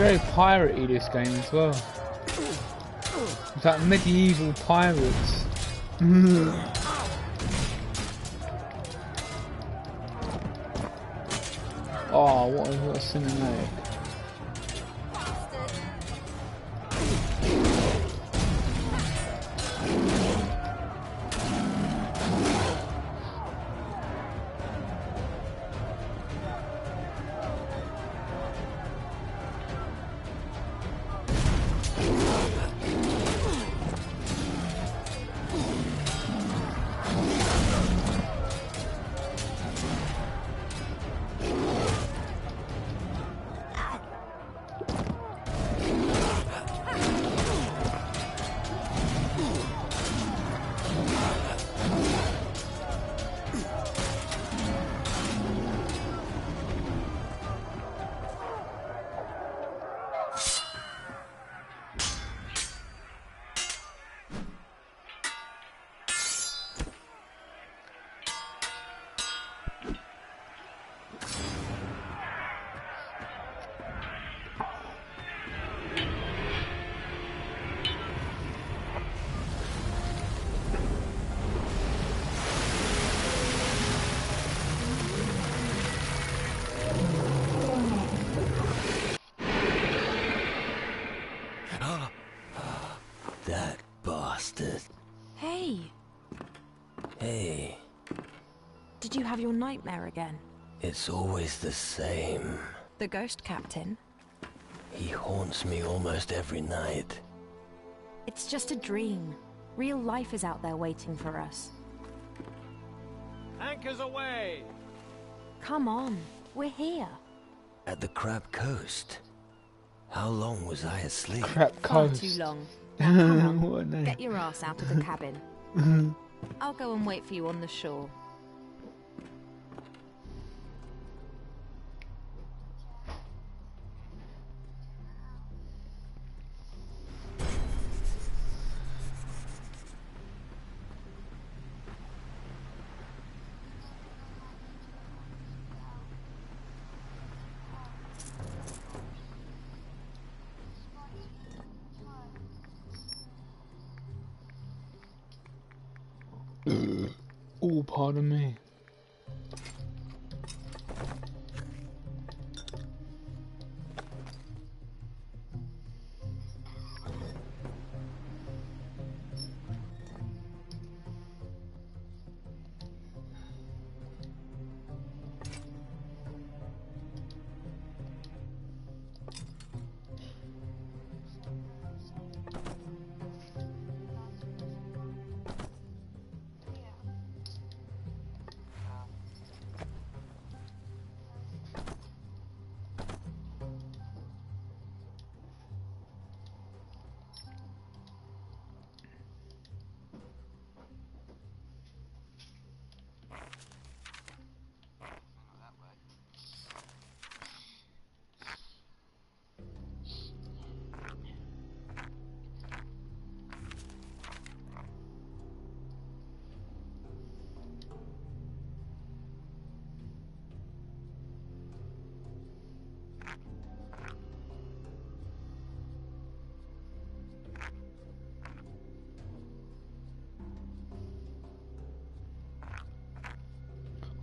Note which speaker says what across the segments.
Speaker 1: very piratey, this game as well. It's like medieval pirates. Oh, what a cinematic.
Speaker 2: That bastard.
Speaker 3: Hey.
Speaker 2: Hey.
Speaker 3: Did you have your nightmare again?
Speaker 2: It's always the same.
Speaker 3: The ghost captain?
Speaker 2: He haunts me almost every night.
Speaker 3: It's just a dream. Real life is out there waiting for us.
Speaker 4: Anchors away!
Speaker 3: Come on, we're here.
Speaker 2: At the Crab Coast. How long was I asleep?
Speaker 1: Crap
Speaker 3: Far
Speaker 1: coast.
Speaker 3: too long. Now come on,
Speaker 1: What a name.
Speaker 3: get your ass out of the cabin. I'll go and wait for you on the shore.
Speaker 1: Oh, pardon me.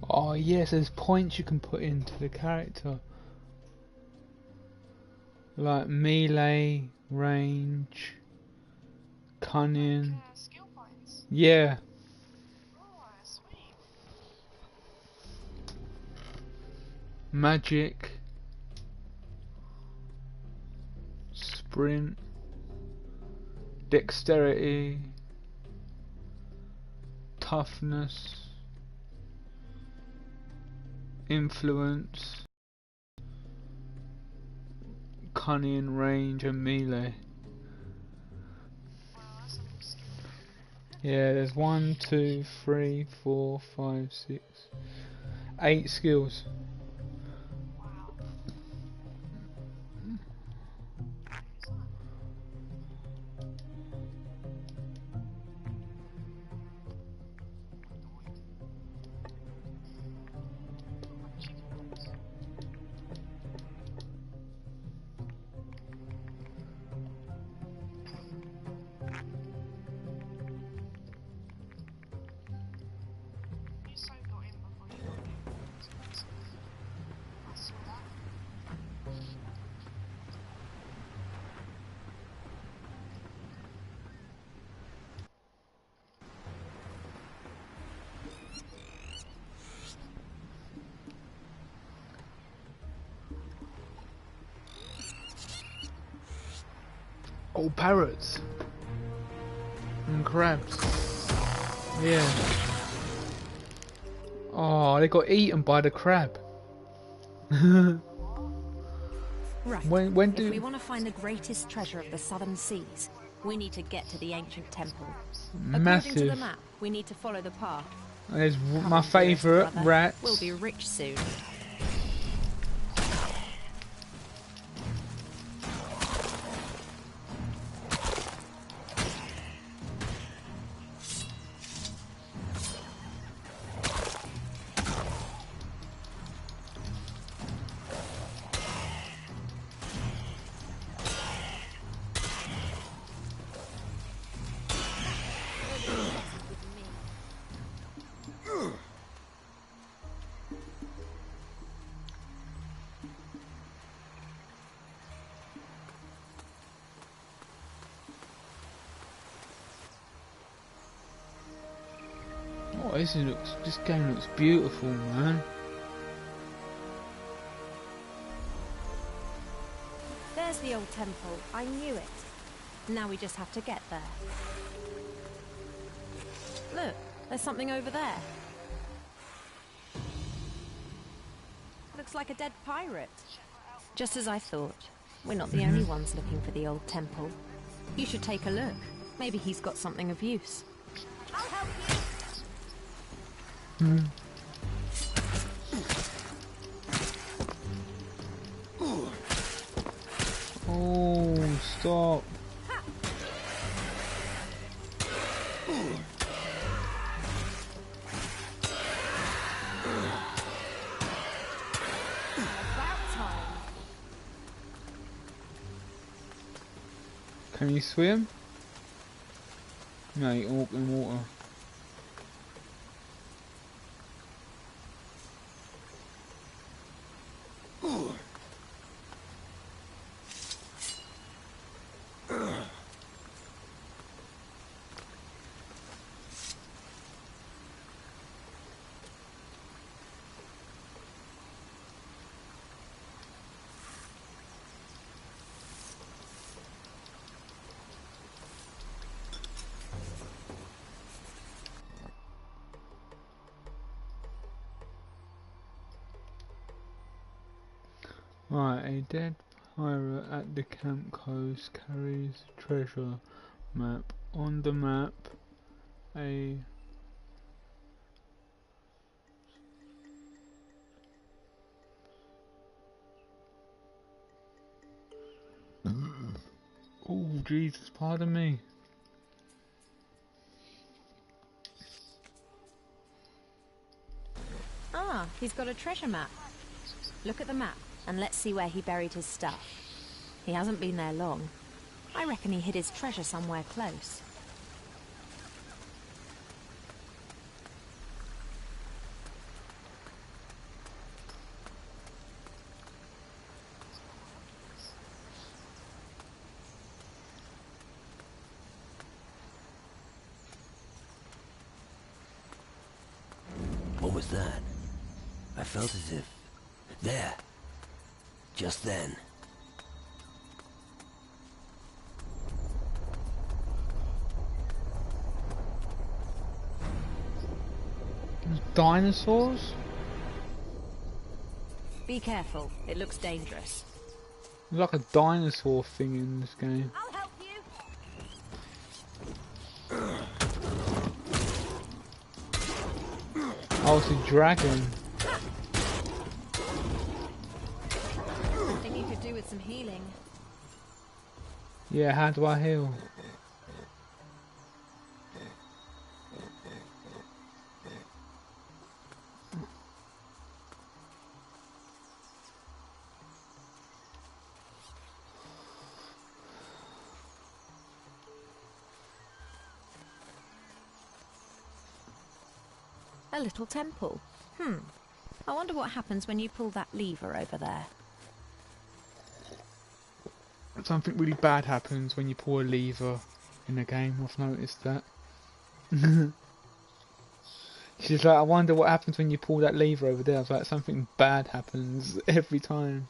Speaker 1: Oh yes, there's points you can put into the character. Like melee, range, cunning.
Speaker 5: Skill points.
Speaker 1: Yeah.
Speaker 5: Oh, sweet.
Speaker 1: Magic. Sprint. Dexterity. Toughness. Influence, cunning, range, and melee.
Speaker 5: Wow, that's a lot of skill.
Speaker 1: Yeah, there's 1, 2, 3, 4, 5, 6, 8 skills.
Speaker 5: Wow.
Speaker 1: Oh, parrots and crabs. Yeah. Oh, they got eaten by the crab.
Speaker 3: Right.
Speaker 1: When
Speaker 3: If
Speaker 1: do
Speaker 3: we want to find the greatest treasure of the southern seas, we need to get to the ancient temple. According to the
Speaker 1: massive?
Speaker 3: map, we need to follow the path.
Speaker 1: There's
Speaker 3: Come
Speaker 1: my
Speaker 3: on, dearest
Speaker 1: favourite,
Speaker 3: brother.
Speaker 1: rats.
Speaker 3: We'll be rich soon.
Speaker 1: Oh, this game looks beautiful, man.
Speaker 3: There's the old temple. I knew it. Now we just have to get there. Look, there's something over there. Looks like a dead pirate. Just as I thought. We're not the only ones looking for the old temple. You should take a look. Maybe he's got something of use. I'll help you.
Speaker 1: Oh, stop.
Speaker 3: About time.
Speaker 1: Can you swim? No, you can walk in water. Right, a dead pirate at the camp coast carries treasure map. On the map, a oh Jesus, pardon me.
Speaker 3: Ah, he's got a treasure map. Look at the map, and let's see where he buried his stuff. He hasn't been there long. I reckon he hid his treasure somewhere close.
Speaker 2: What was that? I felt as if... There. Just then.
Speaker 1: Dinosaurs?
Speaker 3: Be careful, it looks dangerous.
Speaker 1: There's like a dinosaur thing in this game.
Speaker 3: I'll help you.
Speaker 1: Oh, it's a dragon.
Speaker 3: I think you could do with some healing.
Speaker 1: Yeah, how do I heal?
Speaker 3: A little temple. I wonder what happens when you pull that lever over there.
Speaker 1: Something really bad happens when you pull a lever in a game, I've noticed that. She's like, I wonder what happens when you pull that lever over there. I was like, something bad happens every time.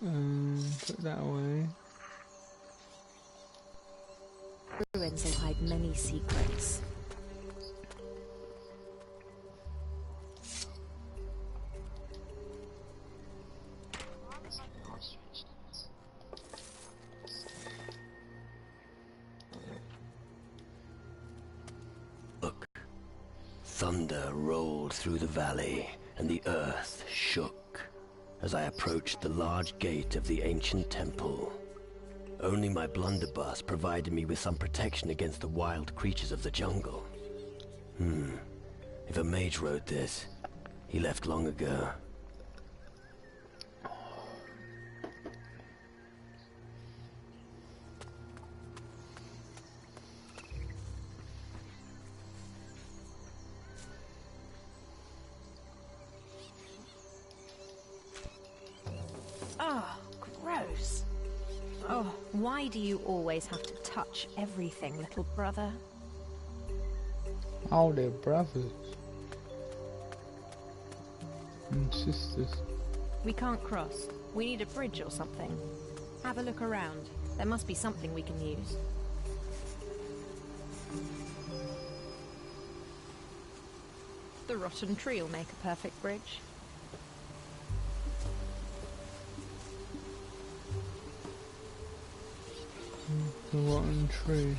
Speaker 1: Put that away.
Speaker 3: Ruins will hide many secrets.
Speaker 5: Why was I not strange things?
Speaker 2: Look. Thunder rolled through the valley, and the earth shook as I approached the large gate of the ancient temple. Only my blunderbuss provided me with some protection against the wild creatures of the jungle. If a mage wrote this, he left long ago.
Speaker 3: Oh, gross. Oh, why do you always have to touch everything, little brother?
Speaker 1: Oh, they're brothers and sisters.
Speaker 3: We can't cross. We need a bridge or something. Have a look around. There must be something we can use. The rotten tree will make a perfect bridge.
Speaker 1: The rotten tree.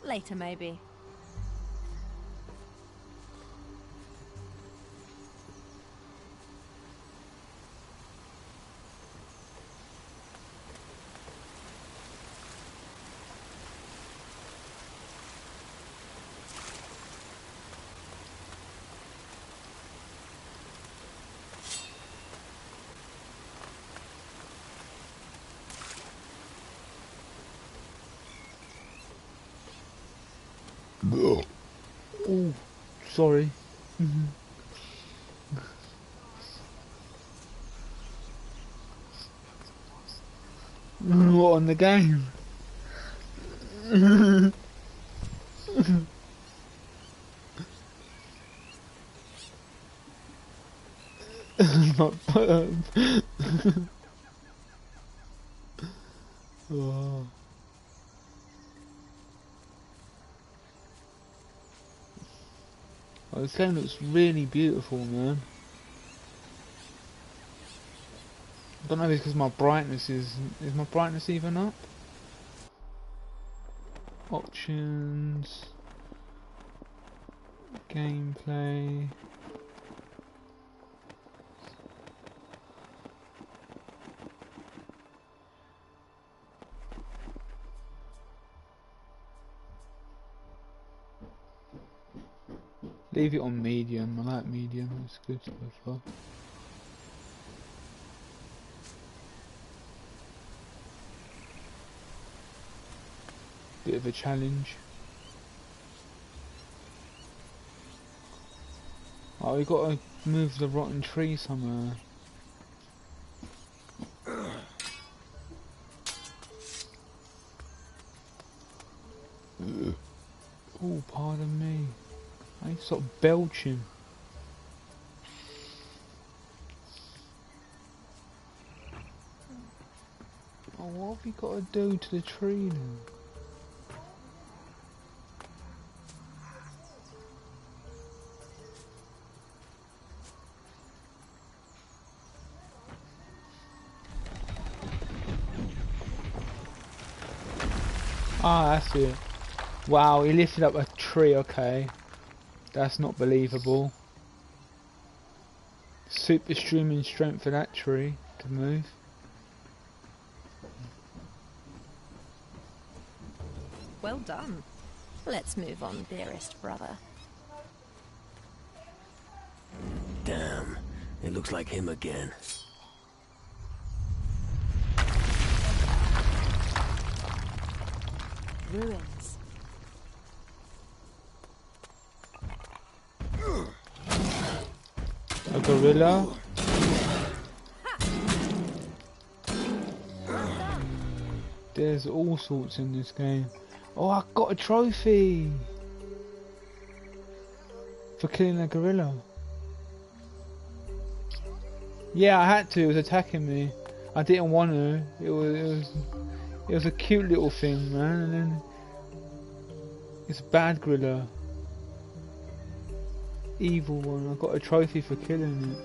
Speaker 3: Later, maybe.
Speaker 1: Oh, sorry. What on the game? Not oh. Oh, this game looks really beautiful, man. I don't know if it's because my brightness is my brightness even up? Options, gameplay. Leave it on medium. I like medium. It's good so far. Bit of a challenge. Oh, we got to move the rotten tree somewhere. Oh, pardon me. I stop belching. Oh, what have we got to do to the tree now? Ah, that's it. Wow, he lifted up a tree, okay. That's not believable. Super streaming strength for that tree to move.
Speaker 3: Well done. Let's move on, dearest brother.
Speaker 2: Damn, it looks like him again.
Speaker 3: Ruins.
Speaker 1: A gorilla. There's all sorts in this game. Oh, I got a trophy for killing a gorilla. Yeah, I had to. It was attacking me. I didn't want to. It was a cute little thing, man. And then it's a bad gorilla, evil one. I got a trophy for killing it.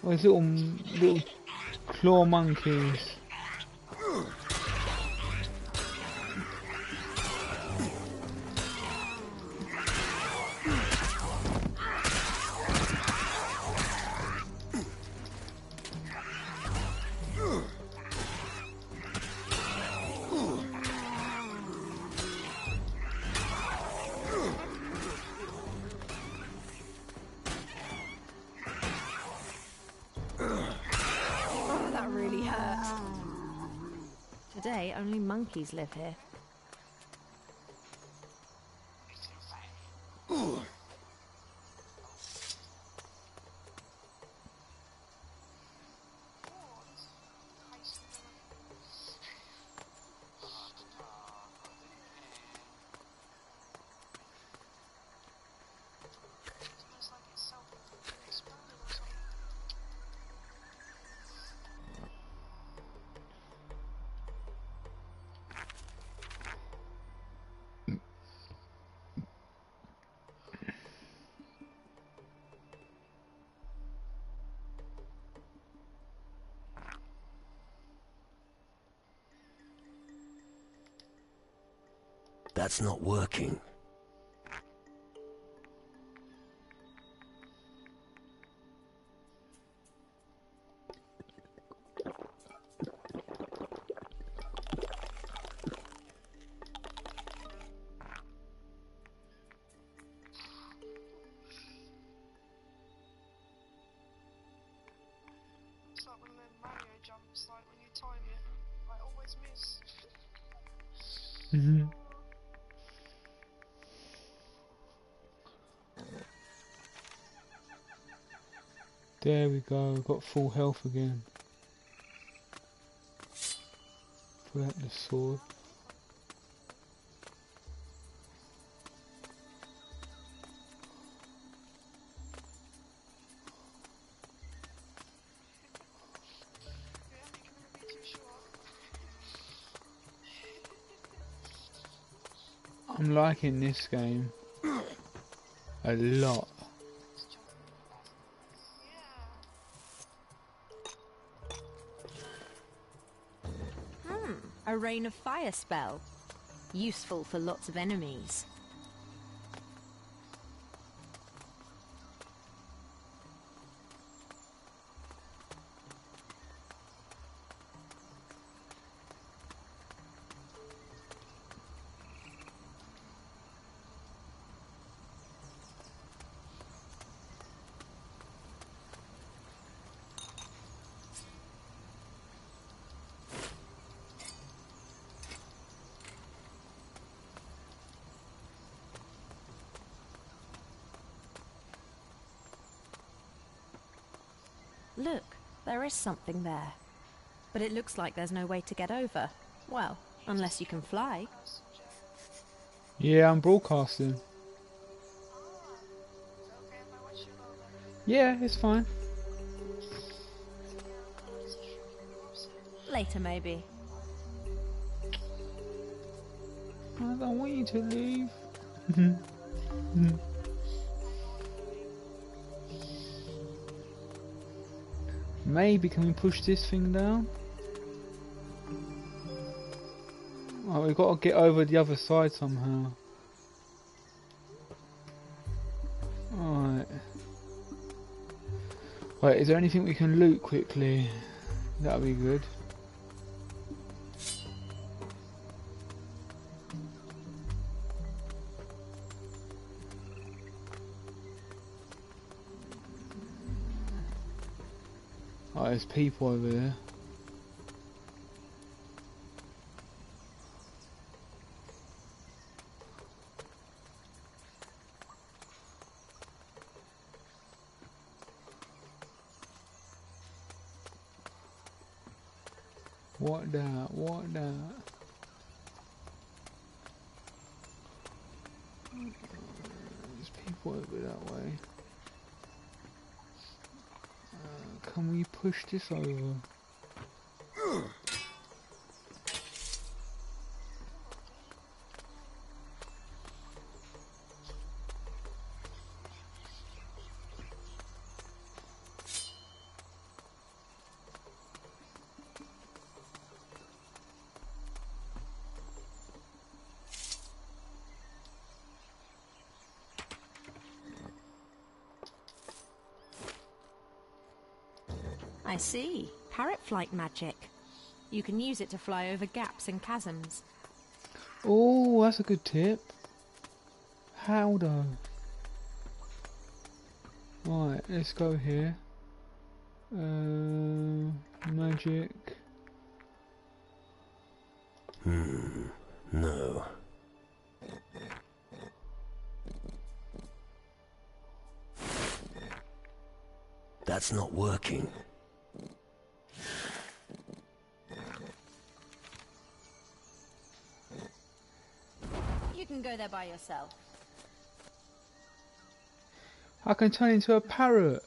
Speaker 1: Oh, these little claw monkeys.
Speaker 3: Oh, that really hurt. Today, only monkeys live here.
Speaker 5: It's like it's self-exploded or something.
Speaker 2: That's not working.
Speaker 5: It's like one of them Mario jumps, like when you time it, I always miss.
Speaker 1: Mhm. There we go. Got full health again. Pull out the sword.
Speaker 5: Yeah, you can never be too short.
Speaker 1: I'm liking this game a lot.
Speaker 5: It's jumping. Yeah.
Speaker 3: A rain of fire spell. Useful for lots of enemies. Look, there is something there. But it looks like there's no way to get over. Well, unless you can fly.
Speaker 1: Yeah, I'm broadcasting.
Speaker 5: Is it okay if I watch you a little bit?
Speaker 1: Yeah, it's fine.
Speaker 5: Yeah, I wanted to shrink your mouse in.
Speaker 3: Later, maybe.
Speaker 1: I don't want you to leave. Maybe can we push this thing down? Oh, we've got to get over the other side somehow. Alright. Wait, is there anything we can loot quickly? That'll be good. Oh, there's people over there. What that? What that? teleport over that way. Can we push this over?
Speaker 3: I see. Parrot flight magic. You can use it to fly over gaps and chasms.
Speaker 1: Oh, that's a good tip. How though? Right, let's go here. Magic.
Speaker 2: No. That's not working.
Speaker 3: You can go there by yourself.
Speaker 1: I can turn into a parrot.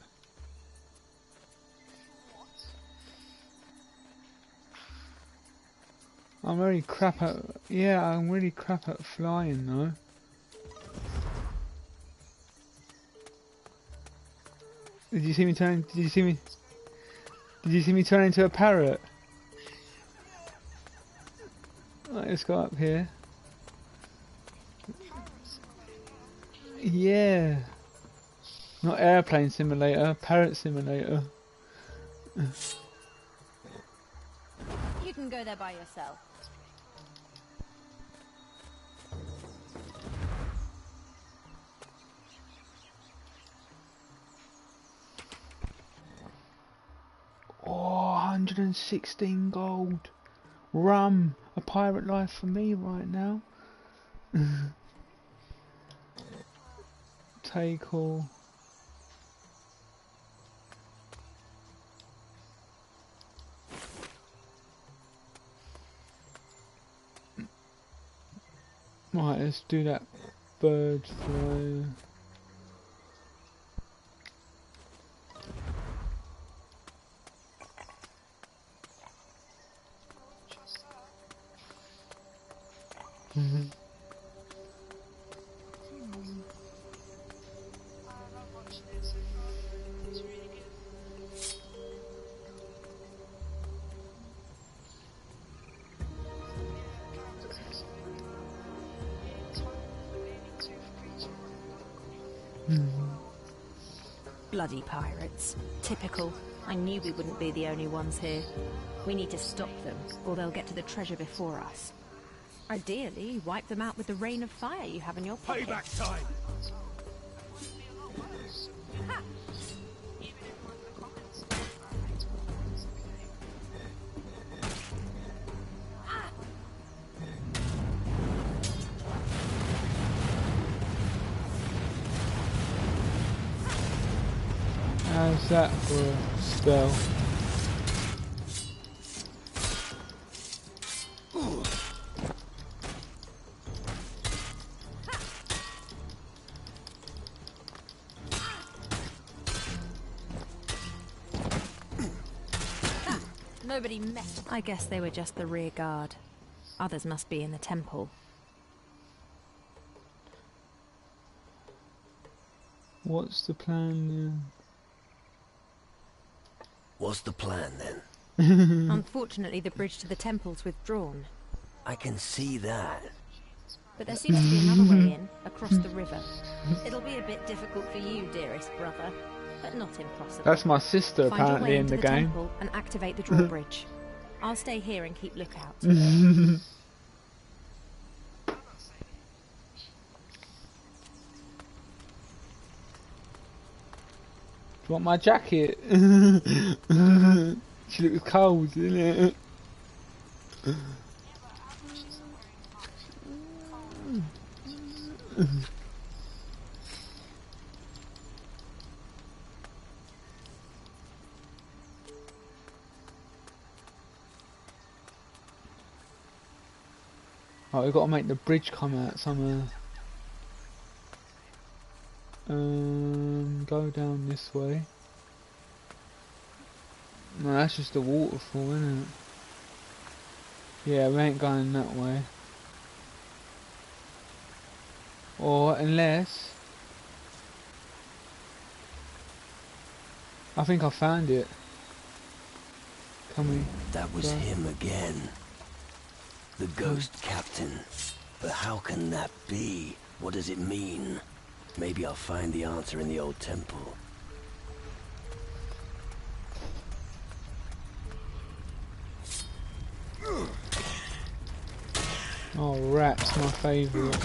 Speaker 1: I'm really crap at. Yeah, I'm really crap at flying though. Did you see me turn? Did you see me? Did you see me turn into a parrot? Right, let's go up here. Yeah. Not airplane simulator, parrot simulator.
Speaker 3: You can go there by yourself.
Speaker 1: Oh, 116 gold. Rum. A pirate life for me right now. Take all. Right, let's do that bird fly.
Speaker 5: Trust that. I love watching it so far. It's really good. Characters also alien tooth creature.
Speaker 3: Bloody pirates. Typical. I knew we wouldn't be the only ones here. We need to stop them, or they'll get to the treasure before us. Ideally, wipe them out with the rain of fire you have in your pocket.
Speaker 4: Payback time!
Speaker 5: Wouldn't be a lot worse. Even if like the comments it's okay.
Speaker 1: How's that for a spell?
Speaker 3: Nobody messed. I guess they were just the rear guard. Others must be in the temple.
Speaker 1: What's the plan then?
Speaker 2: What's the plan then?
Speaker 3: Unfortunately, the bridge to the temple's withdrawn.
Speaker 2: I can see that.
Speaker 3: But there seems to be another way in, across the river. It'll be a bit difficult for you, dearest brother, but not impossible.
Speaker 1: That's my sister
Speaker 3: Find your
Speaker 1: apparently
Speaker 3: way
Speaker 1: in
Speaker 3: into
Speaker 1: the
Speaker 3: the
Speaker 1: game.
Speaker 3: temple and activate the drawbridge. I'll stay here and keep lookout.
Speaker 1: Do you want my jacket? She looks cold, isn't it? Oh, we've got to make the bridge come out somewhere. Go down this way. No, that's just a waterfall, isn't it? Yeah, we ain't going that way. Or unless... I think I found it. Can we...
Speaker 2: That was him again. The ghost captain. But how can that be? What does it mean? Maybe I'll find the answer in the old temple.
Speaker 1: Oh, rats, my favourite.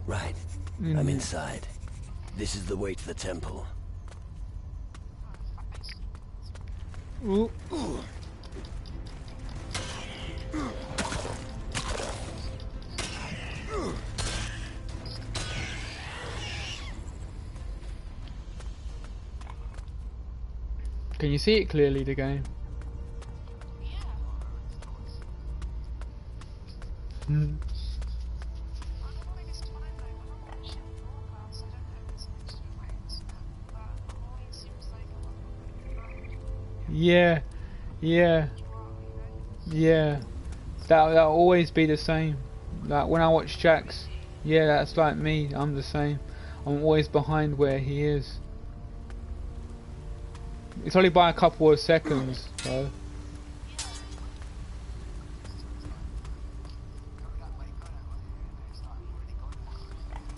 Speaker 2: Right. I'm inside. This is the way to the temple.
Speaker 1: Ooh. Can you see it clearly, the game? Mm. Yeah, yeah, yeah. That'll always be the same. Like when I watch Jax, yeah, that's like me. I'm the same. I'm always behind where he is. It's only by a couple of seconds, though.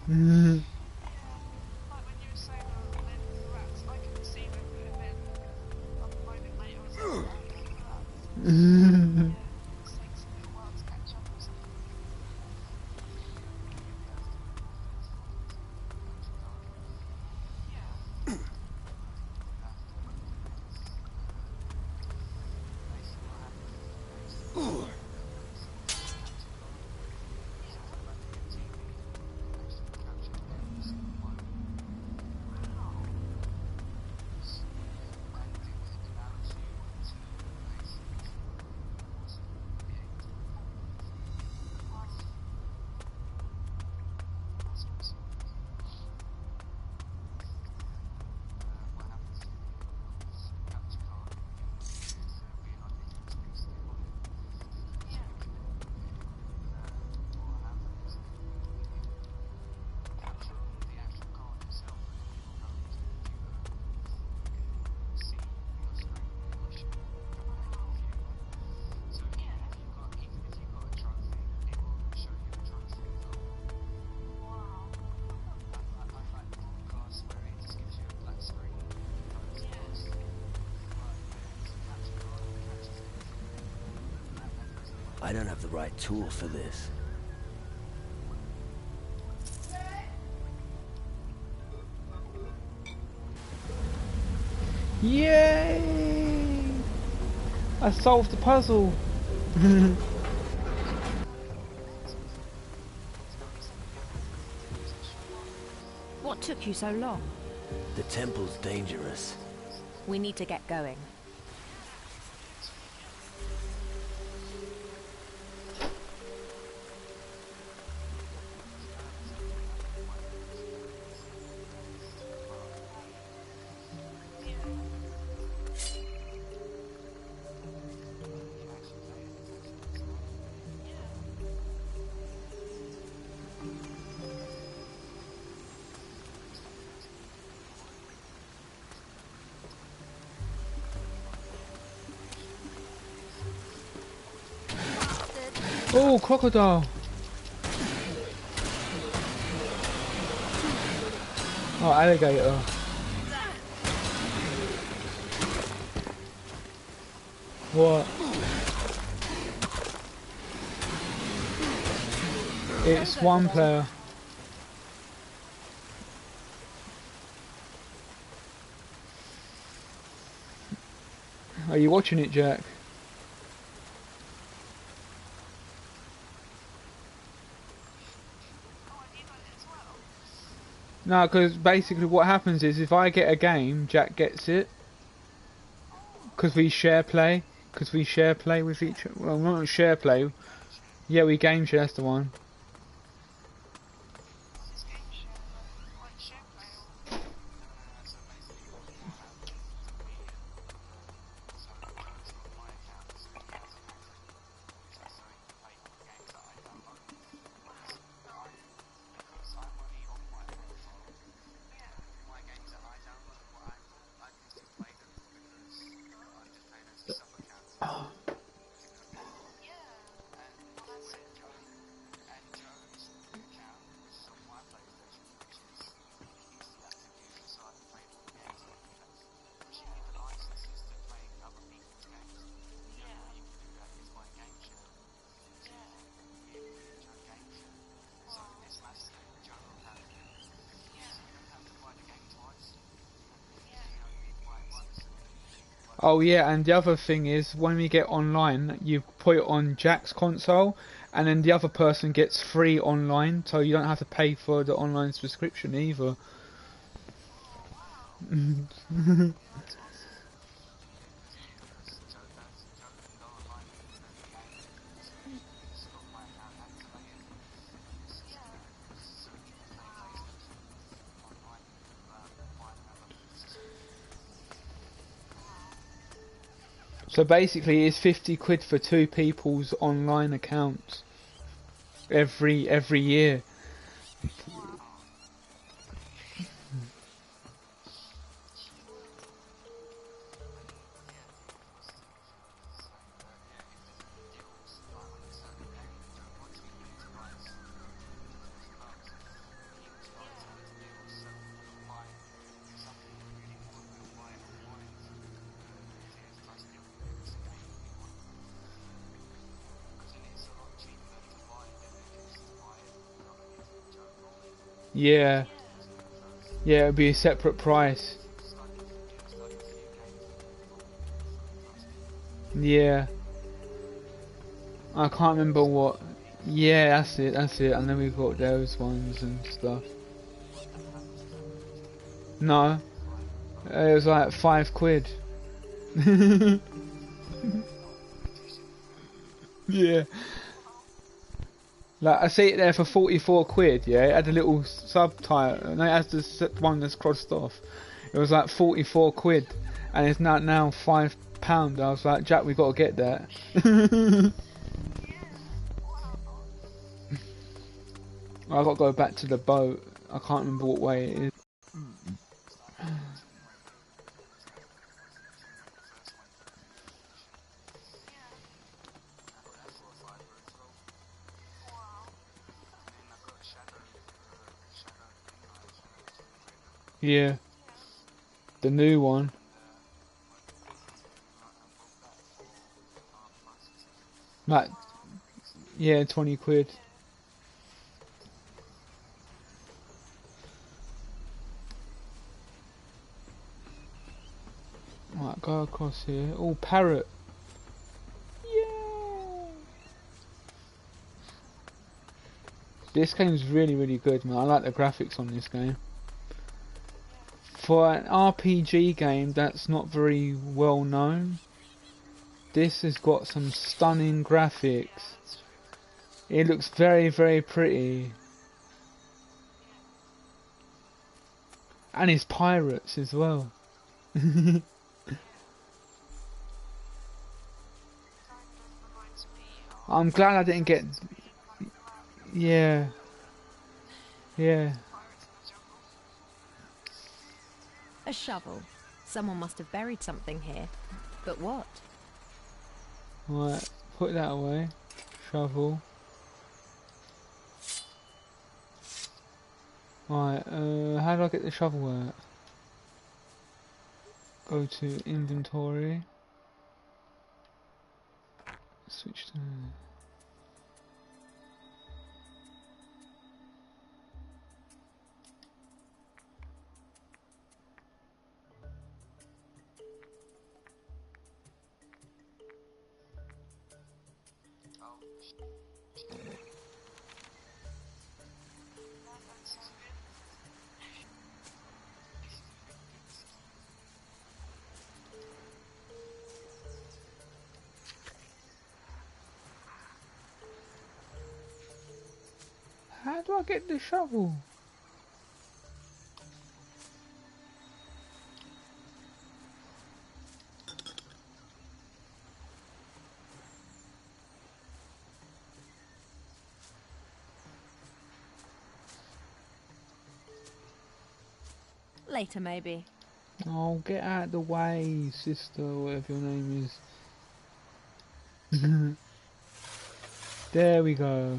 Speaker 1: Mm.
Speaker 5: Like when you were saying the rats, I couldn't see them, and then a moment later I was like, oh,
Speaker 1: Mm.
Speaker 5: it takes a little while to catch up or something.
Speaker 2: I don't have the right tool for this.
Speaker 1: Yay! I solved the puzzle.
Speaker 3: What took you so long?
Speaker 2: The temple's dangerous.
Speaker 3: We need to get going.
Speaker 1: Oh, crocodile. Oh, alligator. What? It's one player. Are you watching it, Jack? No, because basically what happens is if I get a game, Jack gets it. Because we share play. Because we share play with each other. Well, not share play. Yeah, we game share, that's the one.
Speaker 5: This game share, like share play or
Speaker 1: Oh yeah, and the other thing is when we get online, you put it on Jack's console, and then the other person gets free online, so you don't have to pay for the online subscription either. So basically, it's 50 quid for two people's online accounts every year. Yeah, yeah, it'd be a separate price. Yeah, I can't remember what. Yeah, that's it. And then we've got those ones and stuff. No, it was like 5 quid. Yeah. Like, I see it there for 44 quid, yeah, it had a little subtitle, and it has the one that's crossed off. It was like 44 quid, and it's now £5. I was like, Jack, we got to get that. I got to go back to the boat, I can't remember what way it is. Yeah, the new one. Like, yeah, 20 quid. Right, go across here. Oh, parrot. Yeah. This game's really, really good, man. I like the graphics on this game. For an RPG game that's not very well known, this has got some stunning graphics. It looks very, very pretty. And it's pirates as well. I'm glad I didn't get... Yeah. Yeah.
Speaker 3: A shovel. Someone must have buried something here. But what?
Speaker 1: Right, put that away. Shovel. Right, how do I get the shovel out? Go to inventory. Switch to... How do I get the shovel?
Speaker 3: Later, maybe.
Speaker 1: Oh, get out of the way, sister, whatever your name is. There we go.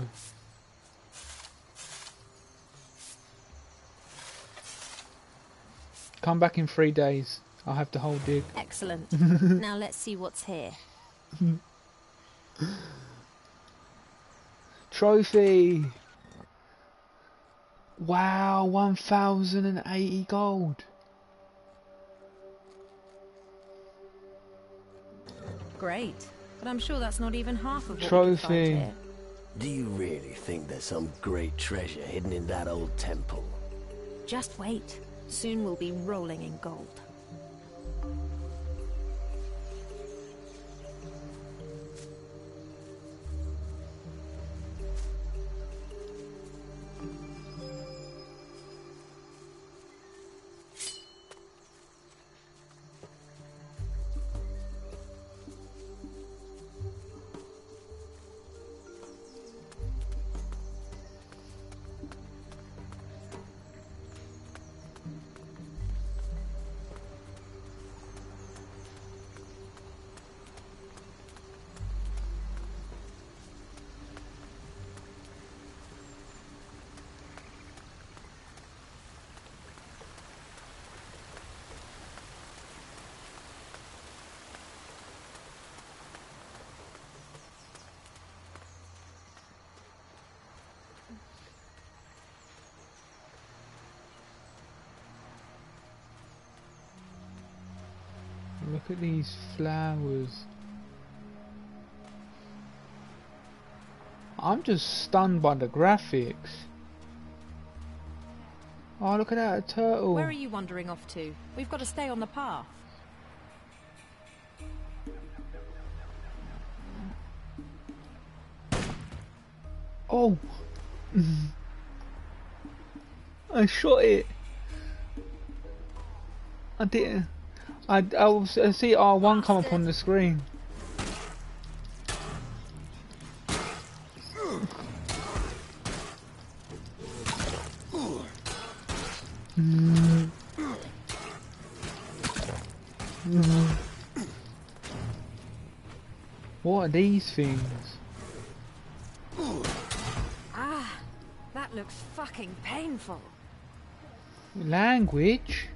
Speaker 1: Come back in 3 days. I'll have the whole dig.
Speaker 3: Excellent. Now let's see what's here.
Speaker 1: Trophy! Wow, 1,080 gold.
Speaker 3: Great. But I'm sure that's not even half of what we can
Speaker 1: Trophy.
Speaker 3: find here.
Speaker 2: Do you really think there's some great treasure hidden in that old temple?
Speaker 3: Just wait. Soon we'll be rolling in gold.
Speaker 1: Look at these flowers. I'm just stunned by the graphics. Oh, look at that, a turtle.
Speaker 3: Where are you wandering off to? We've got to stay on the path.
Speaker 1: Oh! I shot it. I didn't. I see R1 come up on the screen. What are these things?
Speaker 3: Ah, that looks fucking painful.
Speaker 1: Language?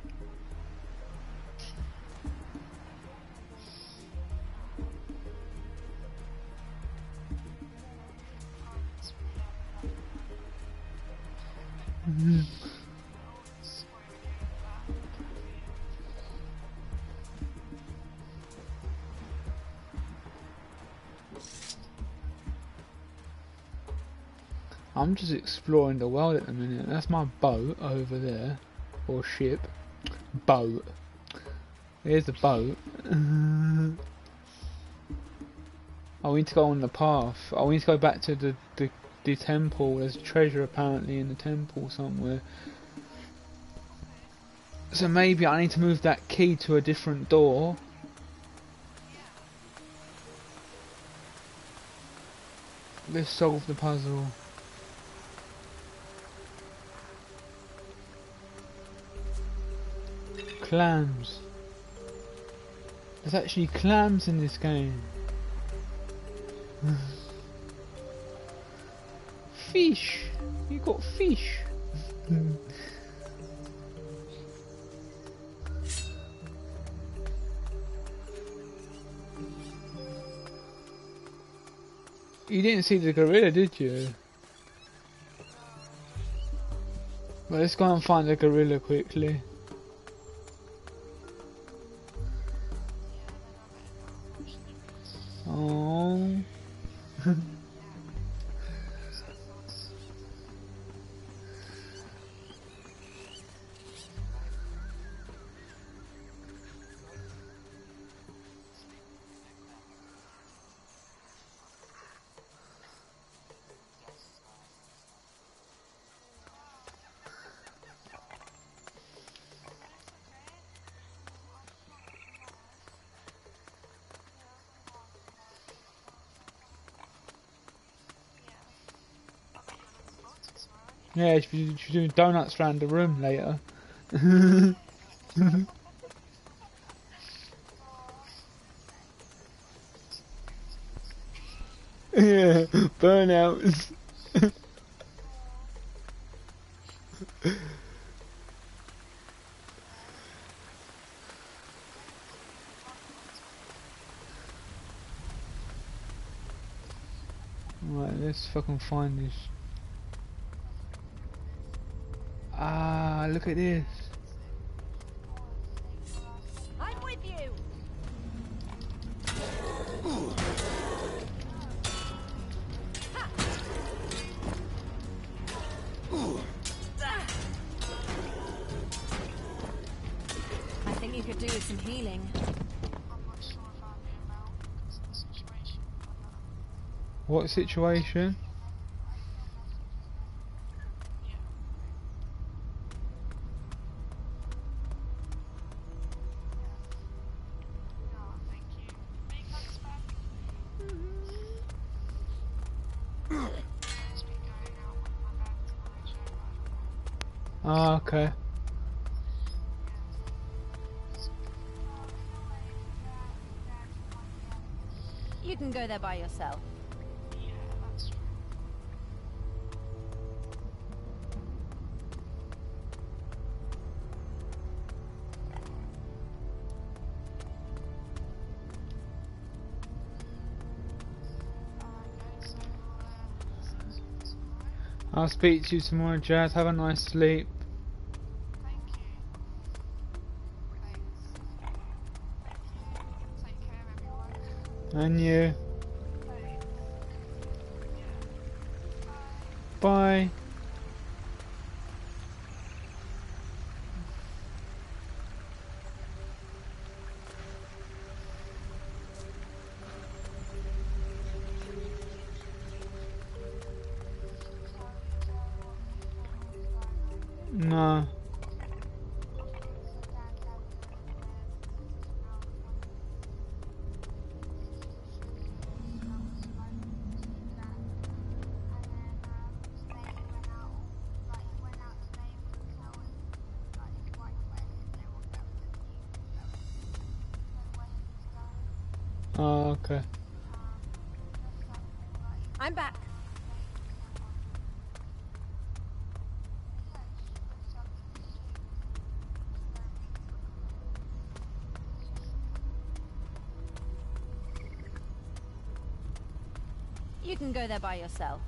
Speaker 1: I'm just exploring the world at the minute. That's my boat over there. Or ship. Boat. Here's the boat. Oh, we need to go on the path. Oh, we need to go back to the temple. There's treasure apparently in the temple somewhere. So maybe I need to move that key to a different door. Let's solve the puzzle. Clams. There's actually clams in this game. Fish. You got fish. You didn't see the gorilla, did you? Well, let's go and find the gorilla quickly. Oh. Yeah, if you're doing donuts around the room later. Yeah, burnouts. Right, let's fucking find this. Ah, look at this.
Speaker 3: I'm with you. I think you could do with some healing.
Speaker 5: I'm not sure if I'll be about because of the situation.
Speaker 1: What situation?
Speaker 5: Yeah. No, thank you. Big hugs back. Just be going out with my band tonight, show
Speaker 1: Ah, okay.
Speaker 3: You can go there by yourself.
Speaker 5: Yeah, that's true. Alright guys, so see you tomorrow.
Speaker 1: I'll speak to you tomorrow, Jazz. Have a nice sleep.
Speaker 5: Thank you. Thanks. Take care everyone.
Speaker 1: And you.
Speaker 5: Thanks. Yeah. Bye.
Speaker 1: Bye. No. Oh, okay.
Speaker 3: I'm back. You can go there by yourself.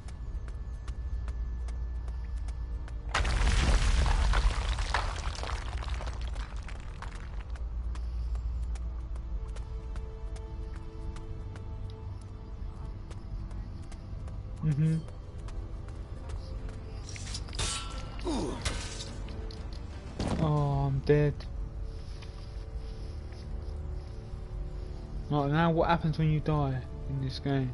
Speaker 1: Mhm. Oh, I'm dead. Right, now what happens when you die in this game?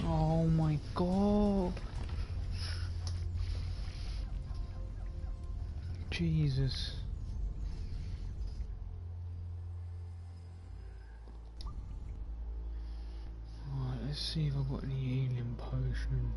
Speaker 1: Oh my god. Jesus. Right, let's see if I've got any healing potions.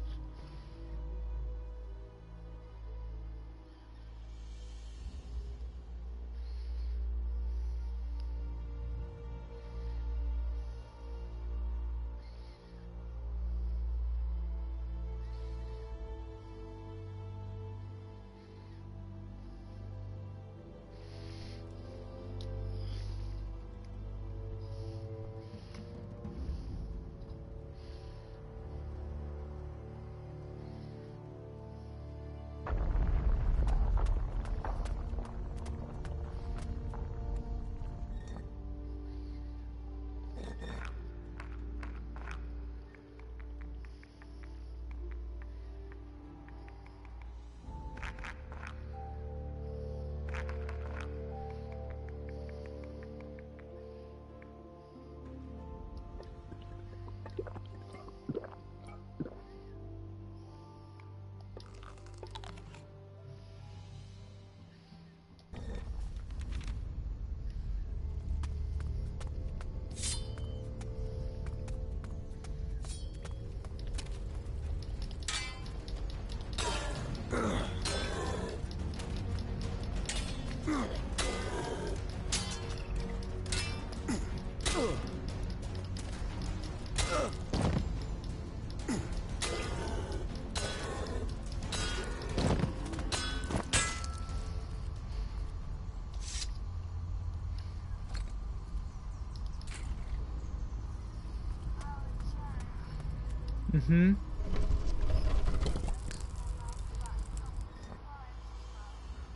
Speaker 1: Mm-hmm.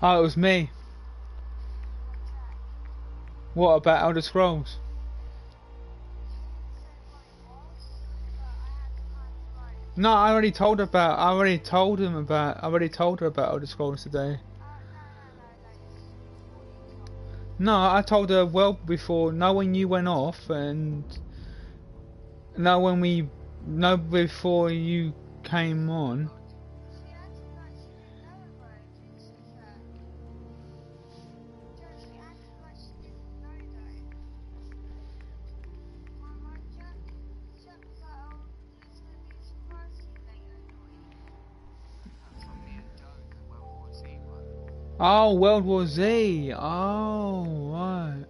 Speaker 1: Oh, it was me. What about Elder Scrolls? No, I already told her about. I already told him about. I already told her about Elder Scrolls today. No, I told her well before. No, when you went off, and no, no, before you came on. Oh, World War Z. Oh, right.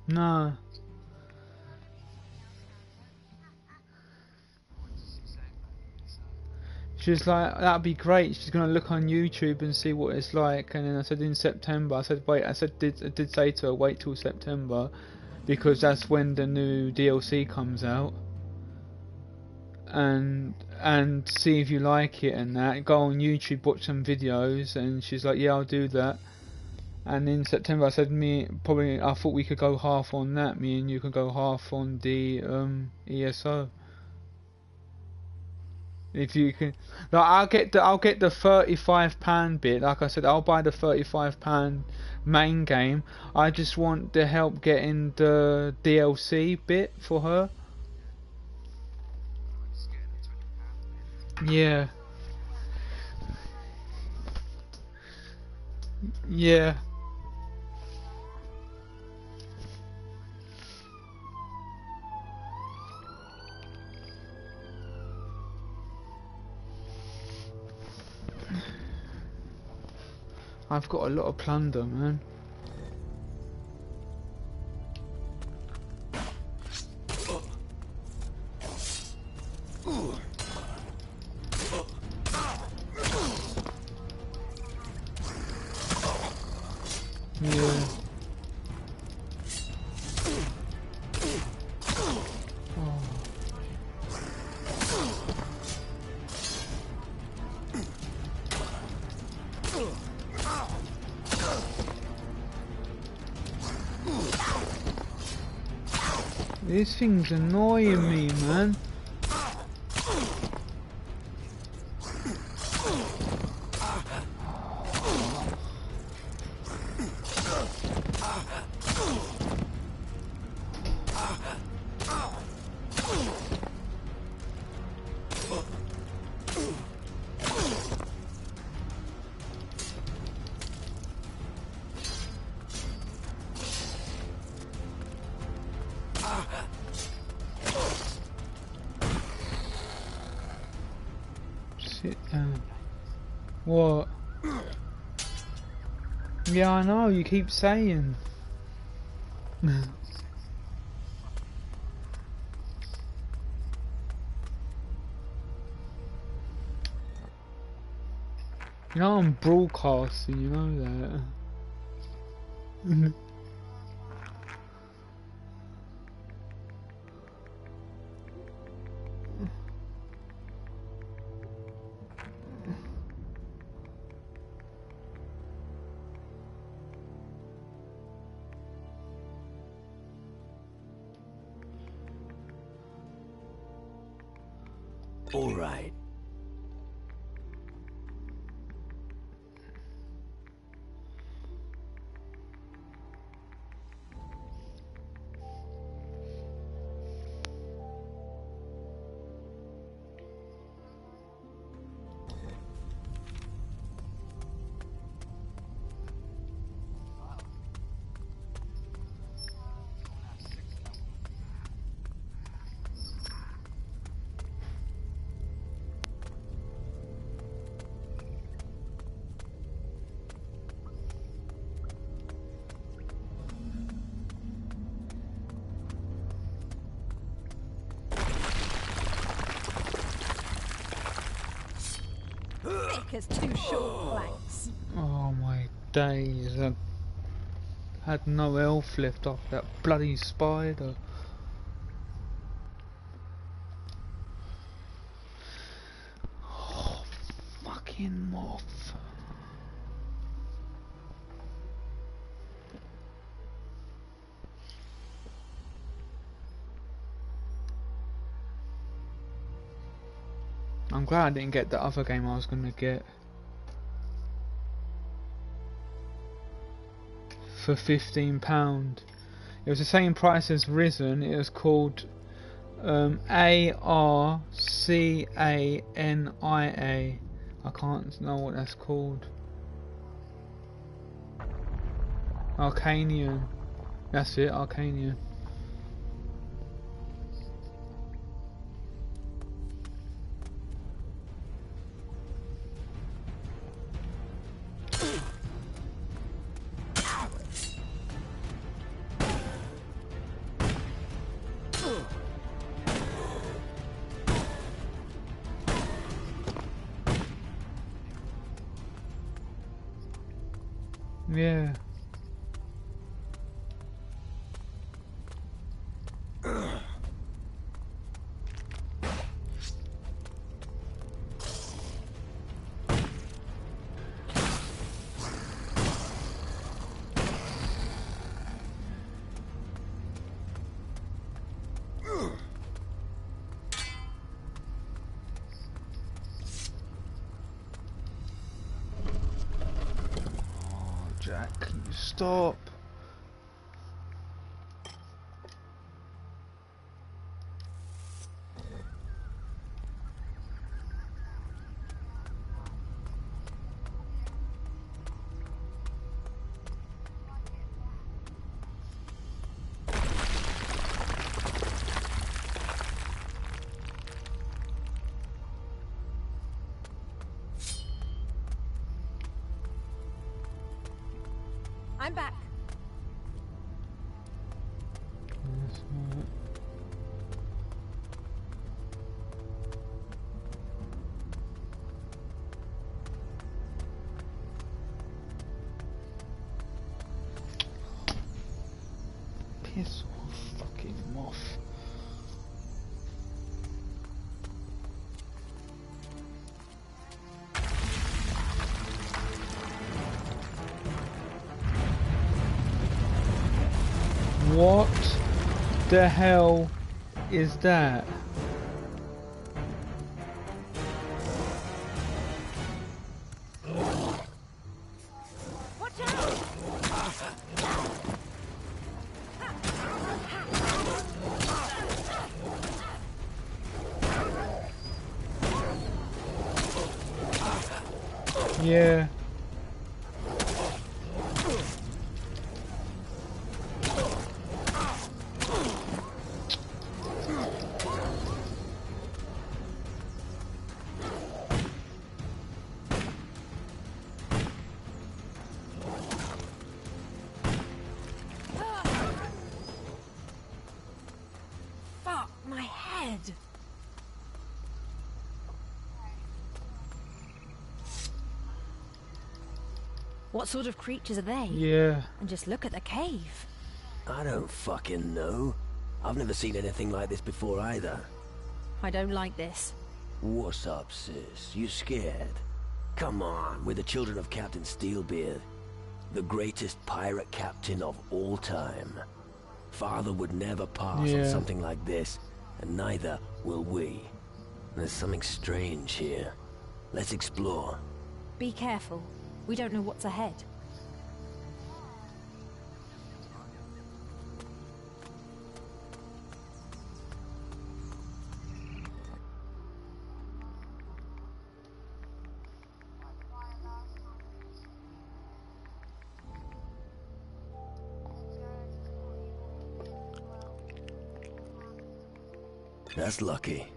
Speaker 1: No. She was like, that'd be great. She's gonna look on YouTube and see what it's like. And then I said in September. I said wait. I did say to her wait till September, because that's when the new DLC comes out. And see if you like it and that. Go on YouTube, watch some videos. And she's like, yeah, I'll do that. And in September, I said I thought we could go half on that. Me and you could go half on the ESO. If you can, like, I'll get the £35 bit. Like I said, I'll buy the £35 main game. I just want the help getting the DLC bit for her. Yeah. Yeah. I've got a lot of plunder, man. Yeah. This thing's annoying me, man. Sit down. What? Yeah, I know, you keep saying. You know I'm broadcasting, you know that.
Speaker 2: All right.
Speaker 3: thick as two short planks.
Speaker 1: Oh my days. I had no health left off that bloody spider. Oh, fucking moth. I'm glad I didn't get the other game I was gonna get for £15. It was the same price as Risen. It was called ARCANIA. I can't know what that's called. Arcanian. That's it, Arcanian. Yeah. Jack, can you stop?
Speaker 3: I'm back.
Speaker 1: That's right. Piss off, fucking moth. What the hell is that?
Speaker 3: Watch out!
Speaker 1: Yeah.
Speaker 3: Fuck my head. What sort of creatures are they?
Speaker 1: Yeah.
Speaker 3: And just look at the cave.
Speaker 2: I don't fucking know. I've never seen anything like this before either.
Speaker 3: I don't like this.
Speaker 2: What's up, sis? You scared? Come on, we're the children of Captain Steelbeard, the greatest pirate captain of all time. Father would never pass on something like this, and neither will we. There's something strange here. Let's explore.
Speaker 3: Be careful. We don't know what's ahead.
Speaker 2: That's lucky.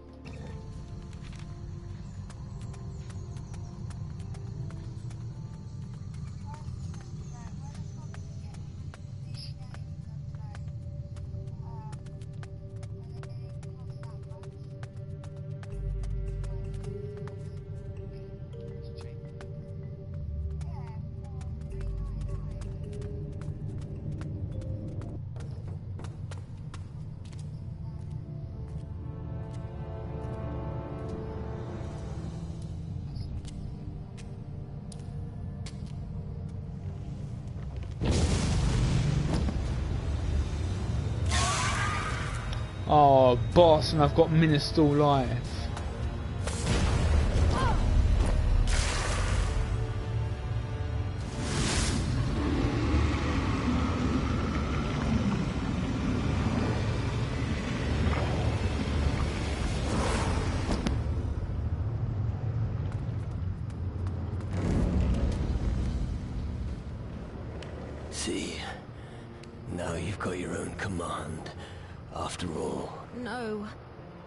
Speaker 1: Oh, boss, and I've got Minister life.
Speaker 2: See, now you've got your own command. After all,
Speaker 3: No,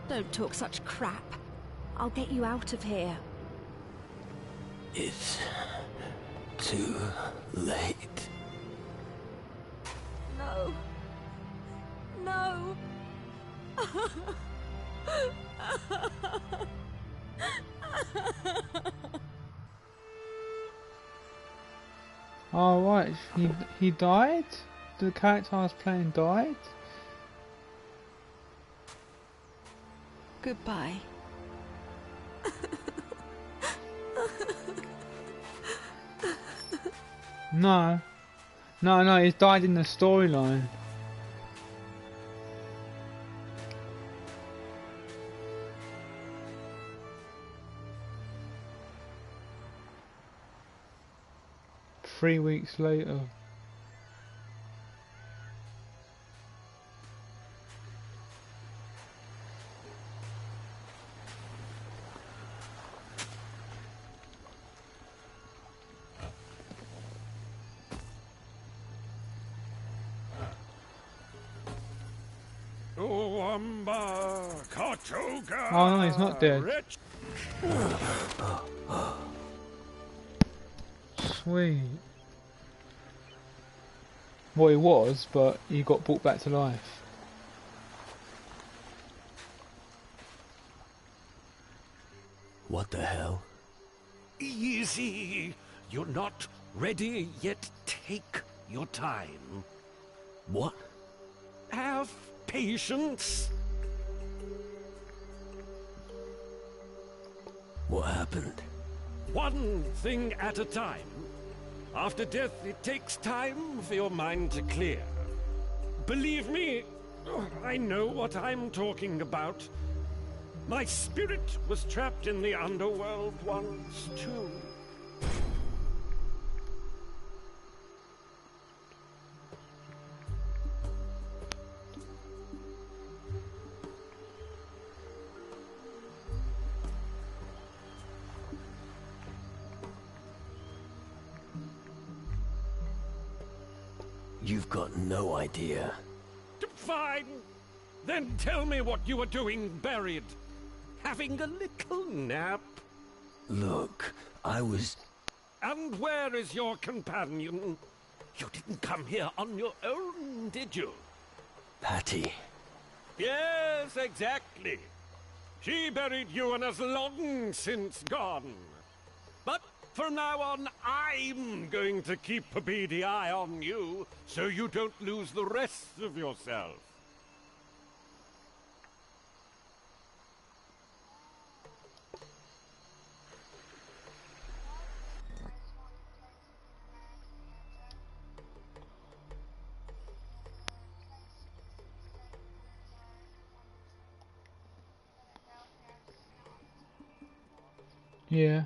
Speaker 3: don't talk such crap. I'll get you out of here.
Speaker 2: it's too late.
Speaker 3: No. No.
Speaker 1: Oh right, he died? The character I was playing died?
Speaker 3: Goodbye.
Speaker 1: No. No, he's died in the storyline. Three weeks later. Oh no, he's not dead. Sweet. Well, he was, but he got brought back to life.
Speaker 2: What the hell?
Speaker 4: Easy. You're not ready yet. Take your time.
Speaker 2: What?
Speaker 4: Have patience.
Speaker 2: What happened?
Speaker 4: One thing at a time. After death, it takes time for your mind to clear. Believe me, I know what I'm talking about. My spirit was trapped in the underworld once, too.
Speaker 2: You've got no idea.
Speaker 4: Fine. Then tell me what you were doing buried. Having a little nap?
Speaker 2: Look, I was...
Speaker 4: And where is your companion? You didn't come here on your own, did you?
Speaker 2: Patty.
Speaker 4: Yes, exactly. She buried you and has long since gone. But from now on, I'm going to keep a beady eye on you, so you don't lose the rest of yourself.
Speaker 1: Yeah.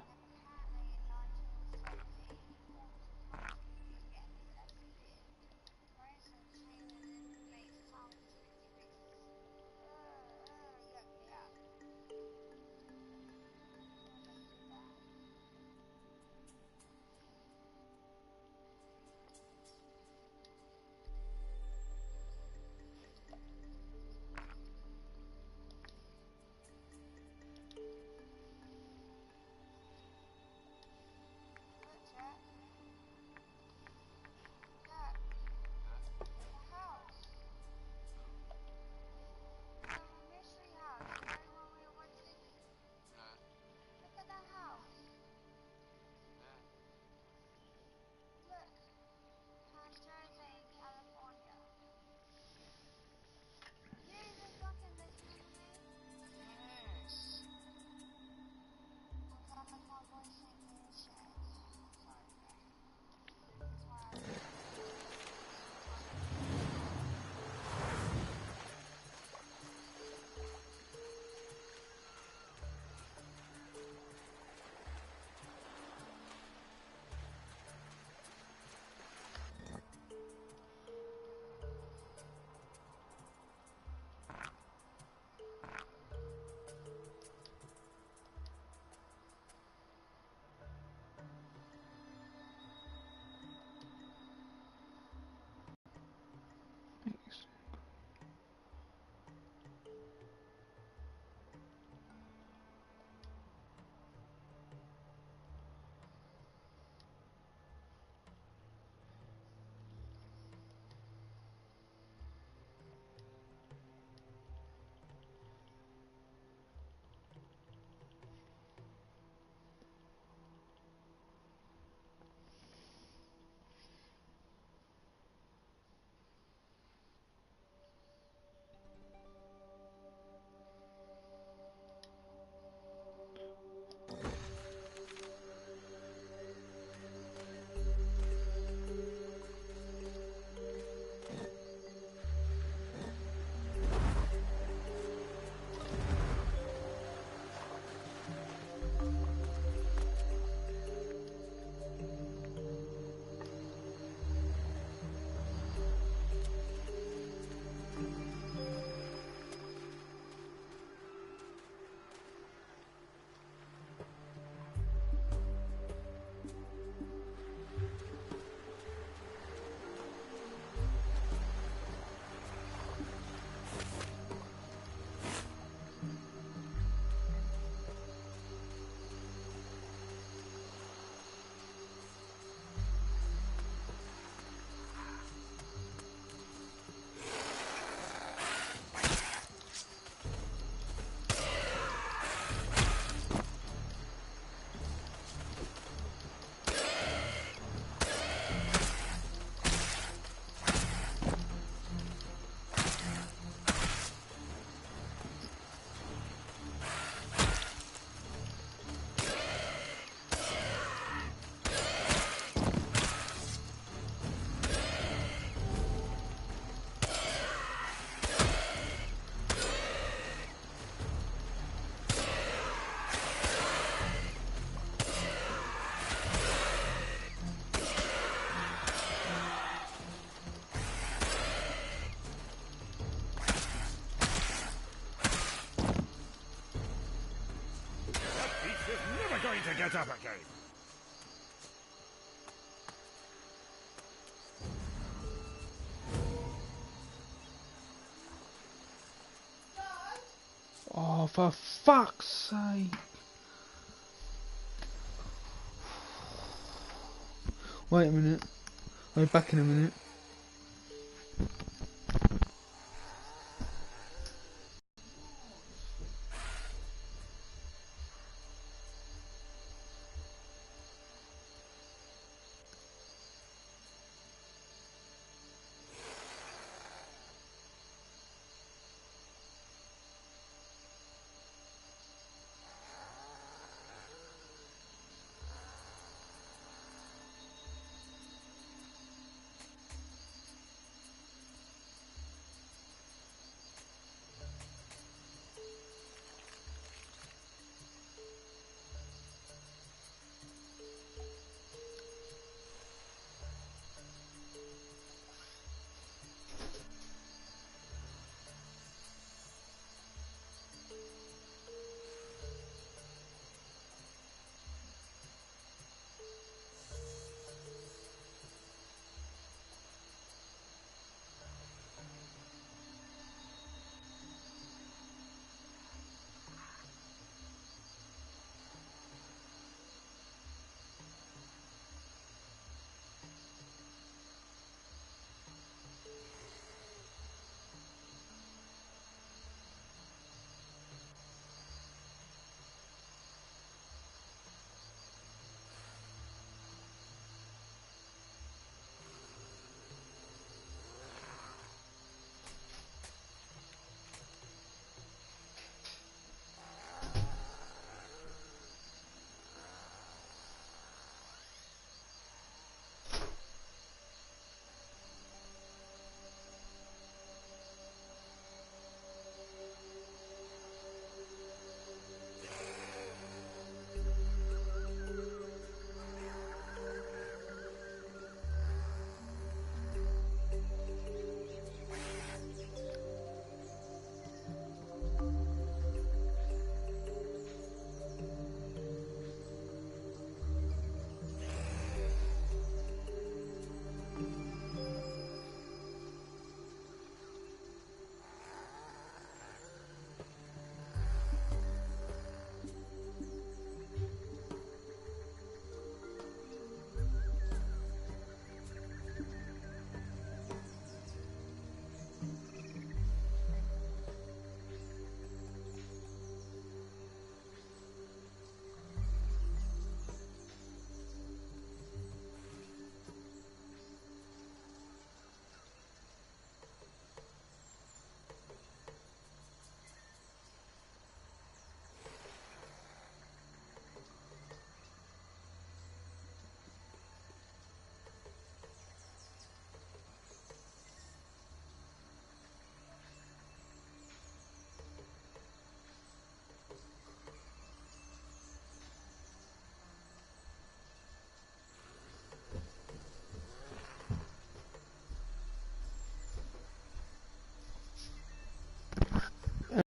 Speaker 4: get up again.
Speaker 1: Oh, for fuck's sake. Wait a minute. I'll be back in a minute.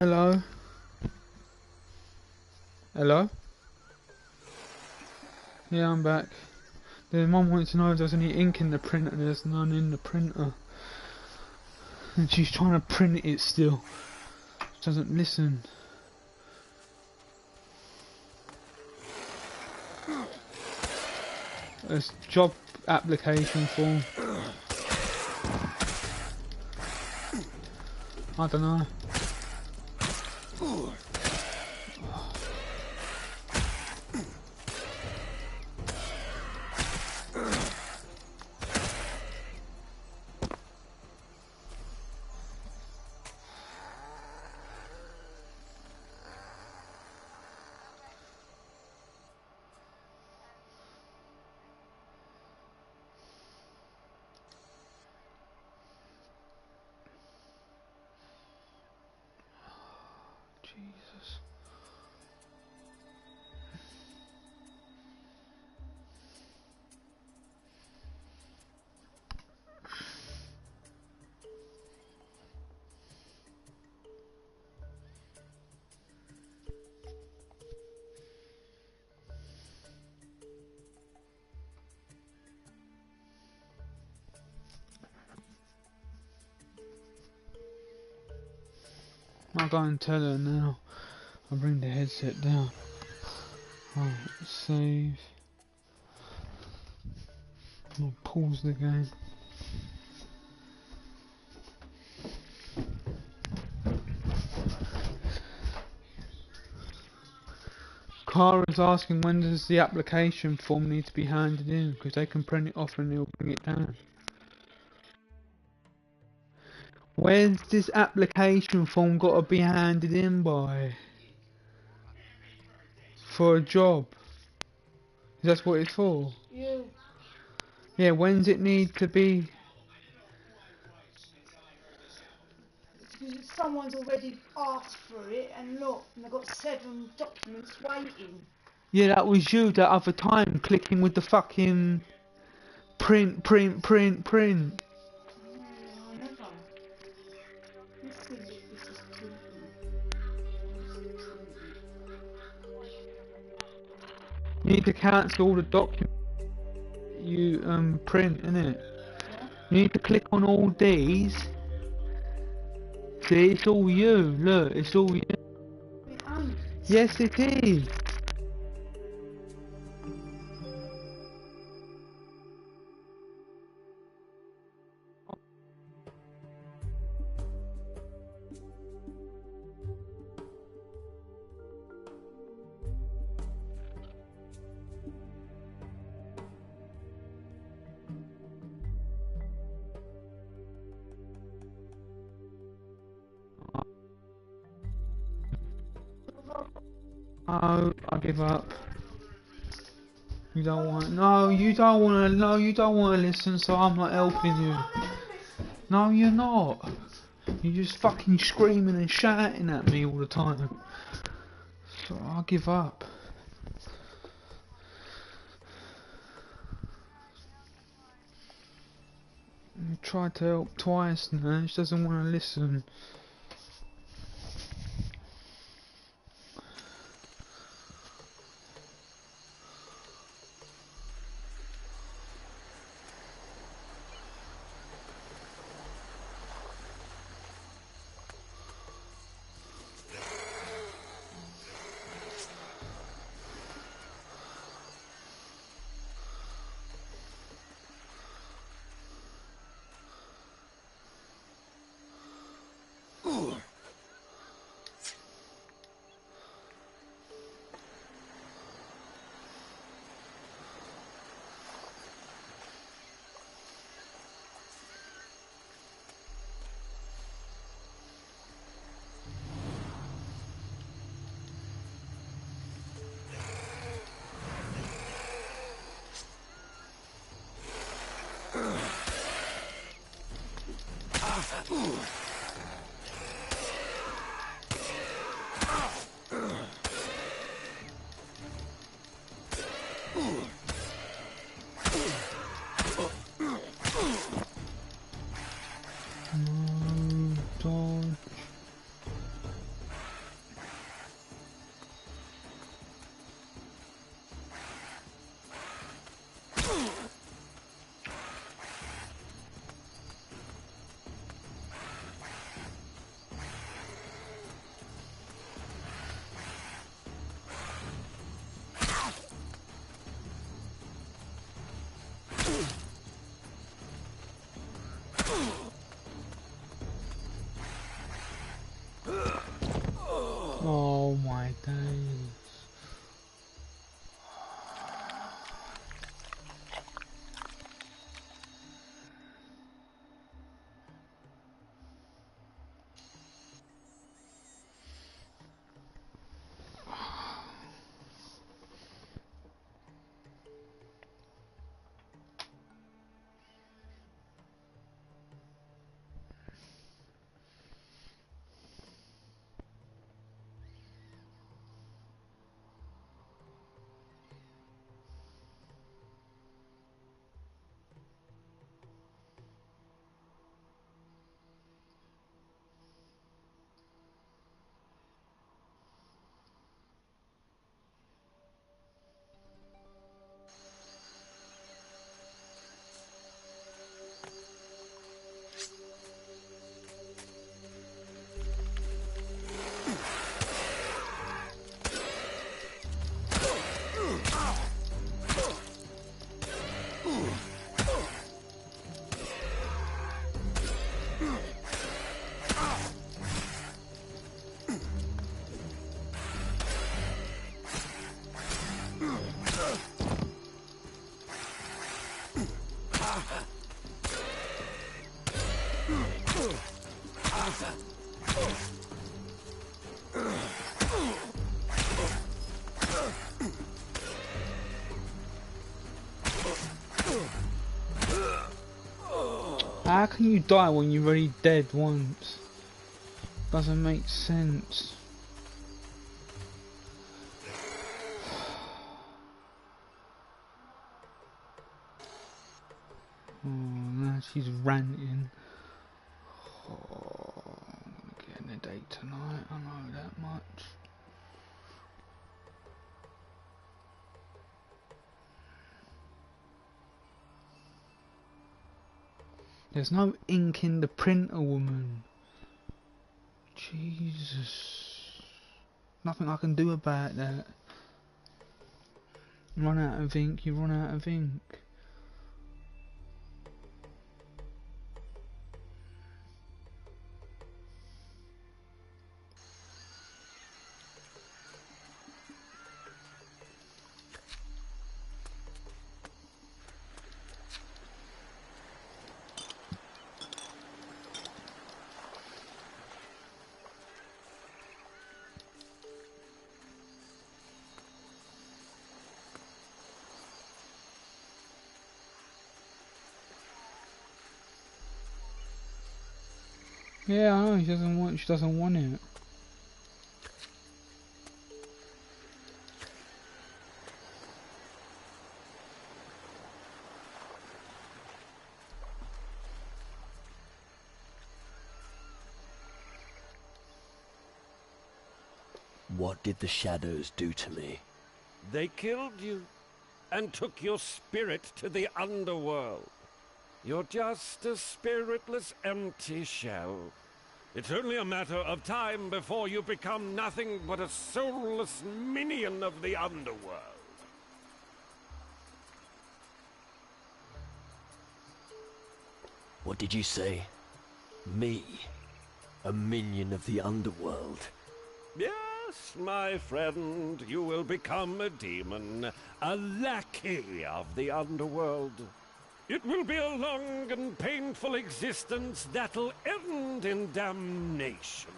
Speaker 1: Hello? Hello? Yeah, I'm back. The mum wanted to know if there's any ink in the printer, and there's none in the printer. And she's trying to print it still. She doesn't listen. It's job application form. I don't know. Jesus. I'll go and tell her now. I'll bring the headset down. Right, save. I'll pause the game. Kara's asking when does the application form need to be handed in, because they can print it off and they'll bring it down. Where's this application form got to be handed in by? For a job? That's what it's for?
Speaker 5: Yeah.
Speaker 1: Yeah, when's it need to be?
Speaker 5: Because someone's already asked for it, and look, and they've got 7 documents waiting.
Speaker 1: Yeah, that was you that other time, clicking with the fucking print.
Speaker 5: Oh, I never. Let's see if this is printing.
Speaker 1: You need to cancel all the documents you print, innit? You need to click on all these. See, it's all you. Look, it's all you.
Speaker 5: It ain't.
Speaker 1: Yes, it is. Oh, I give up. You don't want. No, you don't want to. No, you don't want to listen. So I'm not helping you. No, you're not. You're just fucking screaming and shouting at me all the time. So I'll give up. I tried to help twice now. She doesn't want to listen. How can you die when you're already dead once? Doesn't make sense. Oh, now she's ranting. Oh, I'm getting a date tonight, I know that much. There's no ink in the printer, woman. Jesus. Nothing I can do about that. Run out of ink, you run out of ink. Yeah, I know, she doesn't want it.
Speaker 2: What did the shadows do to me?
Speaker 4: They killed you and took your spirit to the underworld. You're just a spiritless, empty shell. It's only a matter of time before you become nothing but a soulless minion of the underworld.
Speaker 2: What did you say? Me? A minion of the underworld?
Speaker 4: Yes, my friend, you will become a demon, a lackey of the underworld. It will be a long and painful existence that'll end in damnation.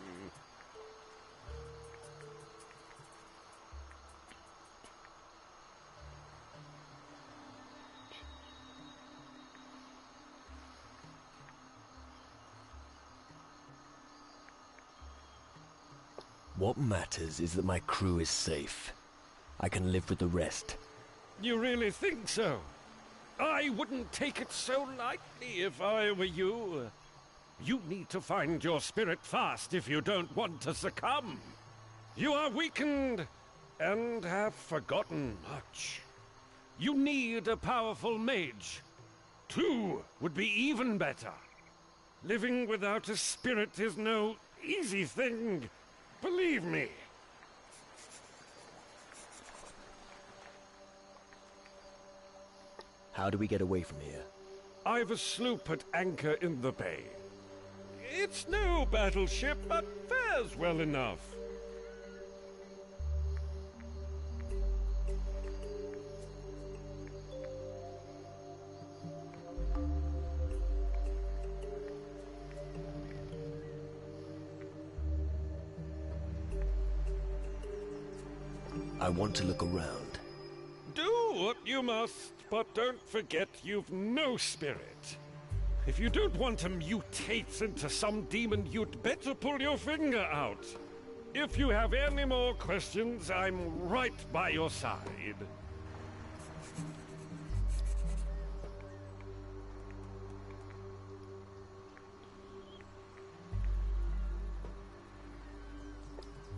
Speaker 2: What matters is that my crew is safe. I can live with the rest.
Speaker 4: You really think so? I wouldn't take it so lightly if I were you. You need to find your spirit fast if you don't want to succumb. You are weakened and have forgotten much. You need a powerful mage. 2 would be even better. Living without a spirit is no easy thing. Believe me.
Speaker 2: How do we get away from here?
Speaker 4: I've a sloop at anchor in the bay. It's no battleship, but fares well enough.
Speaker 2: I want to look around.
Speaker 4: Do what you must, but don't forget you've no spirit. If you don't want to mutate into some demon, you'd better pull your finger out. If you have any more questions, I'm right by your side.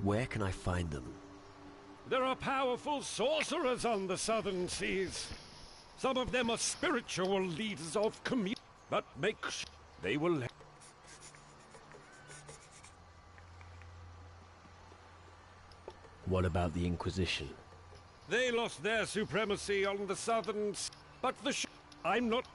Speaker 2: Where can I find them?
Speaker 4: There are powerful sorcerers on the southern seas. Some of them are spiritual leaders of community, but make sure they will...
Speaker 2: What about the Inquisition?
Speaker 4: They lost their supremacy on the southern seas, but I'm not...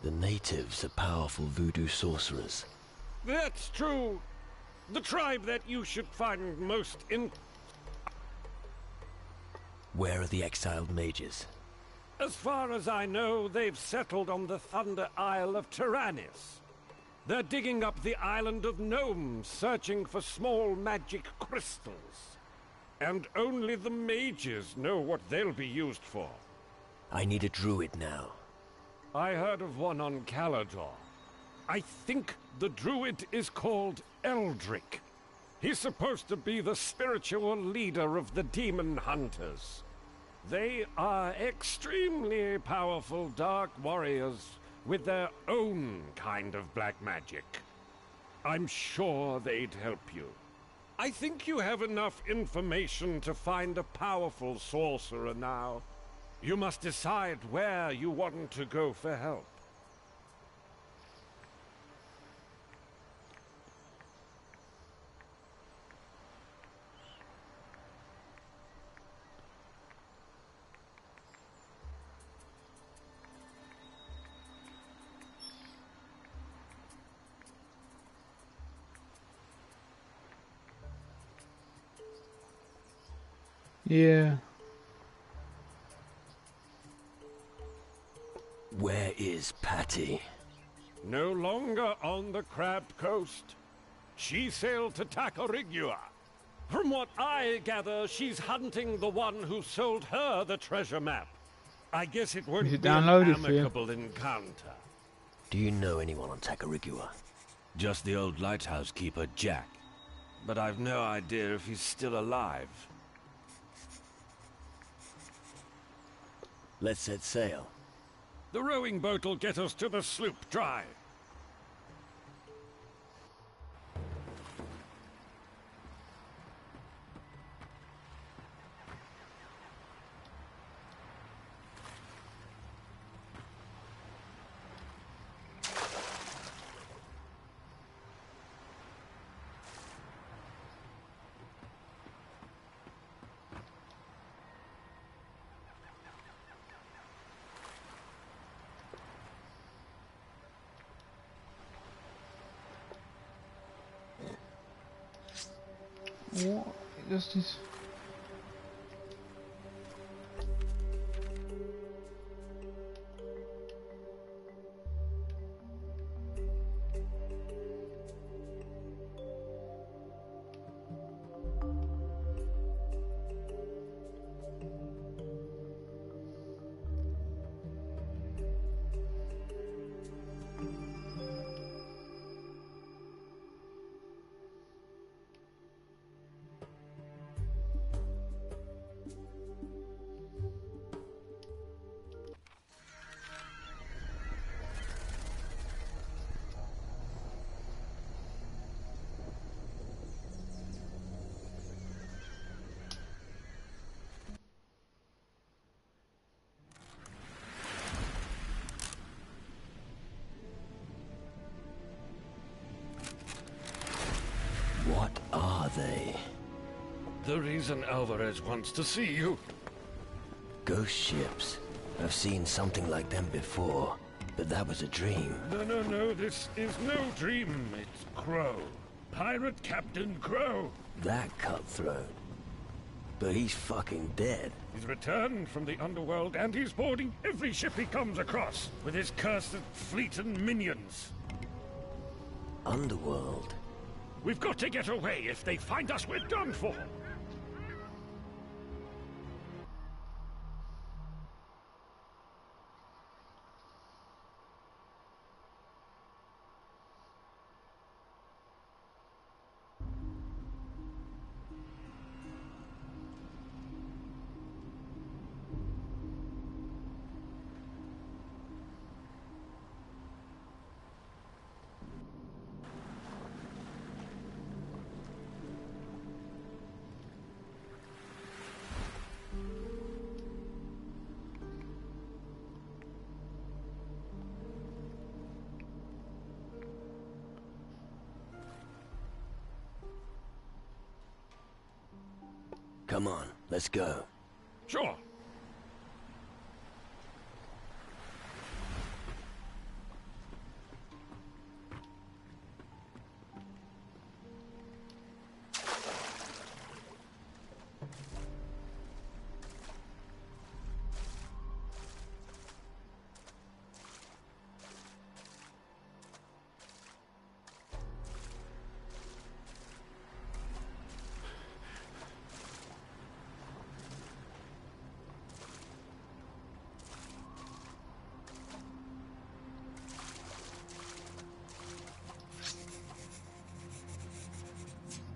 Speaker 2: The natives are powerful voodoo sorcerers.
Speaker 4: That's true. The tribe that you should find most in...
Speaker 2: Where are the exiled mages?
Speaker 4: As far as I know, they've settled on the Thunder Isle of Tyrannus. They're digging up the island of Gnomes, searching for small magic crystals. And only the mages know what they'll be used for.
Speaker 2: I need a druid now.
Speaker 4: I heard of one on Calador. I think the druid is called Eldrick. He's supposed to be the spiritual leader of the demon hunters. They are extremely powerful dark warriors with their own kind of black magic. I'm sure they'd help you. I think you have enough information to find a powerful sorcerer now. You must decide where you want to go for help.
Speaker 1: Yeah.
Speaker 2: Where is Patty?
Speaker 4: No longer on the Crab Coast. She sailed to Tacarigua. From what I gather, she's hunting the one who sold her the treasure map. I guess it won't
Speaker 1: You
Speaker 4: be
Speaker 1: should
Speaker 4: an
Speaker 1: download it for you.
Speaker 4: amicable encounter.
Speaker 2: Do you know anyone on Tacarigua?
Speaker 6: Just the old lighthouse keeper, Jack. But I've no idea if he's still alive.
Speaker 2: Let's set sail.
Speaker 4: The rowing boat'll get us to the sloop dry.
Speaker 1: What? Just this.
Speaker 2: What are they?
Speaker 4: The reason Alvarez wants to see you.
Speaker 2: Ghost ships. I've seen something like them before, but that was a dream.
Speaker 4: No, this is no dream. It's Crow. Pirate Captain Crow.
Speaker 2: That cutthroat. But he's fucking dead.
Speaker 4: He's returned from the underworld and he's boarding every ship he comes across with his cursed fleet and minions.
Speaker 2: Underworld?
Speaker 4: We've got to get away. If they find us, we're done for.
Speaker 2: Come on, let's go.
Speaker 4: Sure.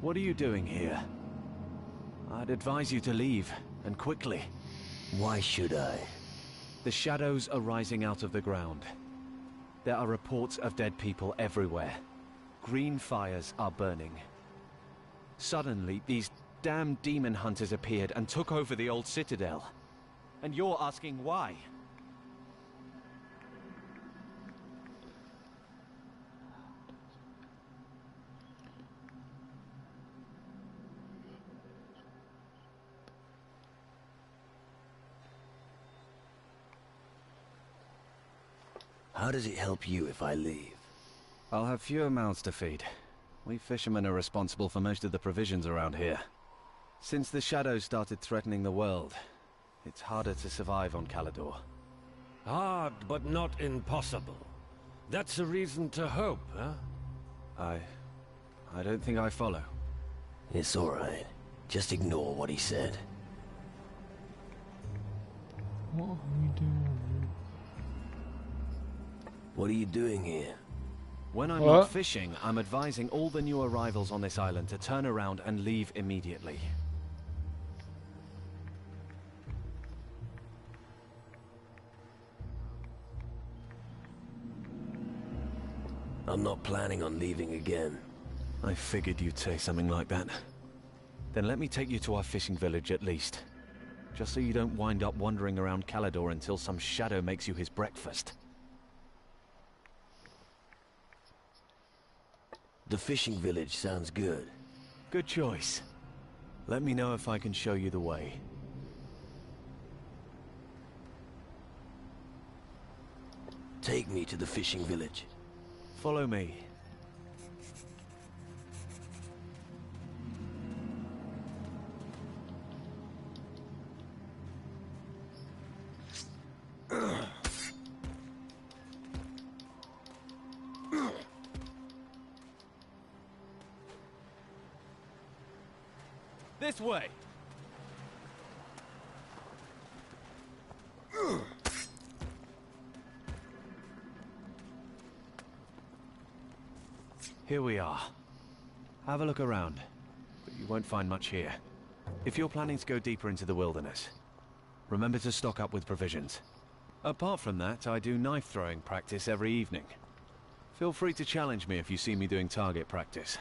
Speaker 7: What are you doing here? I'd advise you to leave, and quickly.
Speaker 2: Why should I?
Speaker 7: The shadows are rising out of the ground. There are reports of dead people everywhere. Green fires are burning. Suddenly, these damn demon hunters appeared and took over the old citadel. And you're asking why?
Speaker 2: How does it help you if I leave?
Speaker 7: I'll have fewer mouths to feed. We fishermen are responsible for most of the provisions around here. Since the shadows started threatening the world, it's harder to survive on Calador.
Speaker 4: Hard, but not impossible. That's a reason to hope, huh?
Speaker 7: I don't think I follow.
Speaker 2: It's alright. Just ignore what he said.
Speaker 1: What are we doing?
Speaker 2: What are you doing here?
Speaker 7: When I'm
Speaker 1: What?
Speaker 7: not fishing, I'm advising all the new arrivals on this island to turn around and leave immediately.
Speaker 2: I'm not planning on leaving again.
Speaker 7: I figured you'd say something like that. Then let me take you to our fishing village at least. Just so you don't wind up wandering around Calador until some shadow makes you his breakfast.
Speaker 2: The fishing village sounds good.
Speaker 7: Good choice. Let me know if I can show you the way.
Speaker 2: Take me to the fishing village.
Speaker 7: Follow me. This way. Here we are. Have a look around, but you won't find much here. If you're planning to go deeper into the wilderness, remember to stock up with provisions. Apart from that, I do knife throwing practice every evening. Feel free to challenge me if you see me doing target practice.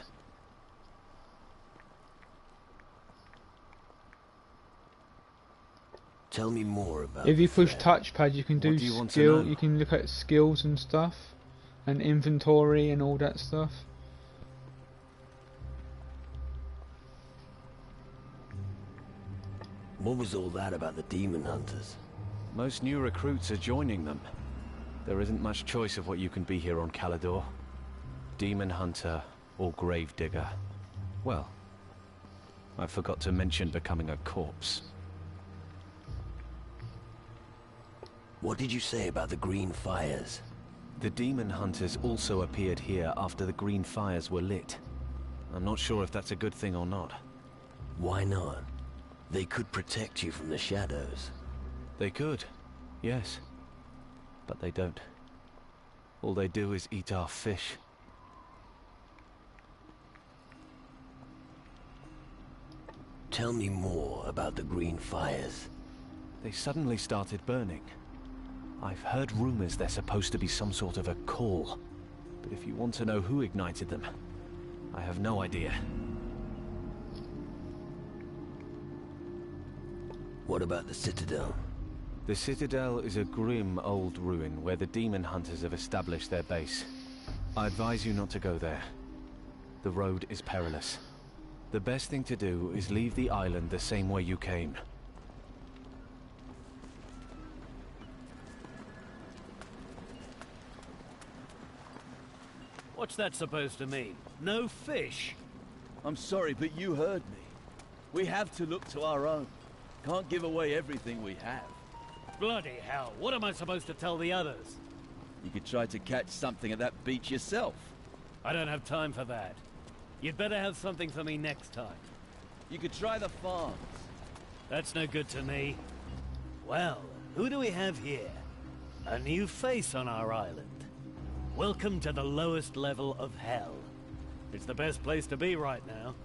Speaker 2: Tell me more about
Speaker 1: If you
Speaker 2: the
Speaker 1: push
Speaker 2: threat.
Speaker 1: touchpad, you can do
Speaker 7: What do you want to
Speaker 1: skill.
Speaker 7: know?
Speaker 1: You can look at skills and stuff, and inventory and all that stuff.
Speaker 2: What was all that about the demon hunters?
Speaker 7: Most new recruits are joining them. There isn't much choice of what you can be here on Calador. Demon hunter or grave digger. Well, I forgot to mention becoming a corpse.
Speaker 2: What did you say about the green fires?
Speaker 7: The demon hunters also appeared here after the green fires were lit. I'm not sure if that's a good thing or not.
Speaker 2: Why not? They could protect you from the shadows.
Speaker 7: They could, yes. But they don't. All they do is eat our fish.
Speaker 2: Tell me more about the green fires.
Speaker 7: They suddenly started burning. I've heard rumors they're supposed to be some sort of a call. But if you want to know who ignited them, I have no idea.
Speaker 2: What about the citadel?
Speaker 7: The Citadel is a grim old ruin where the demon hunters have established their base. I advise you not to go there. The road is perilous. The best thing to do is leave the island the same way you came.
Speaker 8: What's that supposed to mean? No fish?
Speaker 9: I'm sorry, but you heard me. We have to look to our own. Can't give away everything we have.
Speaker 8: Bloody hell, what am I supposed to tell the others?
Speaker 9: You could try to catch something at that beach yourself.
Speaker 8: I don't have time for that. You'd better have something for me next time.
Speaker 9: You could try the farms.
Speaker 8: That's no good to me. Well, who do we have here? A new face on our island. Welcome to the lowest level of hell. It's the best place to be right now.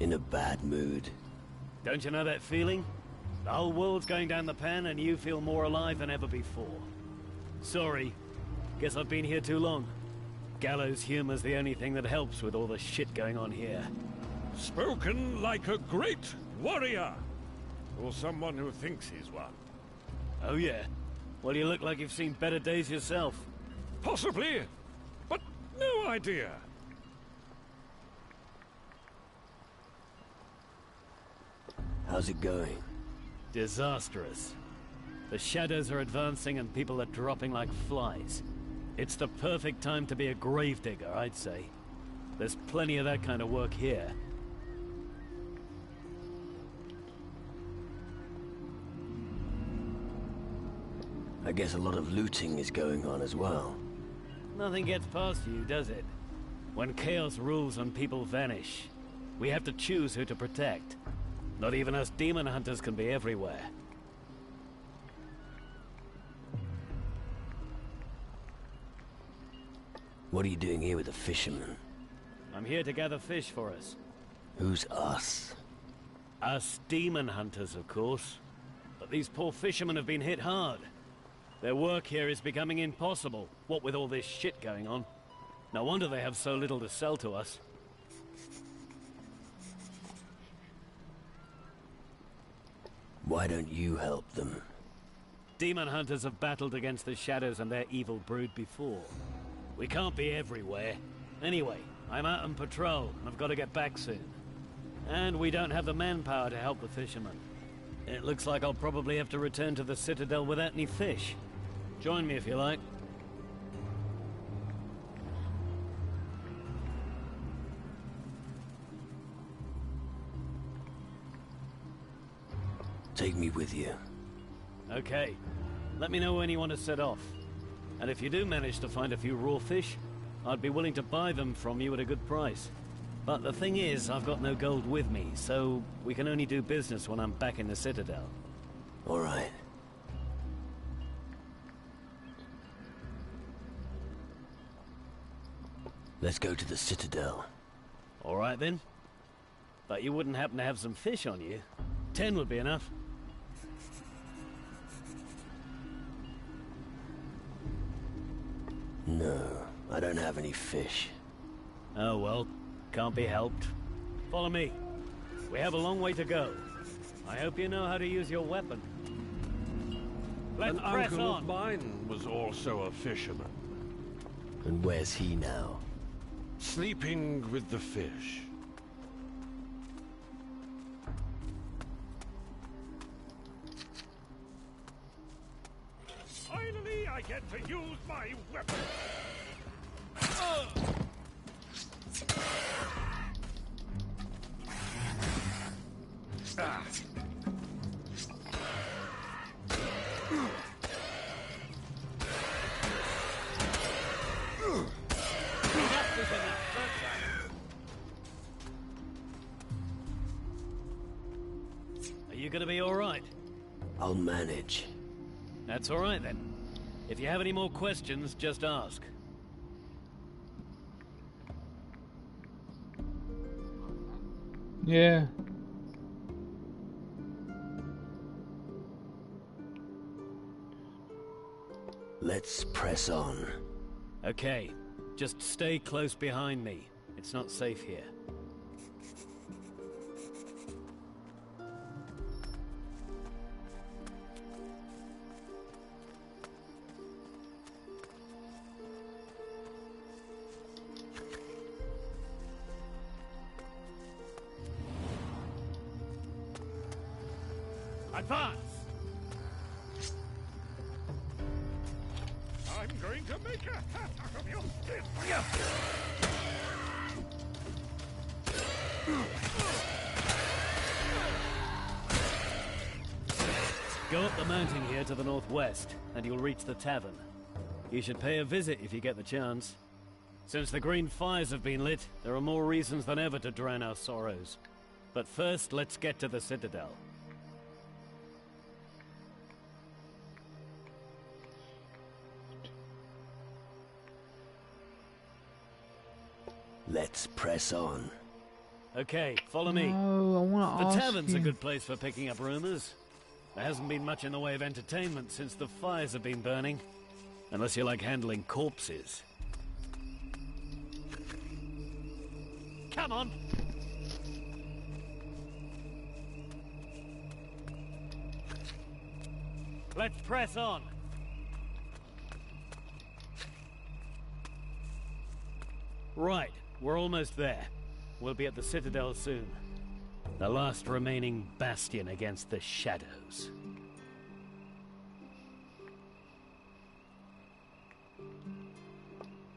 Speaker 2: In a bad mood.
Speaker 8: Don't you know that feeling? The whole world's going down the pan and you feel more alive than ever before. Sorry. Guess I've been here too long. Gallows humor's the only thing that helps with all the shit going on here.
Speaker 4: Spoken like a great warrior! Or someone who thinks he's one.
Speaker 8: Oh yeah? Well, you look like you've seen better days yourself.
Speaker 4: Possibly, but no idea.
Speaker 2: How's it going?
Speaker 8: Disastrous. The shadows are advancing and people are dropping like flies. It's the perfect time to be a gravedigger, I'd say. There's plenty of that kind of work here.
Speaker 2: I guess a lot of looting is going on as well.
Speaker 8: Nothing gets past you, does it? When chaos rules and people vanish, we have to choose who to protect. Not even us demon hunters can be everywhere.
Speaker 2: What are you doing here with the fishermen?
Speaker 8: I'm here to gather fish for us.
Speaker 2: Who's us?
Speaker 8: Us demon hunters, of course. But these poor fishermen have been hit hard. Their work here is becoming impossible, what with all this shit going on. No wonder they have so little to sell to us.
Speaker 2: Why don't you help them?
Speaker 8: Demon hunters have battled against the shadows and their evil brood before. We can't be everywhere. Anyway, I'm out on patrol, and I've got to get back soon. And we don't have the manpower to help the fishermen. It looks like I'll probably have to return to the Citadel without any fish. Join me if you like.
Speaker 2: Take me with you.
Speaker 8: Okay. Let me know when you want to set off. And if you do manage to find a few raw fish, I'd be willing to buy them from you at a good price. But the thing is, I've got no gold with me, so we can only do business when I'm back in the Citadel.
Speaker 2: All right. Let's go to the Citadel.
Speaker 8: All right then. But you wouldn't happen to have some fish on you? 10 would be enough.
Speaker 2: No, I don't have any fish.
Speaker 8: Oh well, can't be helped. Follow me. We have a long way to go. I hope you know how to use your weapon. Let's
Speaker 4: An
Speaker 8: press
Speaker 4: uncle
Speaker 8: on.
Speaker 4: of mine was also a fisherman.
Speaker 2: And where's he now?
Speaker 4: Sleeping with the fish. Finally, I get to use my weapon. Ah.
Speaker 8: Are you gonna be all right?
Speaker 2: I'll manage.
Speaker 8: That's all right then. If you have any more questions, just ask.
Speaker 1: Yeah.
Speaker 2: Let's press on.
Speaker 8: Okay, just stay close behind me. It's not safe here. Advance!
Speaker 4: I'm going to make a hat out of you.
Speaker 8: Go up the mountain here to the northwest, and you'll reach the tavern. You should pay a visit if you get the chance. Since the green fires have been lit, there are more reasons than ever to drown our sorrows. But first, let's get to the Citadel.
Speaker 2: Let's press on.
Speaker 8: Okay, follow me.
Speaker 1: No, I want to
Speaker 8: The
Speaker 1: ask
Speaker 8: tavern's
Speaker 1: you.
Speaker 8: a good place for picking up rumors. There hasn't been much in the way of entertainment since the fires have been burning. Unless you like handling corpses. Come on! Let's press on! Right, we're almost there. We'll be at the Citadel soon. The last remaining bastion against the shadows.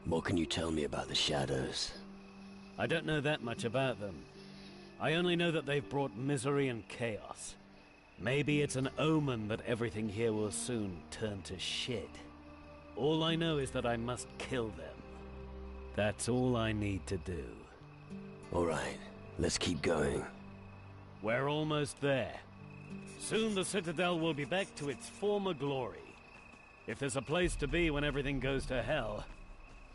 Speaker 2: What can you tell me about the shadows?
Speaker 8: I don't know that much about them. I only know that they've brought misery and chaos. Maybe it's an omen that everything here will soon turn to shit. All I know is that I must kill them. That's all I need to do.
Speaker 2: Alright, let's keep going.
Speaker 8: We're almost there. Soon the Citadel will be back to its former glory. If there's a place to be when everything goes to hell,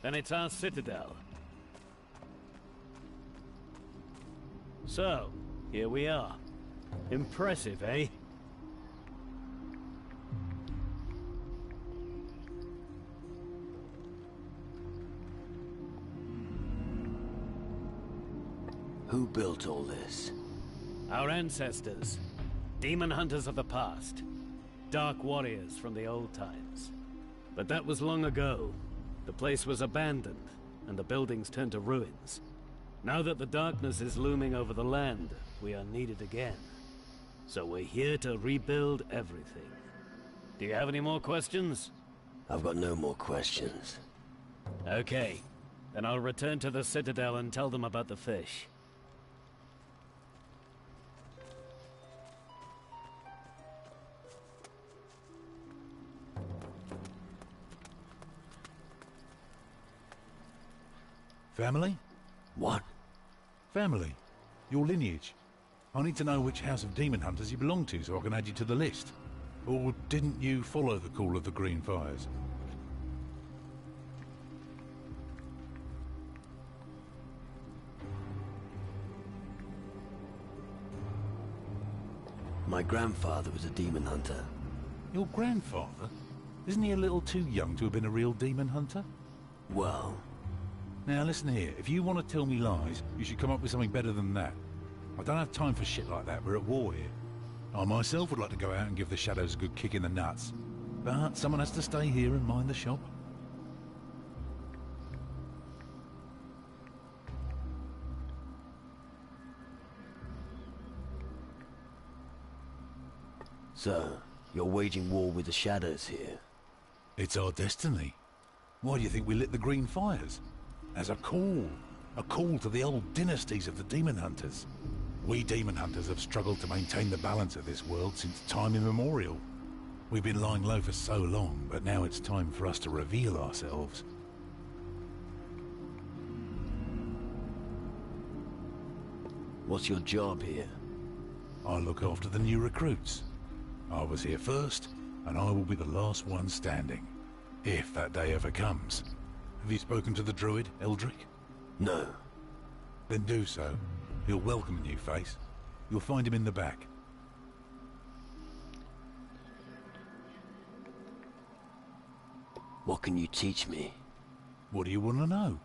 Speaker 8: then it's our Citadel. So, here we are. Impressive, eh?
Speaker 2: Who built all this?
Speaker 8: Our ancestors. Demon hunters of the past. Dark warriors from the old times. But that was long ago. The place was abandoned, and the buildings turned to ruins. Now that the darkness is looming over the land, we are needed again. So we're here to rebuild everything. Do you have any more questions?
Speaker 2: I've got no more questions.
Speaker 8: Okay. Then I'll return to the Citadel and tell them about the fish.
Speaker 10: Family?
Speaker 2: What?
Speaker 10: Family. Your lineage. I need to know which house of demon hunters you belong to so I can add you to the list. Or didn't you follow the call of the Green Fires?
Speaker 2: My grandfather was a demon hunter.
Speaker 10: Your grandfather? Isn't he a little too young to have been a real demon hunter?
Speaker 2: Well...
Speaker 10: Now listen here, if you want to tell me lies, you should come up with something better than that. I don't have time for shit like that, we're at war here. I myself would like to go out and give the shadows a good kick in the nuts. But someone has to stay here and mind the shop.
Speaker 2: So, you're waging war with the shadows here?
Speaker 10: It's our destiny. Why do you think we lit the Green Fires? As a call to the old dynasties of the demon hunters. We demon hunters have struggled to maintain the balance of this world since time immemorial. We've been lying low for so long, but now it's time for us to reveal ourselves.
Speaker 2: What's your job here?
Speaker 10: I look after the new recruits. I was here first, and I will be the last one standing. If that day ever comes. Have you spoken to the druid, Eldrick?
Speaker 2: No.
Speaker 10: Then do so. He'll welcome a new face. You'll find him in the back.
Speaker 2: What can you teach me?
Speaker 10: What do you want to know?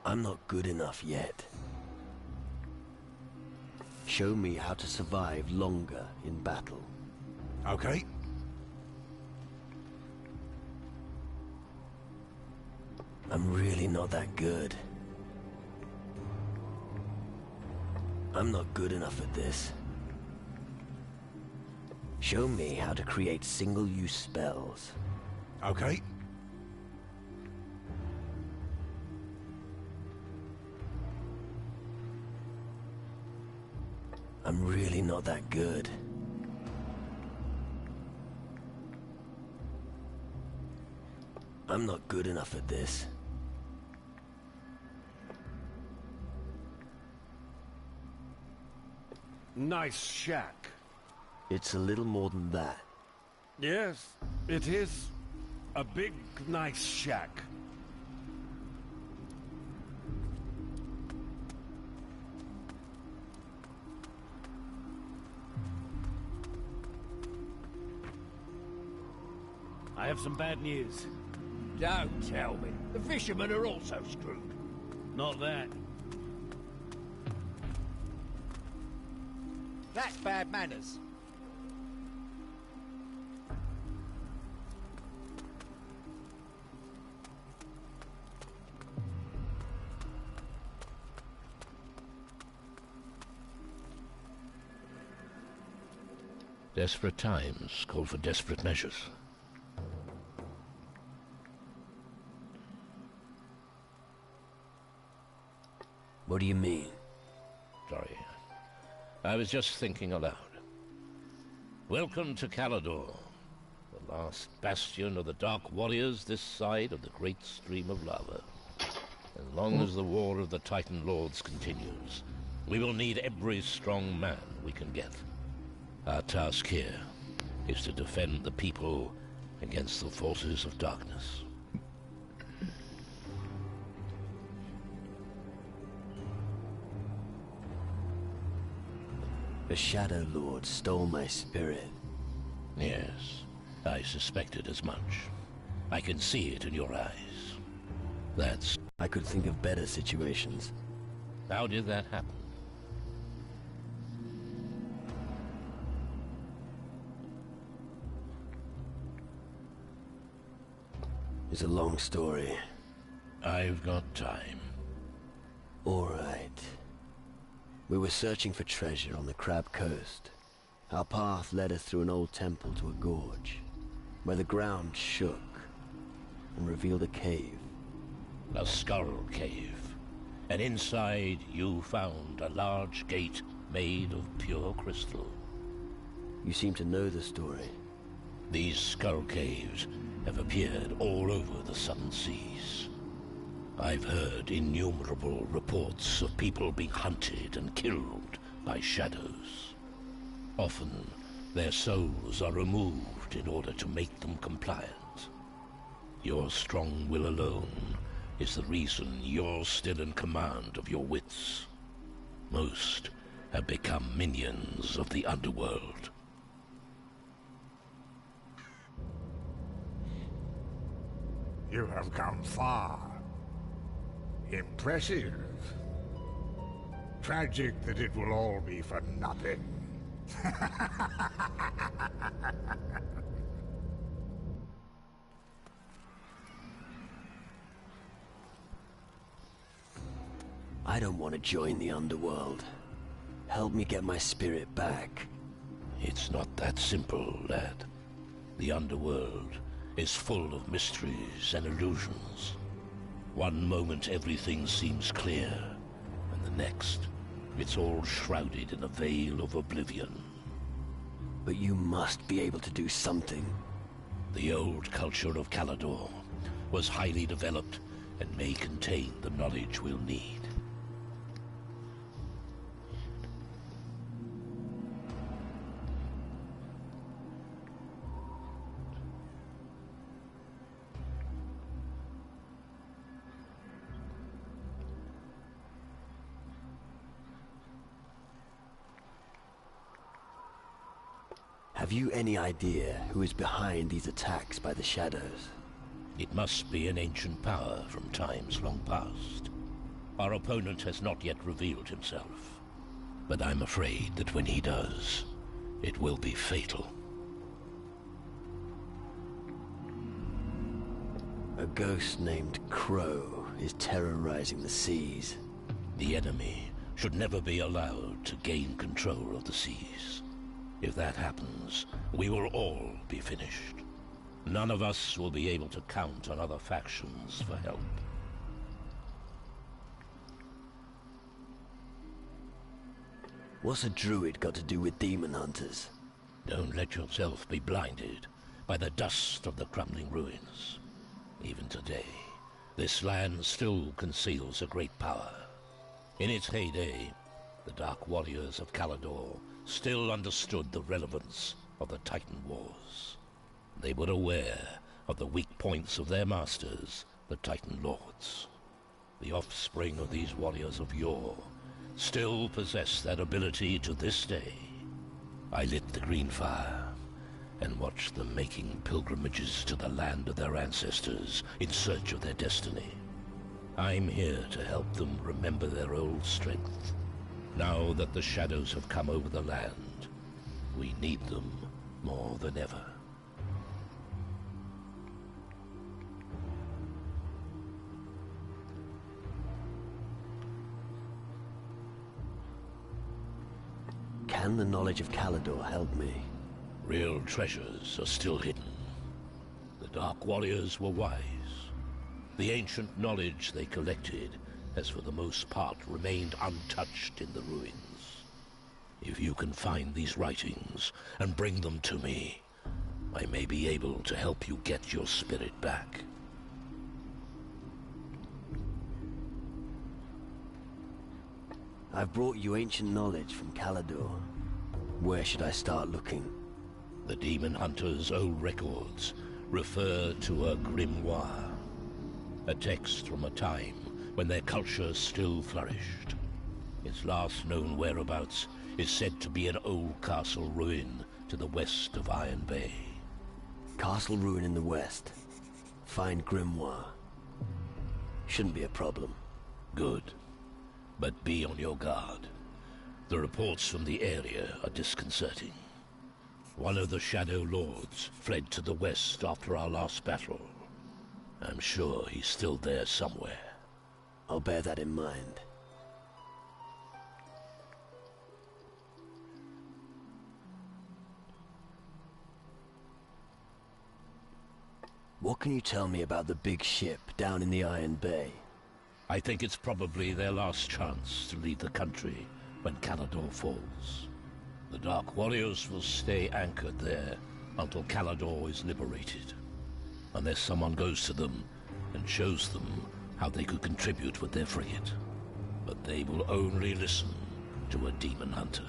Speaker 2: I'm not good enough yet. Show me how to survive longer in battle.
Speaker 10: Okay.
Speaker 2: I'm really not that good. I'm not good enough at this. Show me how to create single-use spells.
Speaker 10: Okay.
Speaker 2: I'm really not that good. I'm not good enough at this.
Speaker 4: nice shack.
Speaker 2: It's a little more than that.
Speaker 4: Yes, it is. A big, nice shack.
Speaker 8: I have some bad news.
Speaker 11: Don't tell me. The fishermen are also screwed.
Speaker 8: Not that.
Speaker 11: That's bad manners.
Speaker 12: Desperate times call for desperate measures.
Speaker 2: What do you mean?
Speaker 12: Sorry. I was just thinking aloud. Welcome to Calador, the last bastion of the Dark Warriors this side of the great stream of lava. As long as the war of the Titan Lords continues, we will need every strong man we can get. Our task here is to defend the people against the forces of darkness.
Speaker 2: The Shadow Lord stole my spirit.
Speaker 12: Yes, I suspected as much. I can see it in your eyes. That's...
Speaker 2: I could think of better situations.
Speaker 12: How did that happen?
Speaker 2: It's a long story.
Speaker 12: I've got time.
Speaker 2: All right. We were searching for treasure on the Crab Coast. Our path led us through an old temple to a gorge, where the ground shook and revealed a cave.
Speaker 12: A skull cave. And inside you found a large gate made of pure crystal.
Speaker 2: You seem to know the story.
Speaker 12: These skull caves have appeared all over the southern seas. I've heard innumerable reports of people being hunted and killed by shadows. Often, their souls are removed in order to make them compliant. Your strong will alone is the reason you're still in command of your wits. Most have become minions of the underworld.
Speaker 10: You have come far. Impressive. Tragic that it will all be for nothing.
Speaker 2: I don't want to join the underworld. Help me get my spirit back.
Speaker 12: It's not that simple, lad. The underworld is full of mysteries and illusions. One moment everything seems clear, and the next, it's all shrouded in a veil of oblivion.
Speaker 2: But you must be able to do something.
Speaker 12: The old culture of Calador was highly developed and may contain the knowledge we'll need.
Speaker 2: Have you any idea who is behind these attacks by the shadows?
Speaker 12: It must be an ancient power from times long past. Our opponent has not yet revealed himself, but I'm afraid that when he does, it will be fatal.
Speaker 2: A ghost named Crow is terrorizing the seas.
Speaker 12: The enemy should never be allowed to gain control of the seas. If that happens, we will all be finished. None of us will be able to count on other factions for help.
Speaker 2: What's a druid got to do with demon hunters?
Speaker 12: Don't let yourself be blinded by the dust of the crumbling ruins. Even today, this land still conceals a great power. In its heyday, The Dark Warriors of Calador still understood the relevance of the Titan Wars. They were aware of the weak points of their masters, the Titan Lords. The offspring of these warriors of yore still possess that ability to this day. I lit the green fire and watched them making pilgrimages to the land of their ancestors in search of their destiny. I'm here to help them remember their old strength. Now that the shadows have come over the land, we need them more than ever.
Speaker 2: Can the knowledge of Calador help me?
Speaker 12: Real treasures are still hidden. The Dark Warriors were wise. The ancient knowledge they collected has for the most part remained untouched in the ruins. If you can find these writings and bring them to me, I may be able to help you get your spirit back.
Speaker 2: I've brought you ancient knowledge from Calador. Where should I start looking?
Speaker 12: The Demon Hunter's old records refer to a grimoire, a text from a time when their culture still flourished. Its last known whereabouts is said to be an old castle ruin to the west of Iron Bay.
Speaker 2: Castle ruin in the west. Find grimoire. Shouldn't be a problem.
Speaker 12: Good. But be on your guard. The reports from the area are disconcerting. One of the Shadow Lords fled to the west after our last battle. I'm sure he's still there somewhere.
Speaker 2: I'll bear that in mind. What can you tell me about the big ship down in the Iron Bay?
Speaker 12: I think it's probably their last chance to leave the country when Calador falls. The Dark Warriors will stay anchored there until Calador is liberated. Unless someone goes to them and shows them how they could contribute with their frigate. But they will only listen to a demon hunter.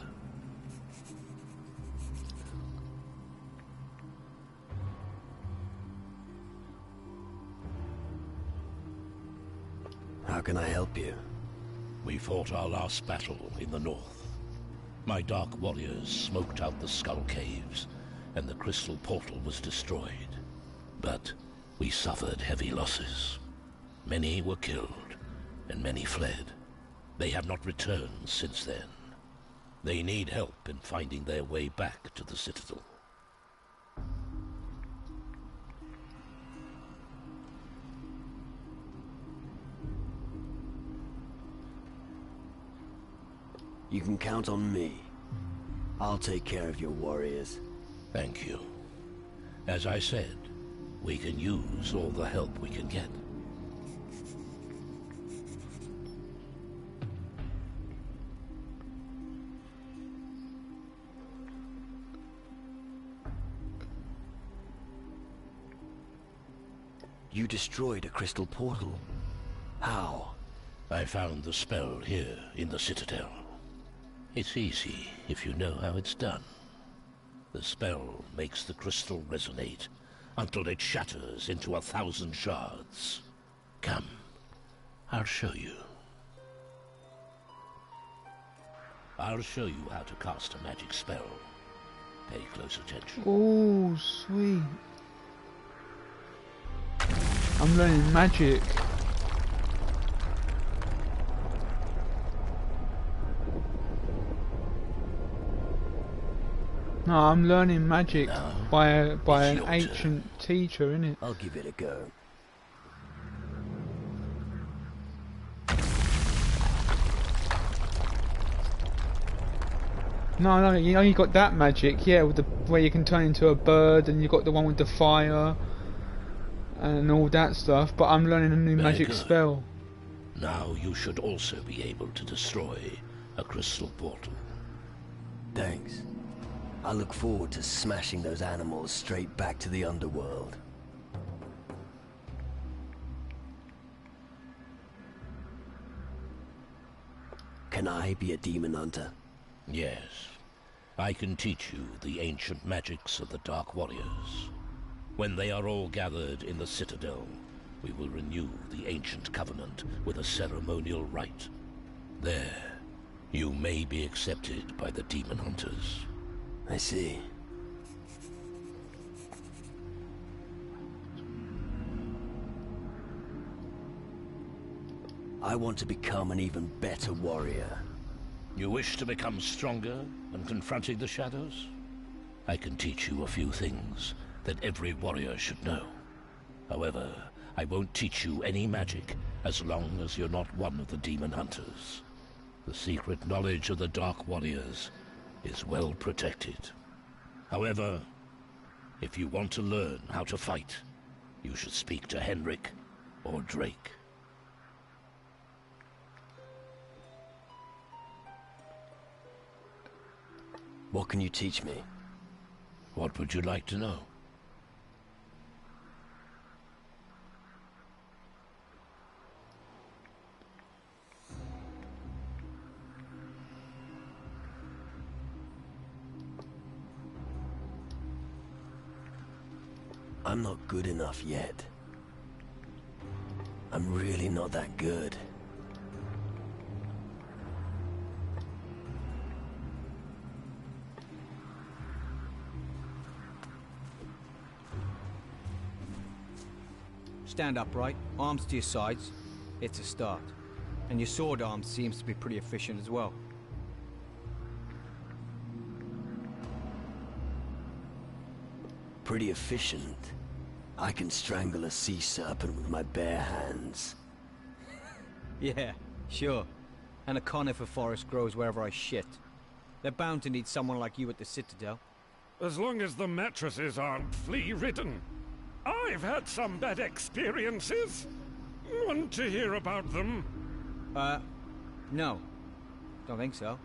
Speaker 2: How can I help you?
Speaker 12: We fought our last battle in the north. My Dark Warriors smoked out the Skull Caves, and the Crystal Portal was destroyed. But we suffered heavy losses. Many were killed, and many fled. They have not returned since then. They need help in finding their way back to the Citadel.
Speaker 2: You can count on me. I'll take care of your warriors.
Speaker 12: Thank you. As I said, we can use all the help we can get.
Speaker 2: You destroyed a crystal portal. How?
Speaker 12: I found the spell here in the Citadel. It's easy if you know how it's done. The spell makes the crystal resonate until it shatters into 1,000 shards. Come, I'll show you. I'll show you how to cast a magic spell. Pay close attention.
Speaker 1: Oh, sweet. I'm learning magic. No, I'm learning magic by an ancient teacher, innit?
Speaker 2: I'll give it a go.
Speaker 1: No, you know you got that magic, yeah, with the where you can turn into a bird, and you got the one with the fire and all that stuff. But I'm learning a new magic spell.
Speaker 12: Now you should also be able to destroy a crystal portal.
Speaker 2: Thanks. I look forward to smashing those animals straight back to the underworld. Can I be a demon hunter?
Speaker 12: Yes. I can teach you the ancient magics of the Dark Warriors. When they are all gathered in the Citadel, we will renew the ancient covenant with a ceremonial rite. There, you may be accepted by the demon hunters.
Speaker 2: I see. I want to become an even better warrior.
Speaker 12: You wish to become stronger and confronting the shadows? I can teach you a few things that every warrior should know. However, I won't teach you any magic as long as you're not one of the demon hunters. The secret knowledge of the Dark Warriors is well protected. However, if you want to learn how to fight, you should speak to Henrik or Drake.
Speaker 2: What can you teach me?
Speaker 12: What would you like to know?
Speaker 2: I'm not good enough yet. I'm really not that good.
Speaker 13: Stand upright, arms to your sides. It's a start. And your sword arm seems to be pretty efficient as well.
Speaker 2: Pretty efficient. I can strangle a sea serpent with my bare hands.
Speaker 13: Yeah, sure. And a conifer forest grows wherever I shit. They're bound to need someone like you at the Citadel.
Speaker 4: As long as the mattresses aren't flea-ridden. I've had some bad experiences. Want to hear about them?
Speaker 13: No. Don't think so.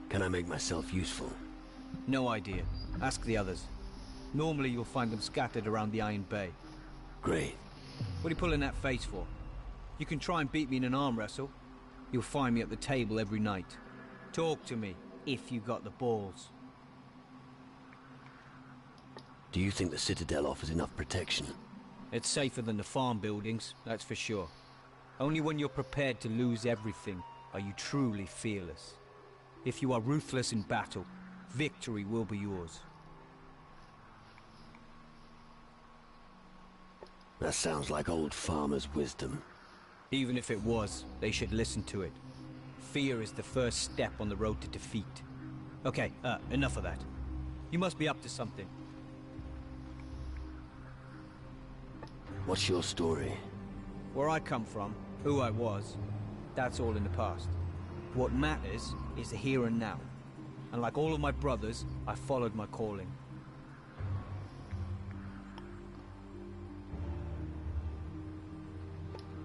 Speaker 2: Can I make myself useful?
Speaker 13: No idea. Ask the others. Normally you'll find them scattered around the Iron Bay.
Speaker 2: Great.
Speaker 13: What are you pulling that face for? You can try and beat me in an arm wrestle. You'll find me at the table every night. Talk to me, if you got the balls.
Speaker 2: Do you think the Citadel offers enough protection?
Speaker 13: It's safer than the farm buildings, that's for sure. Only when you're prepared to lose everything are you truly fearless. If you are ruthless in battle, victory will be yours.
Speaker 2: That sounds like old farmer's wisdom.
Speaker 13: Even if it was, they should listen to it. Fear is the first step on the road to defeat. Okay, enough of that. You must be up to something.
Speaker 2: What's your story?
Speaker 13: Where I come from, who I was, that's all in the past. What matters is the here and now. And like all of my brothers, I followed my calling.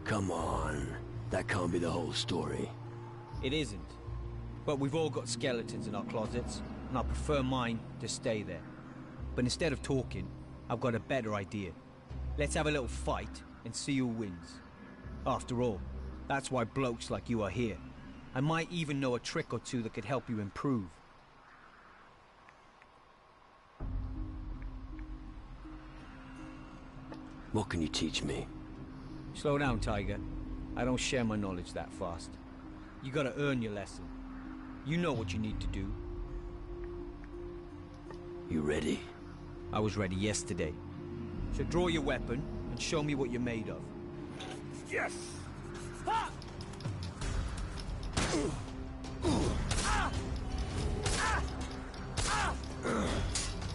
Speaker 2: Come on. That can't be the whole story.
Speaker 13: It isn't. But we've all got skeletons in our closets, and I prefer mine to stay there. But instead of talking, I've got a better idea. Let's have a little fight and see who wins. After all, that's why blokes like you are here. I might even know a trick or two that could help you improve.
Speaker 2: What can you teach me?
Speaker 13: Slow down, Tiger. I don't share my knowledge that fast. You gotta earn your lesson. You know what you need to do.
Speaker 2: You ready?
Speaker 13: I was ready yesterday. So draw your weapon and show me what you're made of.
Speaker 4: Yes!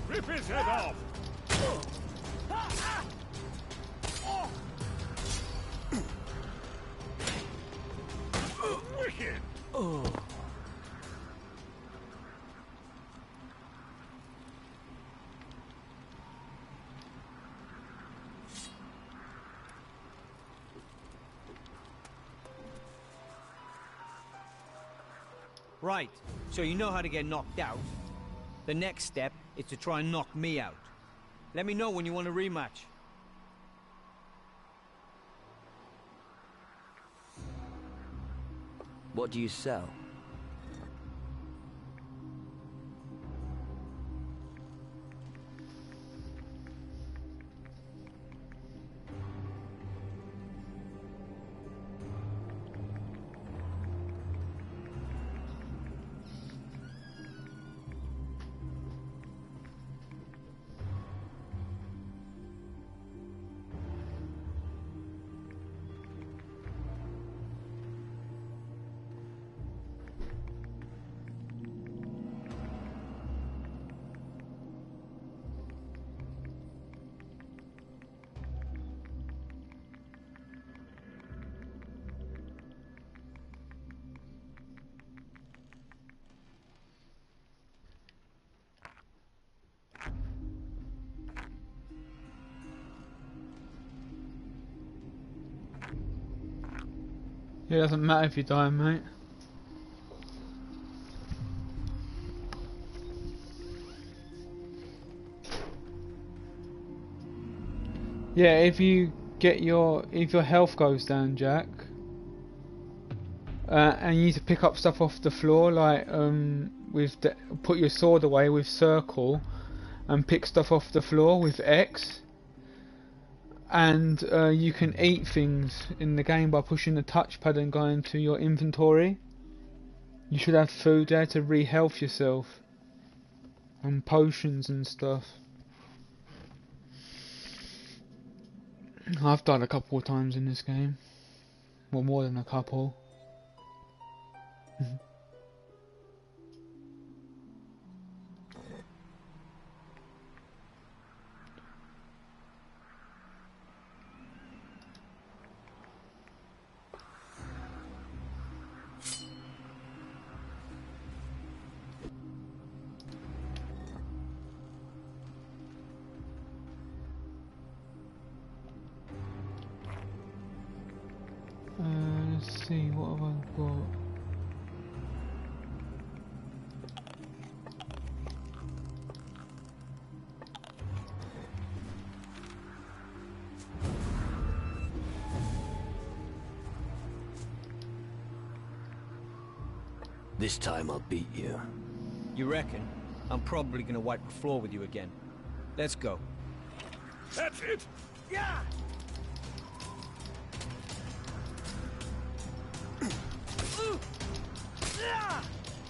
Speaker 4: Rip his head off! Wicked!
Speaker 13: Right, so you know how to get knocked out. The next step is to try and knock me out. Let me know when you want a rematch.
Speaker 2: What do you sell?
Speaker 1: Yeah, it doesn't matter if you die, mate. Yeah, if your health goes down, Jack, and you need to pick up stuff off the floor, like put your sword away with circle, and pick stuff off the floor with X. And you can eat things in the game by pushing the touchpad and going to your inventory. You should have food there to re-health yourself, and potions and stuff. I've died a couple of times in this game. Well, more than a couple. Let's see, what have I got?
Speaker 2: This time I'll beat you.
Speaker 13: You reckon? I'm probably gonna wipe the floor with you again. Let's go.
Speaker 4: That's it! Yeah!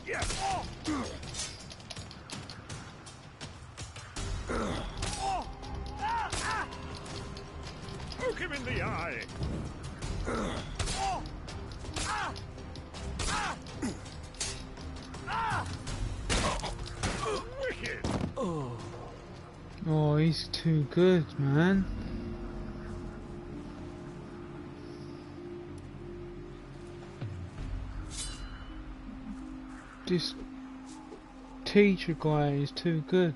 Speaker 4: Yes! Poke him in the eye! Wicked!
Speaker 1: Oh, he's too good, man. This teacher guy is too good.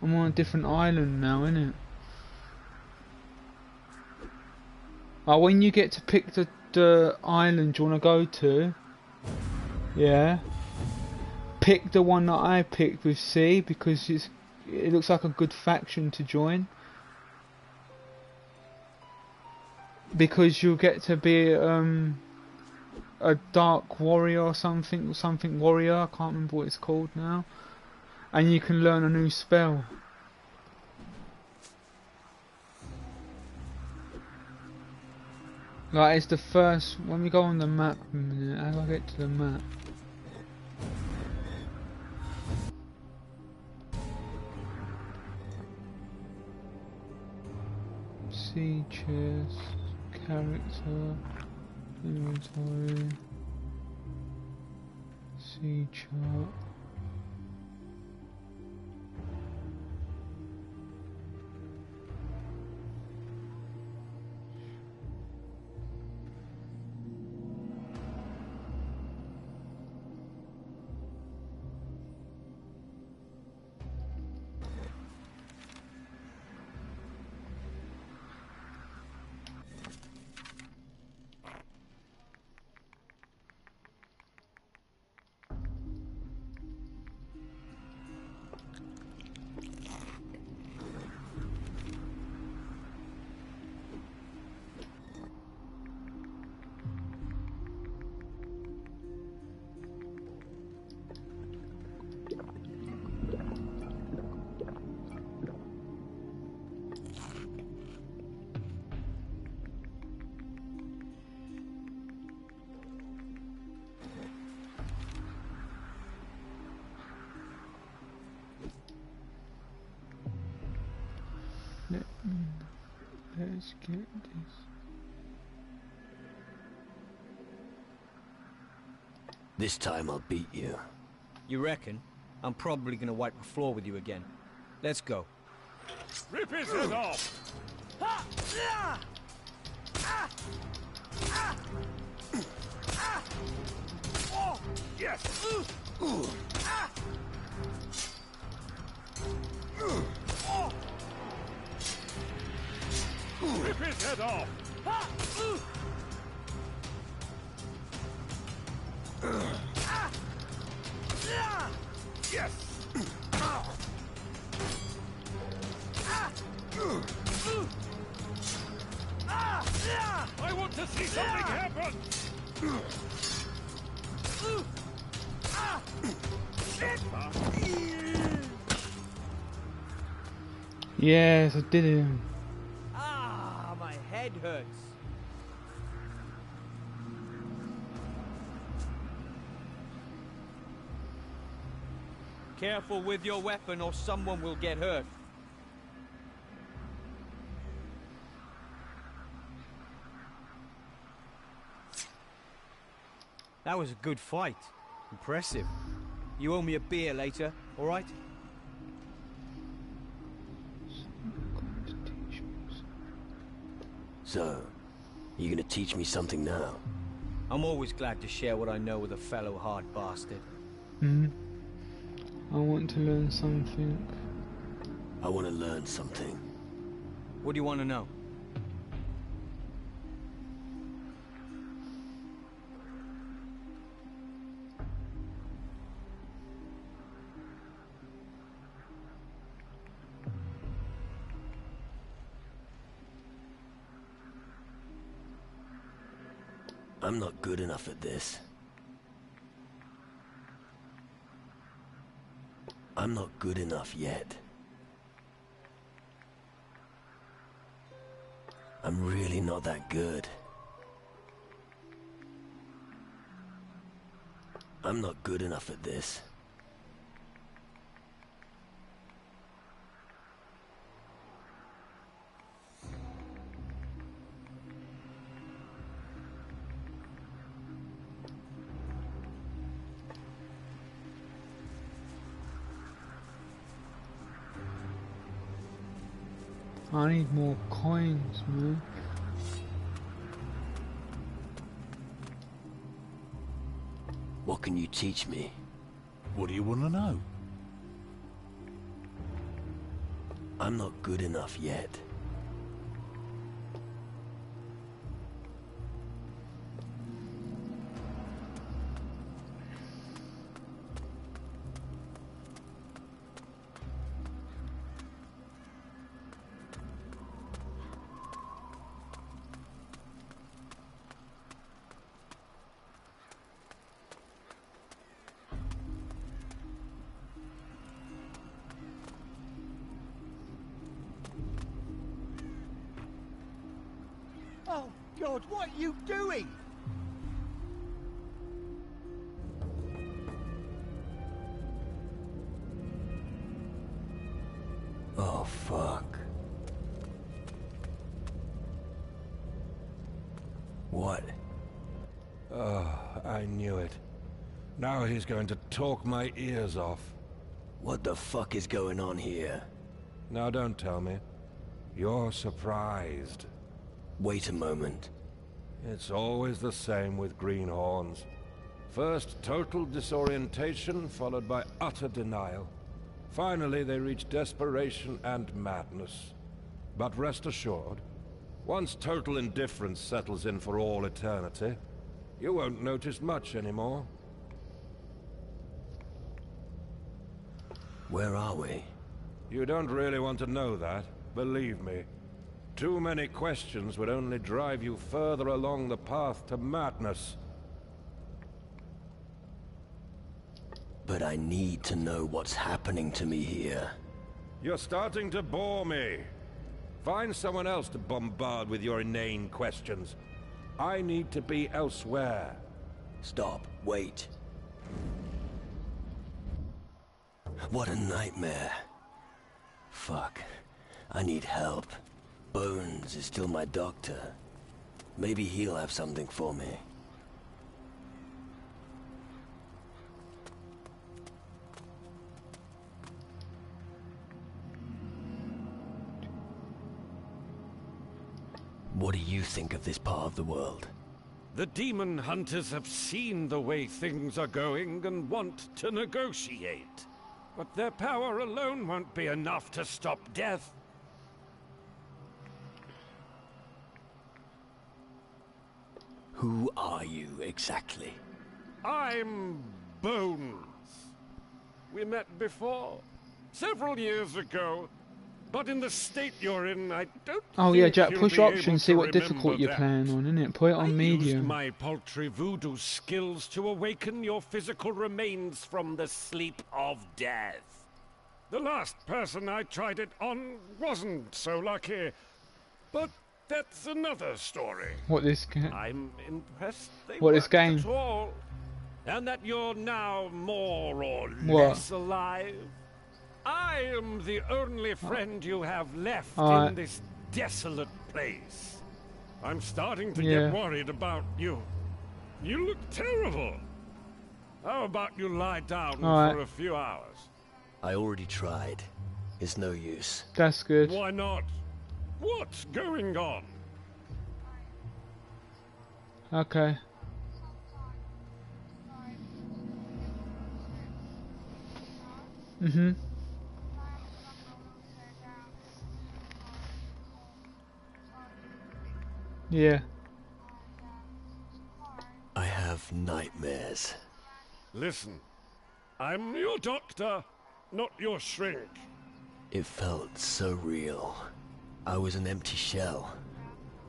Speaker 1: I'm on a different island now, innit? Oh, when you get to pick the island you want to go to, yeah, pick the one that I picked with C, because it looks like a good faction to join. Because you'll get to be a dark warrior or something warrior, I can't remember what it's called now. And you can learn a new spell. Like, it's the first, when we go on the map a minute, how do I get to the map? See chest, character, inventory, see chart. Let's get this.
Speaker 2: This time I'll beat you.
Speaker 13: You reckon? I'm probably gonna wipe the floor with you again. Let's go.
Speaker 4: Rip his head off! Oh, yes! Rip his head off! Yes! I want to see something happen!
Speaker 1: Yes, I did it.
Speaker 13: Ah, my head hurts. Careful with your weapon or someone will get hurt. That was a good fight. Impressive. You owe me a beer later, all right?
Speaker 2: So, you gonna teach me something now?
Speaker 13: I'm always glad to share what I know with a fellow hard bastard.
Speaker 1: I want to learn something.
Speaker 2: I want to learn something.
Speaker 13: What do you want to know?
Speaker 2: I'm not good enough at this. I'm not good enough yet. I'm really not that good. I'm not good enough at this.
Speaker 1: I need more coins, man.
Speaker 2: What can you teach me?
Speaker 10: What do you want to know?
Speaker 2: I'm not good enough yet.
Speaker 11: Oh, God, what are you doing?
Speaker 2: Oh, fuck. What?
Speaker 6: Oh, I knew it. Now he's going to talk my ears off.
Speaker 2: What the fuck is going on here?
Speaker 6: Now don't tell me. You're surprised.
Speaker 2: Wait a moment.
Speaker 6: It's always the same with greenhorns. First, total disorientation, followed by utter denial. Finally, they reach desperation and madness. But rest assured, once total indifference settles in for all eternity, you won't notice much anymore.
Speaker 2: Where are we?
Speaker 6: You don't really want to know that, believe me. Too many questions would only drive you further along the path to madness.
Speaker 2: But I need to know what's happening to me here.
Speaker 6: You're starting to bore me. Find someone else to bombard with your inane questions. I need to be elsewhere.
Speaker 2: Stop. Wait. What a nightmare. Fuck. I need help. Bones is still my doctor. Maybe he'll have something for me. What do you think of this part of the world?
Speaker 4: The demon hunters have seen the way things are going and want to negotiate. But their power alone won't be enough to stop death.
Speaker 2: Who are you exactly?
Speaker 4: I'm Bones. We met before, several years ago. But in the state you're in, I don't
Speaker 1: Oh yeah,
Speaker 4: think
Speaker 1: Jack,
Speaker 4: you'll
Speaker 1: push
Speaker 4: be able
Speaker 1: options,
Speaker 4: to
Speaker 1: see what
Speaker 4: remember
Speaker 1: difficult you're
Speaker 4: that.
Speaker 1: playing on, innit? Put it on
Speaker 4: I used
Speaker 1: medium.
Speaker 4: my paltry voodoo skills to awaken your physical remains from the sleep of death. The last person I tried it on wasn't so lucky, but that's another story.
Speaker 1: What this game?
Speaker 4: I'm impressed they
Speaker 1: What this
Speaker 4: worked
Speaker 1: game?
Speaker 4: at all, and that you're now more or
Speaker 1: What?
Speaker 4: less alive. I am the only friend you have left
Speaker 1: Alright.
Speaker 4: in this desolate place. I'm starting to
Speaker 1: Yeah.
Speaker 4: get worried about you. You look terrible. How about you lie down
Speaker 1: Alright.
Speaker 4: for a few hours?
Speaker 2: I already tried. It's no use.
Speaker 1: That's good.
Speaker 4: Why not? What's going on?
Speaker 1: Okay. Mhm. Yeah.
Speaker 2: I have nightmares.
Speaker 4: Listen, I'm your doctor, not your shrink.
Speaker 2: It felt so real. I was an empty shell,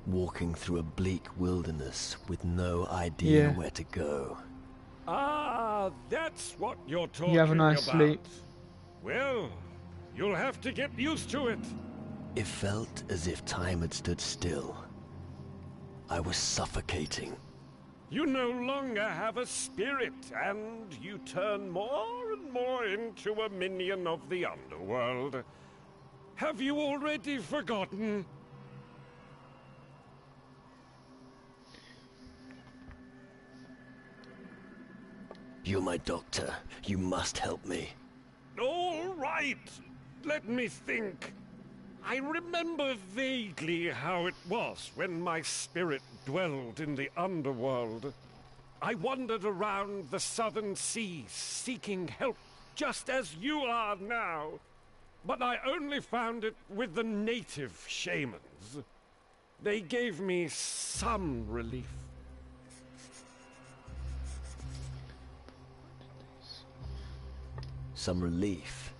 Speaker 2: walking through a bleak wilderness with no idea
Speaker 1: Yeah.
Speaker 2: where to go.
Speaker 4: Ah, that's what you're talking
Speaker 1: You have a nice
Speaker 4: about.
Speaker 1: sleep.
Speaker 4: Well, you'll have to get used to it.
Speaker 2: It felt as if time had stood still. I was suffocating.
Speaker 4: You no longer have a spirit, and you turn more and more into a minion of the underworld. Have you already forgotten?
Speaker 2: You're my doctor. You must help me.
Speaker 4: All right. Let me think. I remember vaguely how it was when my spirit dwelled in the underworld. I wandered around the southern seas seeking help, just as you are now. But I only found it with the native shamans. They gave me some relief.
Speaker 2: Some relief.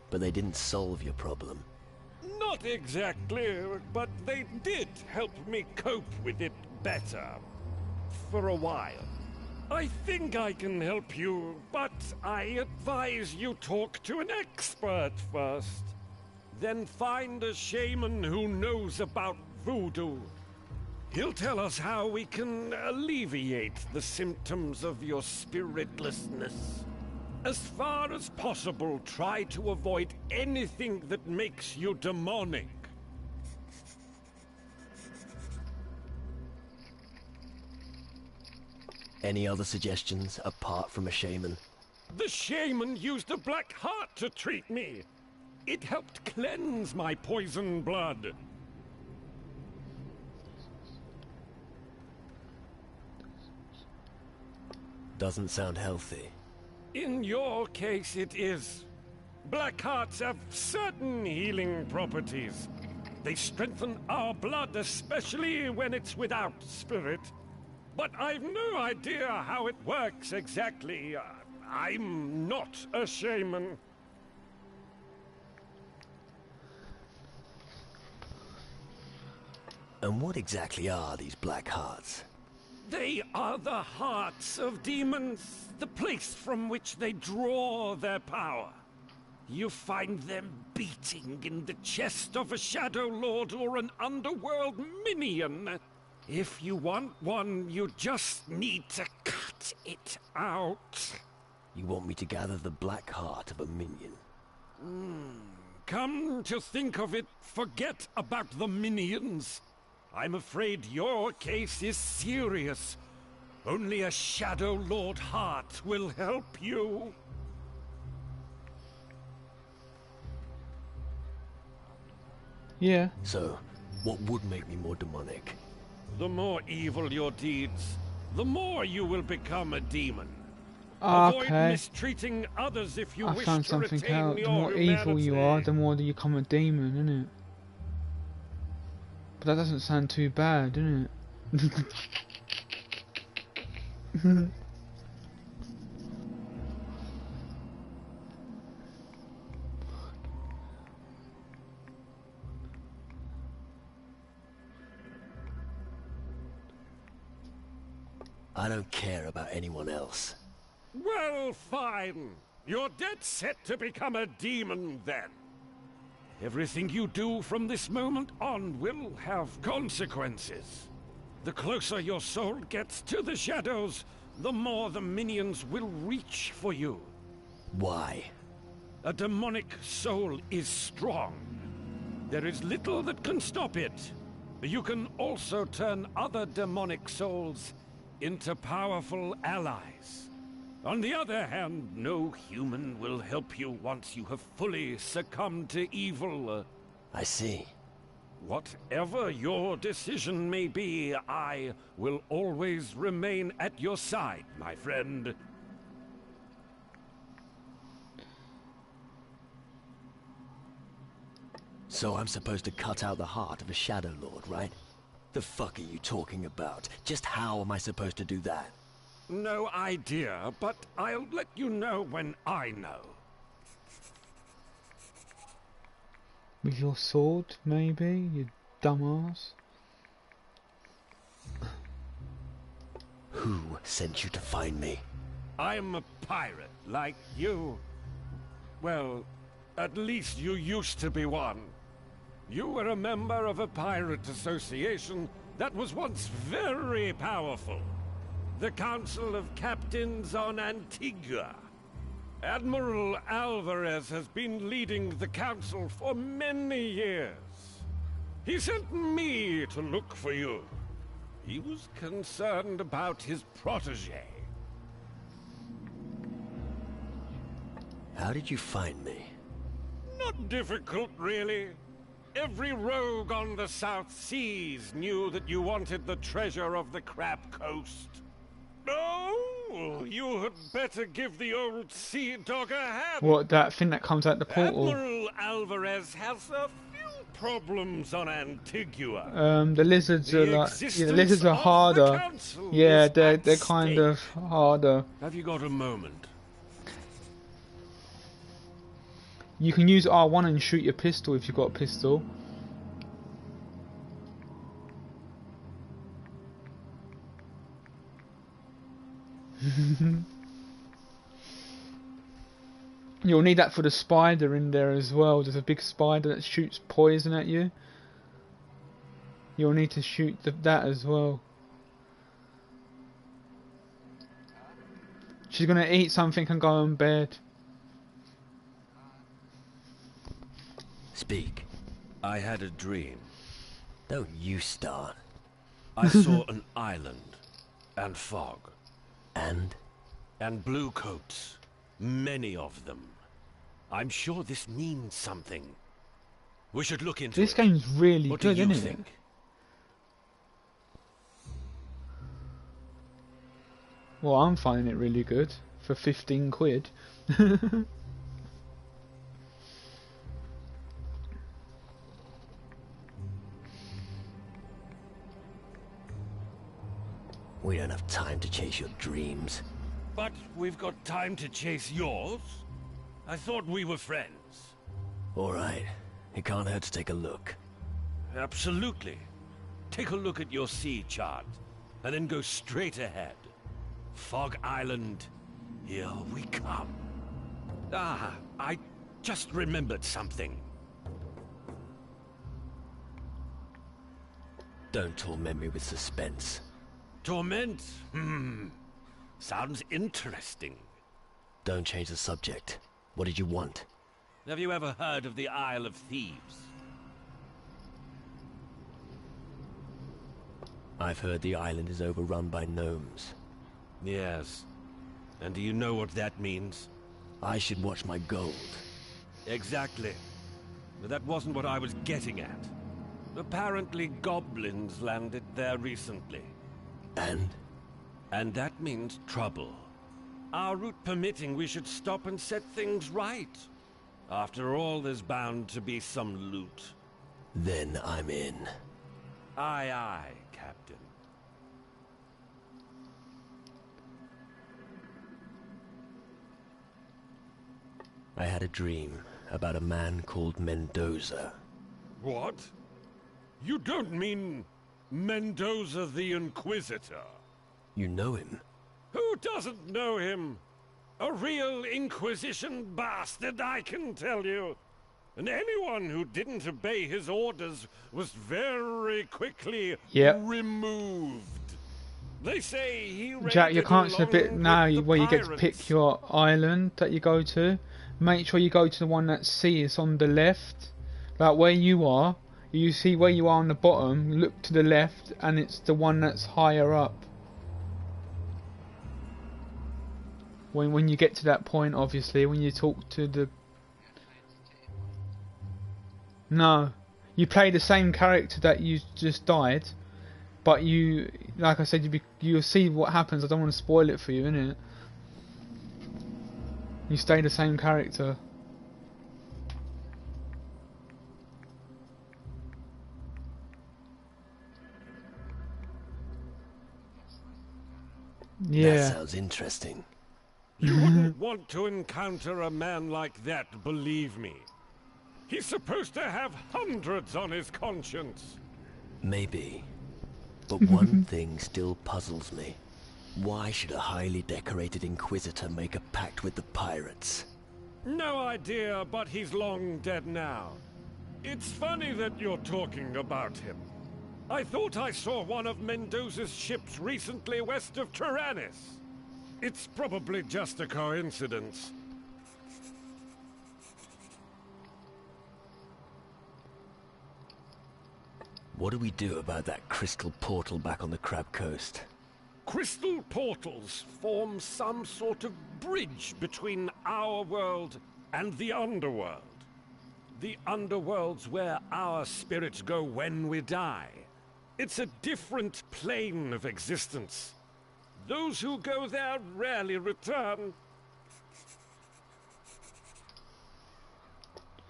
Speaker 2: But they didn't solve your problem.
Speaker 4: Not exactly, but they did help me cope with it better. For a while. I think I can help you, but I advise you talk to an expert first. Then find a shaman who knows about voodoo. He'll tell us how we can alleviate the symptoms of your spiritlessness. As far as possible, try to avoid anything that makes you demonic.
Speaker 2: Any other suggestions apart from a shaman?
Speaker 4: The shaman used a black heart to treat me. It helped cleanse my poison blood.
Speaker 2: Doesn't sound healthy.
Speaker 4: In your case, it is. Black hearts have certain healing properties. They strengthen our blood, especially when it's without spirit. But I've no idea how it works exactly. I'm not a shaman.
Speaker 2: And what exactly are these black hearts?
Speaker 4: They are the hearts of demons, the place from which they draw their power. You find them beating in the chest of a Shadow Lord or an underworld minion. If you want one, you just need to cut it out.
Speaker 2: You want me to gather the black heart of a minion?
Speaker 4: come to think of it, forget about the minions. I'm afraid your case is serious. Only a Shadow Lord heart will help you.
Speaker 1: Yeah.
Speaker 2: So, what would make me more demonic?
Speaker 4: The more evil your deeds, the more you will become a demon.
Speaker 1: Okay.
Speaker 4: Avoid mistreating others if you
Speaker 1: I
Speaker 4: wish
Speaker 1: found
Speaker 4: to
Speaker 1: something
Speaker 4: retain
Speaker 1: out. The
Speaker 4: your
Speaker 1: more evil you are,
Speaker 4: humanity.
Speaker 1: the more that you become a demon, isn't it? But that doesn't sound too bad, doesn't it?
Speaker 2: I don't care about anyone else.
Speaker 4: Well, fine. You're dead set to become a demon, then. Everything you do from this moment on will have consequences. The closer your soul gets to the shadows, the more the minions will reach for you.
Speaker 2: Why?
Speaker 4: A demonic soul is strong. There is little that can stop it. You can also turn other demonic souls into powerful allies. On the other hand, no human will help you once you have fully succumbed to evil.
Speaker 2: I see.
Speaker 4: Whatever your decision may be, I will always remain at your side, my friend.
Speaker 2: So I'm supposed to cut out the heart of a Shadow Lord, right? The fuck are you talking about? Just how am I supposed to do that?
Speaker 4: No idea, but I'll let you know when I know.
Speaker 1: With your sword, maybe? You dumbass.
Speaker 2: Who sent you to find me?
Speaker 4: I'm a pirate, like you. Well, at least you used to be one. You were a member of a pirate association that was once very powerful. The Council of Captains on Antigua. Admiral Alvarez has been leading the council for many years. He sent me to look for you. He was concerned about his protege.
Speaker 2: How did you find me?
Speaker 4: Not difficult, really. Every rogue on the South Seas knew that you wanted the treasure of the Crab Coast. Oh, you had better give the old sea dog a hand.
Speaker 1: What, that thing that comes out the portal?
Speaker 4: Admiral Alvarez has a few problems on Antigua.
Speaker 1: The lizards are like, yeah, the lizards are harder. Yeah, they're kind of harder.
Speaker 4: Have you got a moment?
Speaker 1: You can use R1 and shoot your pistol if you've got a pistol. You'll need that for the spider in there as well. There's a big spider that shoots poison at you. You'll need to shoot that as well. She's gonna eat something and go in bed.
Speaker 2: Speak.
Speaker 4: I had a dream.
Speaker 2: Don't you start.
Speaker 4: I saw an island and fog.
Speaker 2: And?
Speaker 4: And blue coats. Many of them. I'm sure this means something. We should look into
Speaker 1: this
Speaker 4: it.
Speaker 1: Game's really
Speaker 4: what
Speaker 1: good,
Speaker 4: do you
Speaker 1: isn't
Speaker 4: think?
Speaker 1: it? Well, I'm finding it really good for 15 quid.
Speaker 2: We don't have time to chase your dreams.
Speaker 4: But we've got time to chase yours. I thought we were friends.
Speaker 2: Alright. It can't hurt to take a look.
Speaker 4: Absolutely. Take a look at your sea chart, and then go straight ahead. Fog Island, here we come. Ah, I just remembered something.
Speaker 2: Don't torment me with suspense.
Speaker 4: Torment? Sounds interesting.
Speaker 2: Don't change the subject. What did you want?
Speaker 4: Have you ever heard of the Isle of Thieves?
Speaker 2: I've heard the island is overrun by gnomes.
Speaker 4: Yes. And do you know what that means?
Speaker 2: I should watch my gold.
Speaker 4: Exactly. But that wasn't what I was getting at. Apparently goblins landed there recently.
Speaker 2: And?
Speaker 4: And that means trouble. Our route permitting, we should stop and set things right. After all, there's bound to be some loot.
Speaker 2: Then I'm in.
Speaker 4: Aye, aye, Captain.
Speaker 2: I had a dream about a man called Mendoza.
Speaker 4: What? You don't mean Mendoza the Inquisitor?
Speaker 2: You know him?
Speaker 4: Who doesn't know him? A real Inquisition bastard, I can tell you. And anyone who didn't obey his orders was very quickly removed. They say he
Speaker 1: Jack, you can't slip it now where you get to pick your island that you go to. Make sure you go to the one that is on the left. Like where you are, you see where you are on the bottom, look to the left and it's the one that's higher up. When you get to that point, obviously, when you talk to the... No, you play the same character that you just died, but you, like I said, you'll see what happens. I don't want to spoil it for you, innit? You stay the same character. Yeah.
Speaker 2: That sounds interesting.
Speaker 4: You wouldn't want to encounter a man like that, believe me. He's supposed to have hundreds on his conscience.
Speaker 2: Maybe. But one thing still puzzles me. Why should a highly decorated Inquisitor make a pact with the pirates?
Speaker 4: No idea, but he's long dead now. It's funny that you're talking about him. I thought I saw one of Mendoza's ships recently west of Tyrannus. It's probably just a coincidence.
Speaker 2: What do we do about that crystal portal back on the Crab Coast?
Speaker 4: Crystal portals form some sort of bridge between our world and the underworld. The underworld's where our spirits go when we die. It's a different plane of existence. Those who go there rarely return.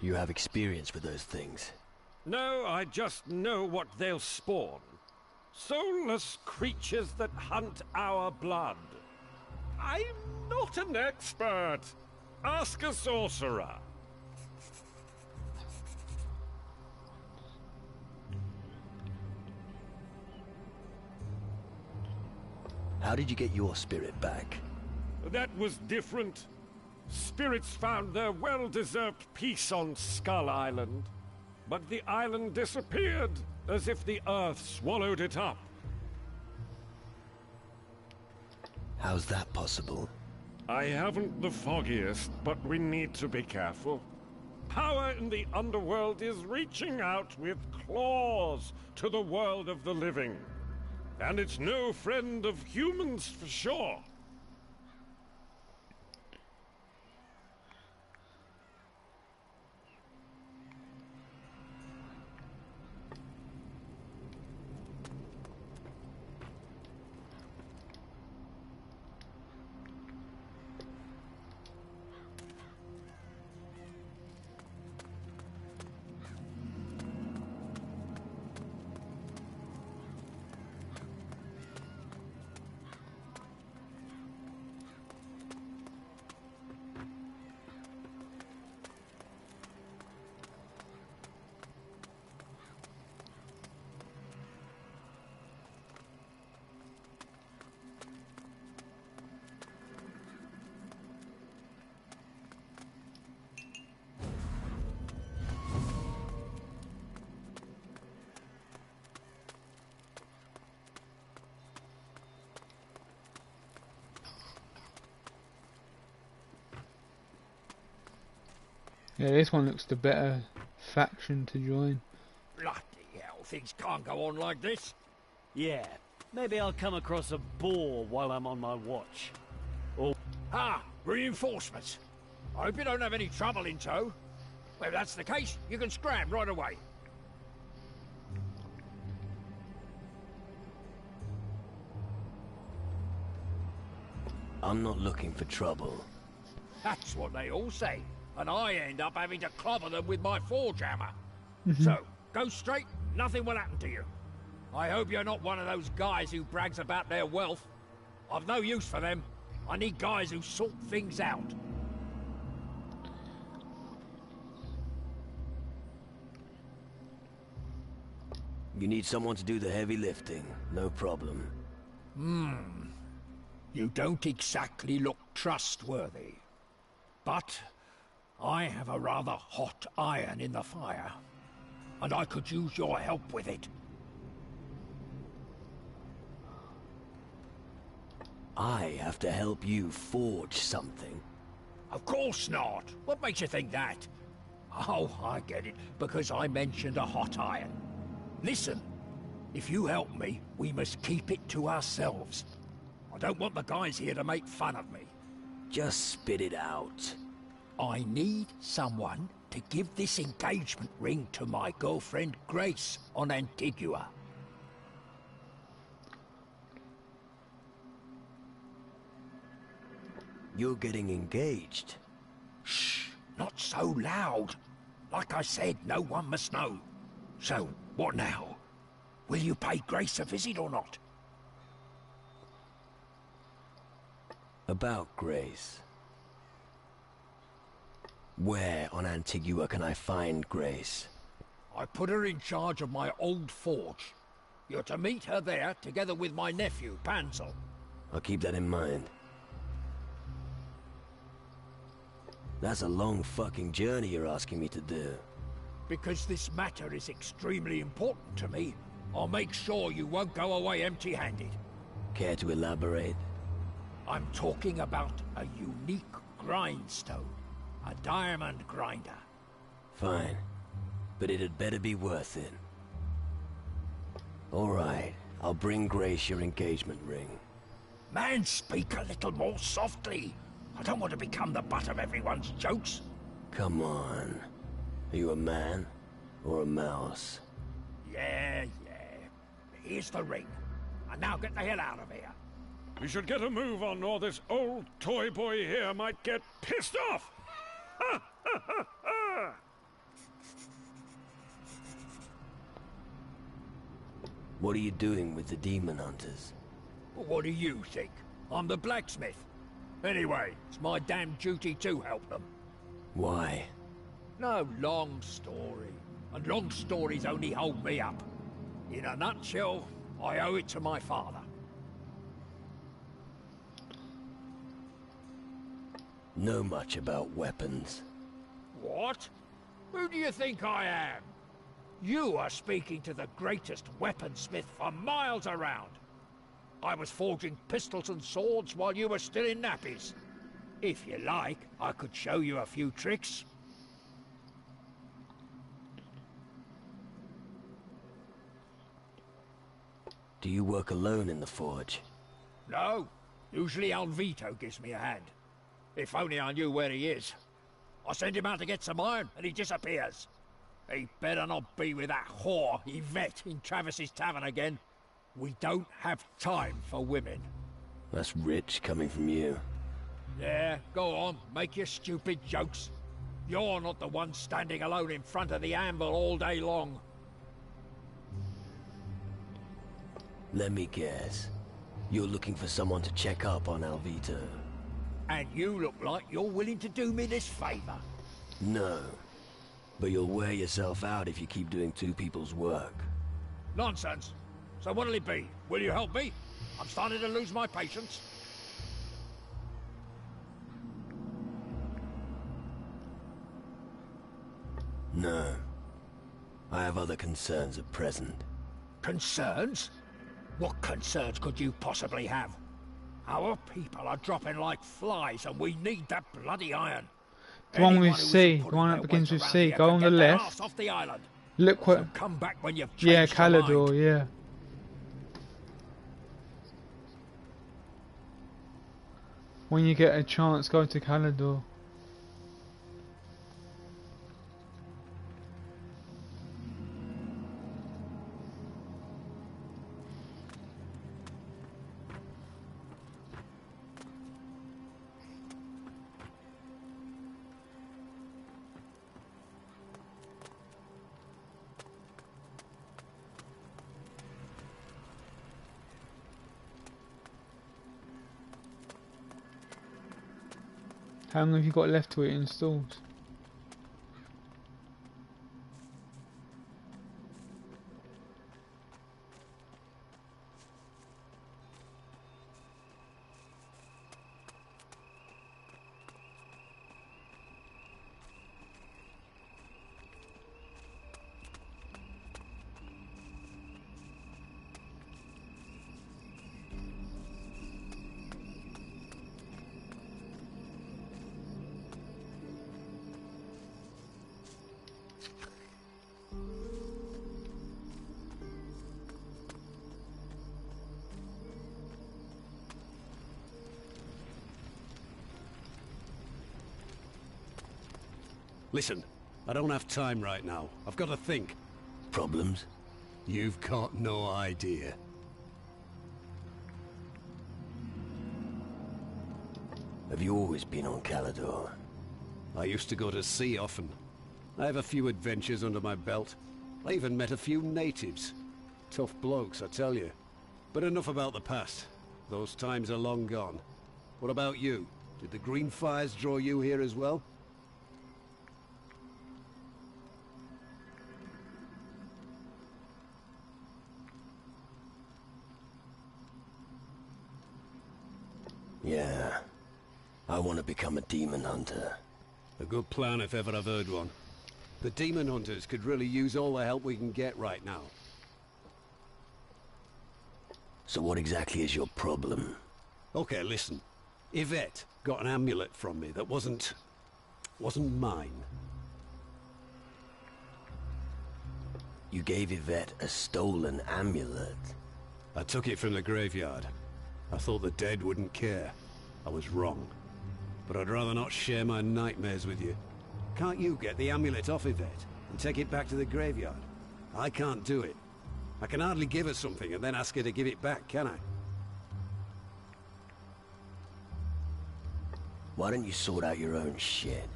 Speaker 2: You have experience with those things?
Speaker 4: No, I just know what they'll spawn. Soulless creatures that hunt our blood. I'm not an expert. Ask a sorcerer.
Speaker 2: How did you get your spirit back?
Speaker 4: That was different. Spirits found their well-deserved peace on Skull Island. But the island disappeared, as if the Earth swallowed it up.
Speaker 2: How's that possible?
Speaker 4: I haven't the foggiest, but we need to be careful. Power in the underworld is reaching out with claws to the world of the living. And it's no friend of humans for sure.
Speaker 1: Yeah, this one looks the better faction to join.
Speaker 11: Bloody hell, things can't go on like this.
Speaker 8: Yeah, maybe I'll come across a boar while I'm on my watch. Or...
Speaker 11: Ah, reinforcements. I hope you don't have any trouble in tow. Well, if that's the case, you can scram right away.
Speaker 2: I'm not looking for trouble.
Speaker 11: That's what they all say. And I end up having to clobber them with my forge hammer. So, go straight, nothing will happen to you. I hope you're not one of those guys who brags about their wealth. I've no use for them. I need guys who sort things out.
Speaker 2: You need someone to do the heavy lifting, no problem.
Speaker 11: You don't exactly look trustworthy. But I have a rather hot iron in the fire, and I could use your help with it.
Speaker 2: I have to help you forge something.
Speaker 11: Of course not. What makes you think that? Oh, I get it, because I mentioned a hot iron. Listen, if you help me, we must keep it to ourselves. I don't want the guys here to make fun of me.
Speaker 2: Just spit it out.
Speaker 11: I need someone to give this engagement ring to my girlfriend Grace on Antigua.
Speaker 2: You're getting engaged.
Speaker 11: Shh, not so loud. Like I said, no one must know. So, what now? Will you pay Grace a visit or not?
Speaker 2: About Grace. Where on Antigua can I find Grace?
Speaker 11: I put her in charge of my old forge. You're to meet her there, together with my nephew, Pansel.
Speaker 2: I'll keep that in mind. That's a long fucking journey you're asking me to do.
Speaker 11: Because this matter is extremely important to me, I'll make sure you won't go away empty-handed.
Speaker 2: Care to elaborate?
Speaker 11: I'm talking about a unique grindstone. A diamond grinder.
Speaker 2: Fine. But it'd better be worth it. Alright, I'll bring Grace your engagement ring.
Speaker 11: Man, speak a little more softly. I don't want to become the butt of everyone's jokes.
Speaker 2: Come on. Are you a man or a mouse?
Speaker 11: Yeah. Here's the ring. And now get the hell out of here.
Speaker 4: We should get a move on, or this old toy boy here might get pissed off.
Speaker 2: What are you doing with the demon hunters?
Speaker 11: What do you think? I'm the blacksmith. Anyway, it's my damn duty to help them.
Speaker 2: Why?
Speaker 11: No long story. And long stories only hold me up. In a nutshell, I owe it to my father.
Speaker 2: Know much about weapons?
Speaker 11: What? Who do you think I am? You are speaking to the greatest weaponsmith for miles around. I was forging pistols and swords while you were still in nappies. If you like, I could show you a few tricks.
Speaker 2: Do you work alone in the forge?
Speaker 11: No. Usually Alvito gives me a hand. If only I knew where he is. I send him out to get some iron, and he disappears. He better not be with that whore, Yvette, in Travis's tavern again. We don't have time for women.
Speaker 2: That's rich coming from you.
Speaker 11: Yeah, go on, make your stupid jokes. You're not the one standing alone in front of the anvil all day long.
Speaker 2: Let me guess. You're looking for someone to check up on Alvito.
Speaker 11: And you look like you're willing to do me this favor.
Speaker 2: No. But you'll wear yourself out if you keep doing two people's work.
Speaker 11: Nonsense. So what'll it be? Will you help me? I'm starting to lose my patience.
Speaker 2: No. I have other concerns at present.
Speaker 11: Concerns? What concerns could you possibly have? Our people are dropping like flies and we need that bloody iron.
Speaker 1: The one
Speaker 11: Anyone
Speaker 1: with
Speaker 11: who's
Speaker 1: C, the
Speaker 11: putting
Speaker 1: one
Speaker 11: their
Speaker 1: that begins
Speaker 11: weight
Speaker 1: with
Speaker 11: around
Speaker 1: C.
Speaker 11: here
Speaker 1: Go
Speaker 11: can
Speaker 1: on the
Speaker 11: get their
Speaker 1: left.
Speaker 11: arse off the island.
Speaker 1: Look what.
Speaker 11: So come back when you've
Speaker 1: Yeah,
Speaker 11: changed your mind.
Speaker 1: Calador. Yeah. When you get a chance, go to Calador. How long have you got left to it installed?
Speaker 14: Listen, I don't have time right now. I've got to think.
Speaker 2: Problems?
Speaker 14: You've got no idea.
Speaker 2: Have you always been on Calador?
Speaker 14: I used to go to sea often. I have a few adventures under my belt. I even met a few natives. Tough blokes, I tell you. But enough about the past. Those times are long gone. What about you? Did the green fires draw you here as well?
Speaker 2: Yeah. I want to become a demon hunter.
Speaker 14: A good plan if ever I've heard one. The demon hunters could really use all the help we can get right now.
Speaker 2: So what exactly is your problem?
Speaker 14: Okay, listen. Yvette got an amulet from me that wasn't mine.
Speaker 2: You gave Yvette a stolen amulet?
Speaker 14: I took it from the graveyard. I thought the dead wouldn't care. I was wrong. But I'd rather not share my nightmares with you. Can't you get the amulet off Yvette and take it back to the graveyard? I can't do it. I can hardly give her something and then ask her to give it back, can I?
Speaker 2: Why don't you sort out your own shit?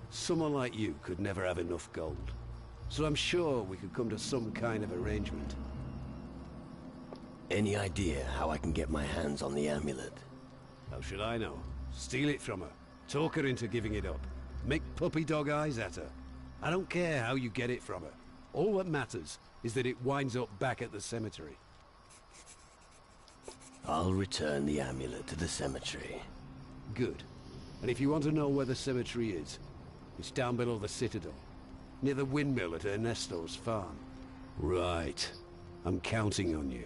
Speaker 14: Someone like you could never have enough gold. So I'm sure we could come to some kind of arrangement.
Speaker 2: Any idea how I can get my hands on the amulet?
Speaker 14: How should I know? Steal it from her. Talk her into giving it up. Make puppy dog eyes at her. I don't care how you get it from her. All that matters is that it winds up back at the cemetery.
Speaker 2: I'll return the amulet to the cemetery.
Speaker 14: Good. And if you want to know where the cemetery is, it's down below the citadel, near the windmill at Ernesto's farm. Right. I'm counting on you.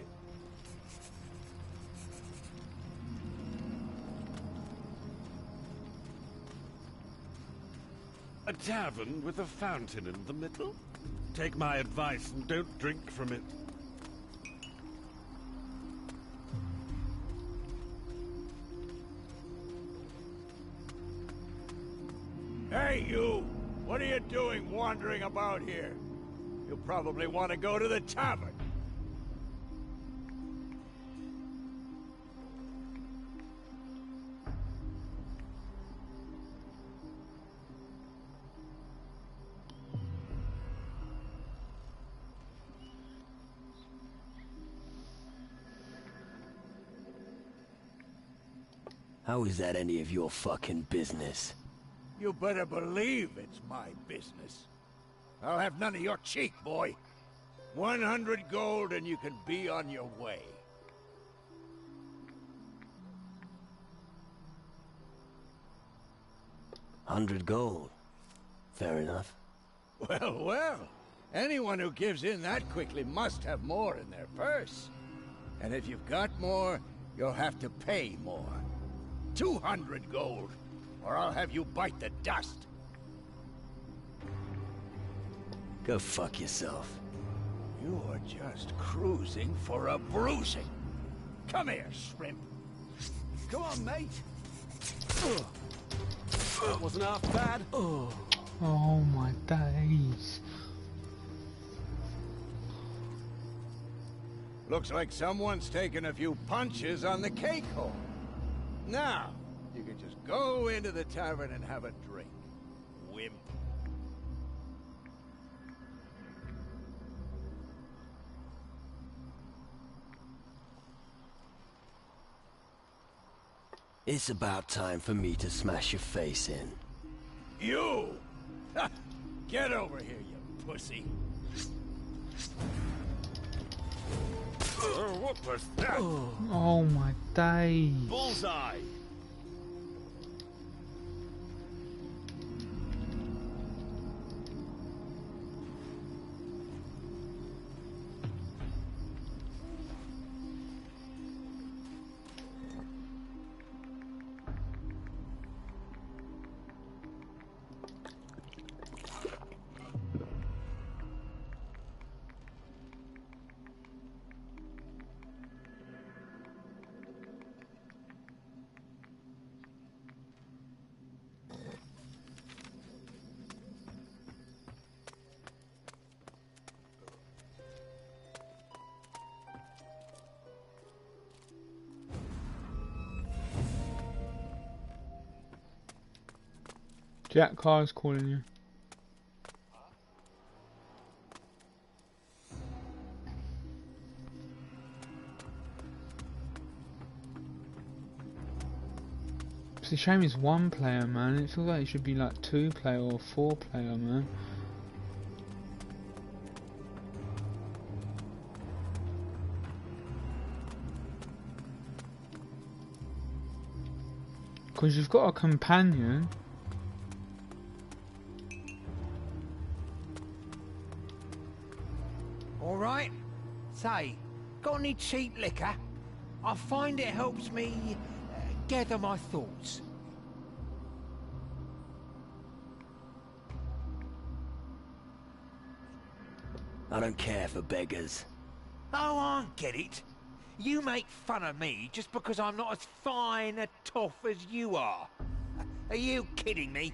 Speaker 4: A tavern with a fountain in the middle? Take my advice and don't drink from it.
Speaker 11: Hey, you! What are you doing wandering about here? You'll probably want to go to the tavern.
Speaker 2: How is that any of your fucking business?
Speaker 11: You better believe it's my business. I'll have none of your cheek, boy. 100 gold and you can be on your way.
Speaker 2: $100 gold. Fair enough.
Speaker 11: Well, well. Anyone who gives in that quickly must have more in their purse. And if you've got more, you'll have to pay more. 200 gold, or I'll have you bite the dust.
Speaker 2: Go fuck yourself.
Speaker 11: You're just cruising for a bruising. Come here, shrimp. Come on, mate.
Speaker 14: That wasn't half bad.
Speaker 1: Oh my days.
Speaker 11: Looks like someone's taken a few punches on the cake hole. Now, you can just go into the tavern and have a drink. Wimp.
Speaker 2: It's about time for me to smash your face in.
Speaker 11: You! Get over here, you pussy.
Speaker 4: What was that?
Speaker 1: Oh my days.
Speaker 9: Bullseye!
Speaker 1: Jack Carr's calling you. It's a shame it's one player, man. It feels like it should be like 2 player or 4 player, man. Because you've got a companion.
Speaker 11: Alright. Say, got any cheap liquor? I find it helps me gather my thoughts.
Speaker 2: I don't care for beggars.
Speaker 11: Oh, I get it. You make fun of me just because I'm not as fine a toff as you are. Are you kidding me?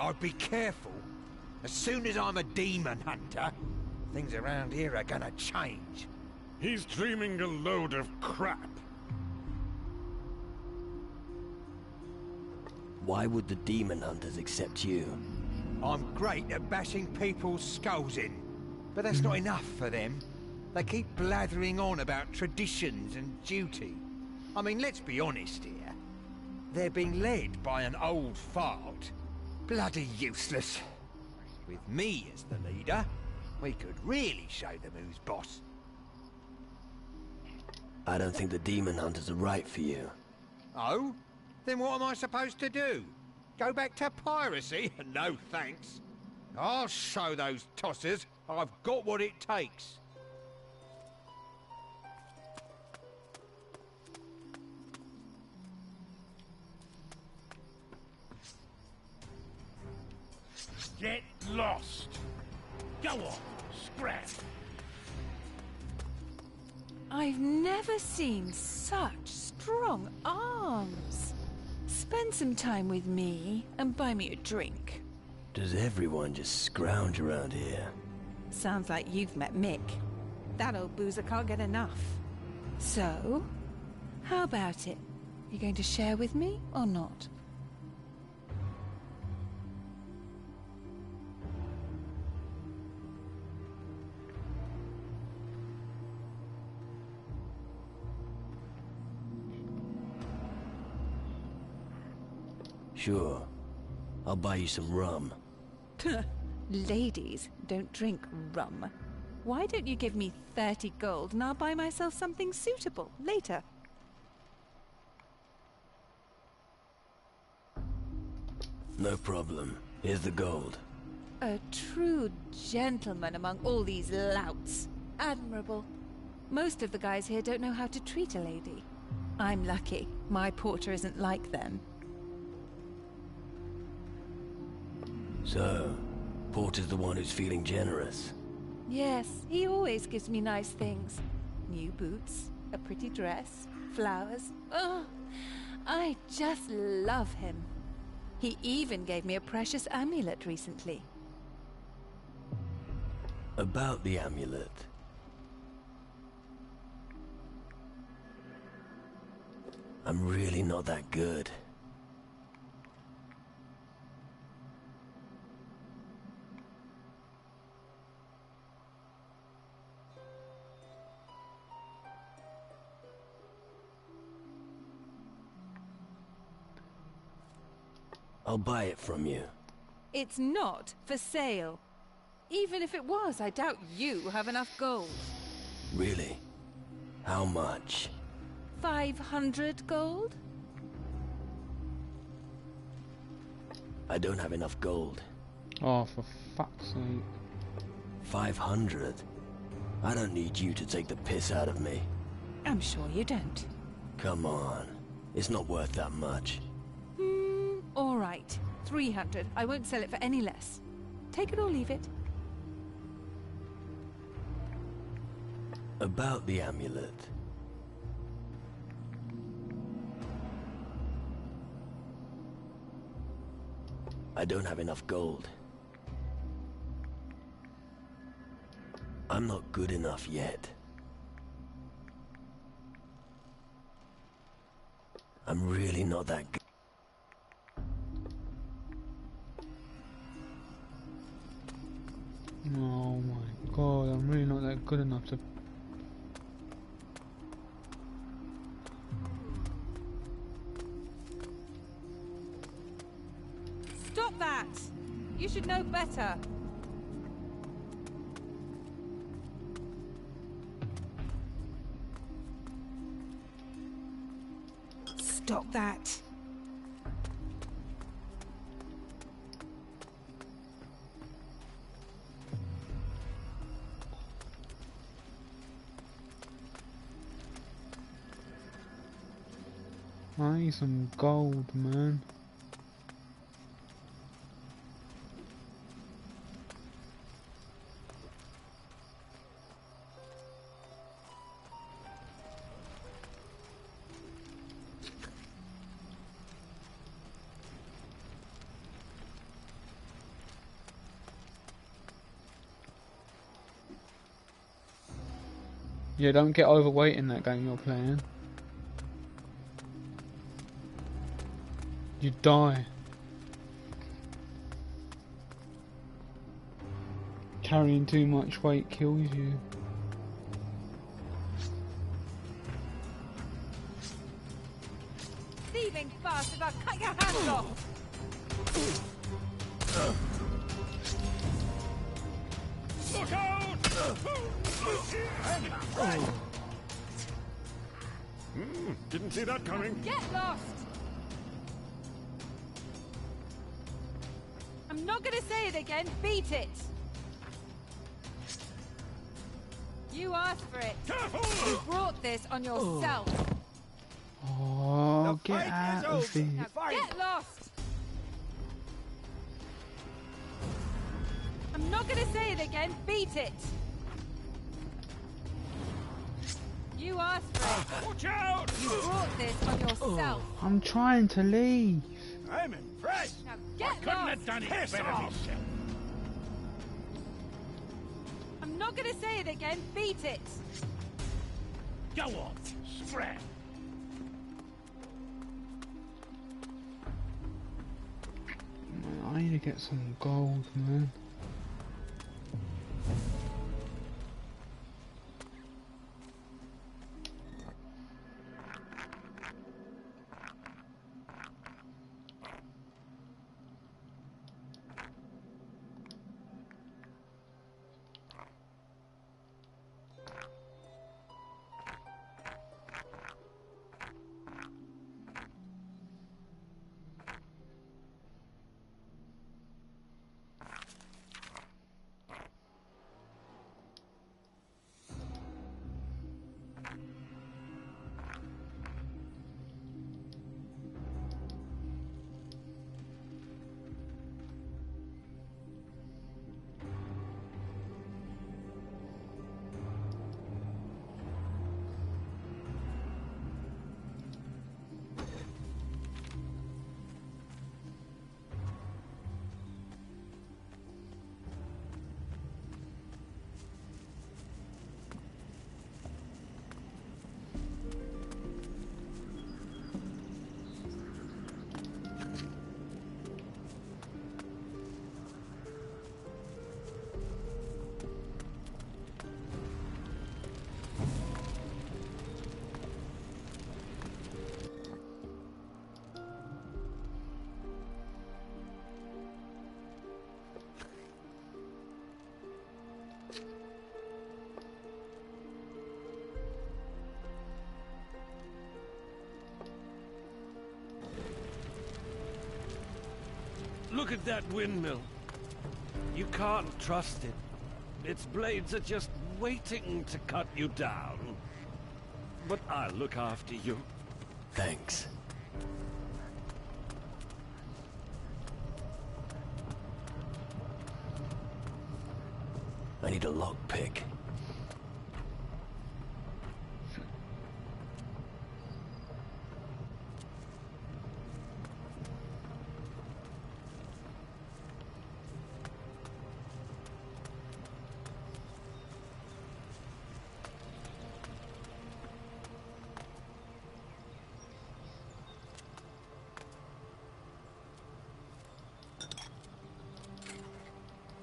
Speaker 11: I'd be careful. As soon as I'm a demon hunter, things around here are gonna change.
Speaker 4: He's dreaming a load of crap.
Speaker 2: Why would the demon hunters accept you?
Speaker 11: I'm great at bashing people's skulls in, but that's not enough for them. They keep blathering on about traditions and duty. I mean, let's be honest here. They're being led by an old fart. Bloody useless. With me as the leader, we could really show them who's boss.
Speaker 2: I don't think the demon hunters are right for you.
Speaker 11: Oh? Then what am I supposed to do? Go back to piracy? No thanks. I'll show those tossers I've got what it takes.
Speaker 4: Get lost. Go on, scrap.
Speaker 15: I've never seen such strong arms. Spend some time with me and buy me a drink.
Speaker 2: Does everyone just scrounge around here?
Speaker 15: Sounds like you've met Mick. That old boozer can't get enough. So, how about it? You going to share with me or not?
Speaker 2: Sure. I'll buy you some rum.
Speaker 15: Ladies don't drink rum. Why don't you give me 30 gold and I'll buy myself something suitable later?
Speaker 2: No problem. Here's the gold.
Speaker 15: A true gentleman among all these louts. Admirable. Most of the guys here don't know how to treat a lady. I'm lucky. My porter isn't like them.
Speaker 2: So, Porter's the one who's feeling generous.
Speaker 15: Yes, he always gives me nice things. New boots, a pretty dress, flowers. Oh, I just love him. He even gave me a precious amulet recently.
Speaker 2: About the amulet. I'm really not that good. I'll buy it from you.
Speaker 15: It's not for sale. Even if it was, I doubt you have enough gold.
Speaker 2: Really? How much?
Speaker 15: 500 gold?
Speaker 2: I don't have enough gold.
Speaker 1: Oh, for fuck's sake.
Speaker 2: 500? I don't need you to take the piss out of me.
Speaker 15: I'm sure you don't.
Speaker 2: Come on. It's not worth that much.
Speaker 15: All right. 300. I won't sell it for any less. Take it or leave it.
Speaker 2: About the amulet. I don't have enough gold. I'm not good enough yet. I'm really not that good.
Speaker 1: Oh my god, I'm really not that good enough to...
Speaker 15: Stop that! You should know better. Stop that.
Speaker 1: I need some gold, man. Yeah, don't get overweight in that game you're playing. You die. Carrying too much weight kills you.
Speaker 15: Thieving bastard, I'll cut your hand off!
Speaker 4: Look out! Didn't see that coming.
Speaker 15: Get lost! I'm not gonna say it again. Beat it! You asked for it.
Speaker 4: Careful!
Speaker 15: You brought this on yourself.
Speaker 1: Oh, get out of here.
Speaker 15: Now get lost! I'm not gonna say it again. Beat it! You asked for it.
Speaker 4: Watch out!
Speaker 15: You brought this on yourself.
Speaker 1: I'm trying to leave.
Speaker 11: I'm impressed.
Speaker 15: Now get
Speaker 11: Couldn't
Speaker 15: lost!
Speaker 11: have done it better myself.
Speaker 15: I'm not gonna say it again. Beat it!
Speaker 11: Go on, spread.
Speaker 1: I need to get some gold, man.
Speaker 4: Look at that windmill. You can't trust it. Its blades are just waiting to cut you down. But I'll look after you.
Speaker 2: Thanks. I need a lockpick.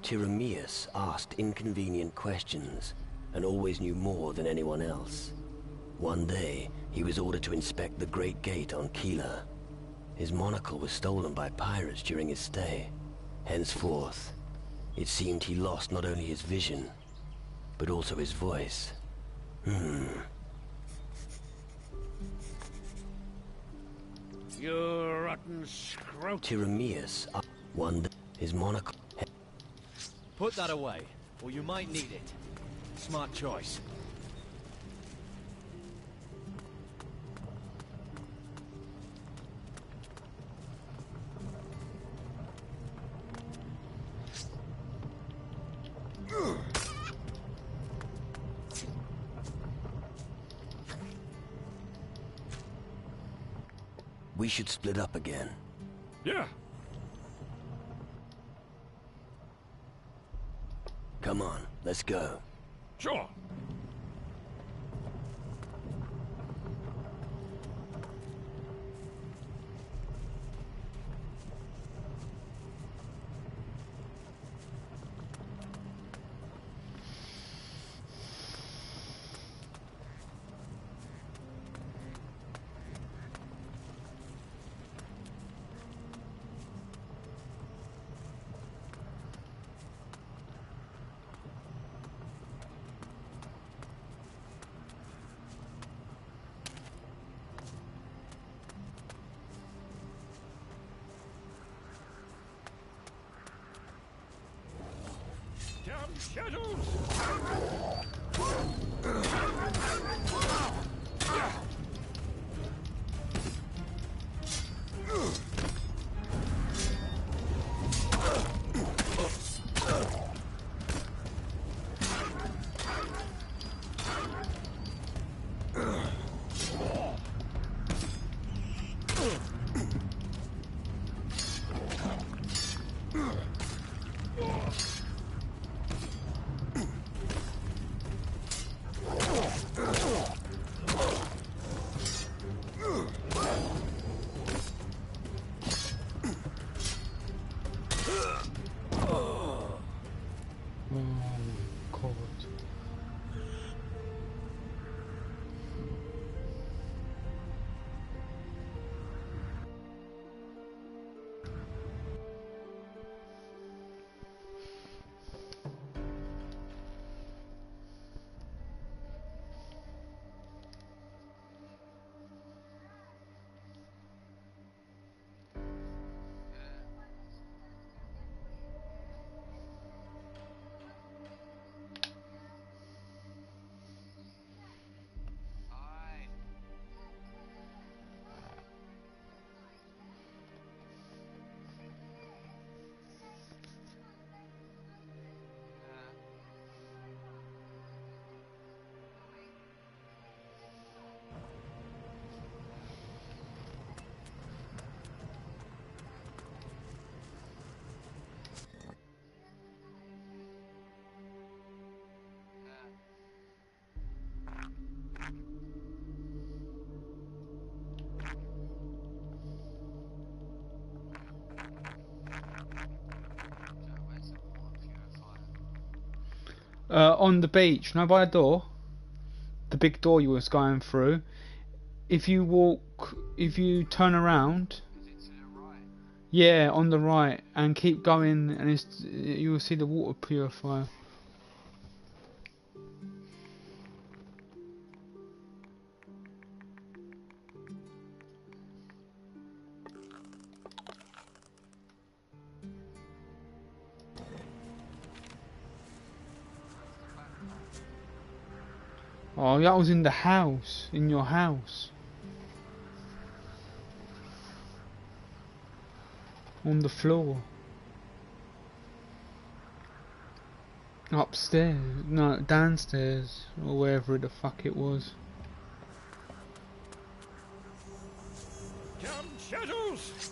Speaker 2: Tyramius asked inconvenient questions and always knew more than anyone else. One day, he was ordered to inspect the Great Gate on Keeler. His monocle was stolen by pirates during his stay. Henceforth, it seemed he lost not only his vision, but also his voice.
Speaker 11: You rotten scroat.
Speaker 2: Tyramius, one day, his monocle...
Speaker 7: Put that away, or you might need it. Smart choice.
Speaker 2: We should split up again.
Speaker 4: Yeah.
Speaker 2: Come on, let's go.
Speaker 4: Sure. Shadows!
Speaker 1: On the beach, you know, by the door, the big door you was going through. If you turn around, yeah, on the right, and keep going, and you will see the water purifier. Oh, that was in the house. In your house. On the floor. Upstairs. No, downstairs. Or wherever the fuck it was.
Speaker 4: Come, shadows!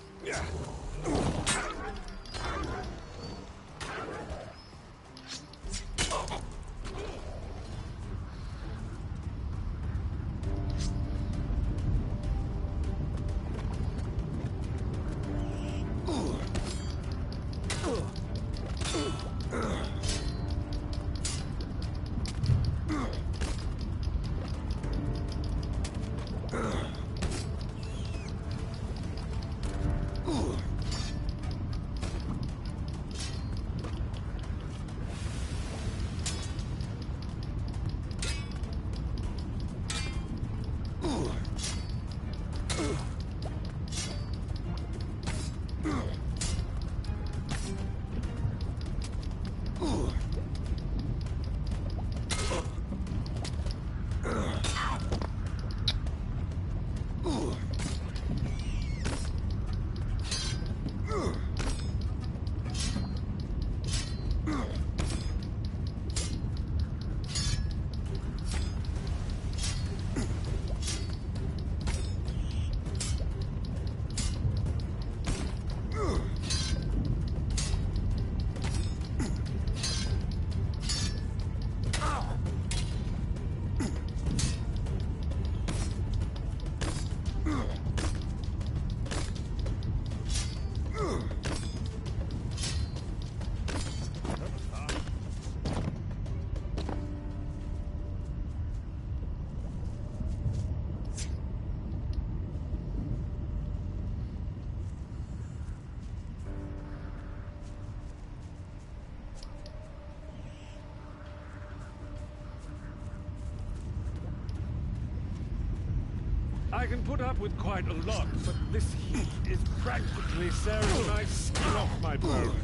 Speaker 4: I can put up with quite a lot, but this heat is practically tearing my skin off my bones.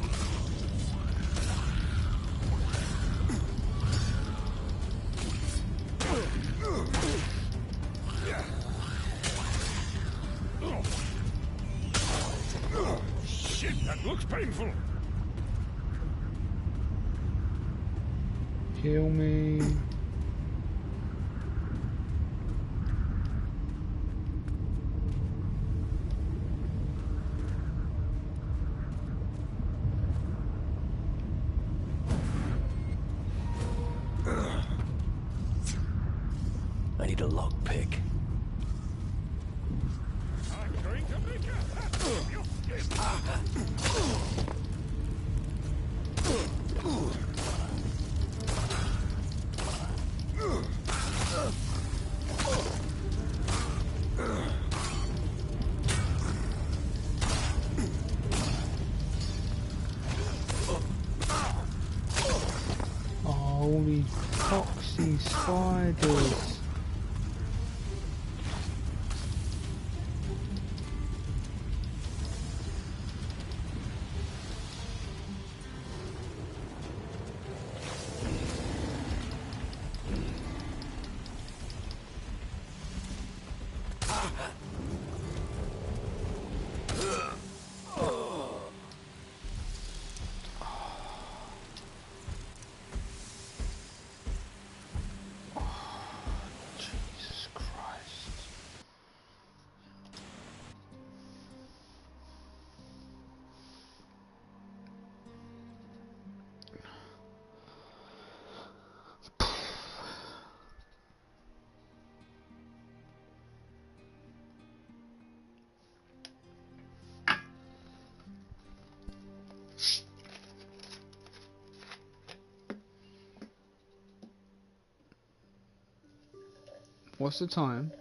Speaker 4: Shit, that looks painful.
Speaker 1: Kill me.
Speaker 2: I need a lockpick.
Speaker 4: I'm going to make a hat of your skin.
Speaker 1: Holy foxy spiders. Jesus Christ. What's the time?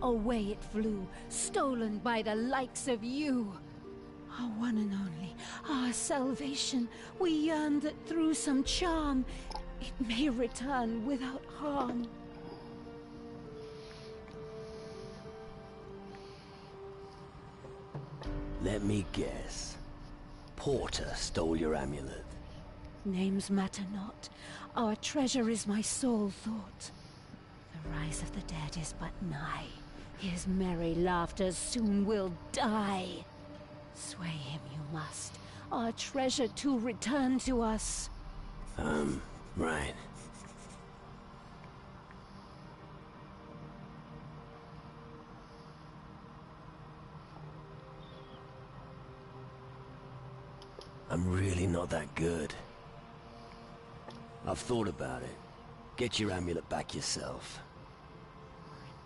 Speaker 16: away it flew, stolen by the likes of you. Our one and only, our salvation, we yearn that through some charm, it may return without harm.
Speaker 2: Let me guess. Porter stole your amulet.
Speaker 16: Names matter not. Our treasure is my sole thought. The rise of the dead is but nigh. His merry laughter soon will die. Sway him you must, our treasure to return to us.
Speaker 2: Right. I'm really not that good. I've thought about it. Get your amulet back yourself.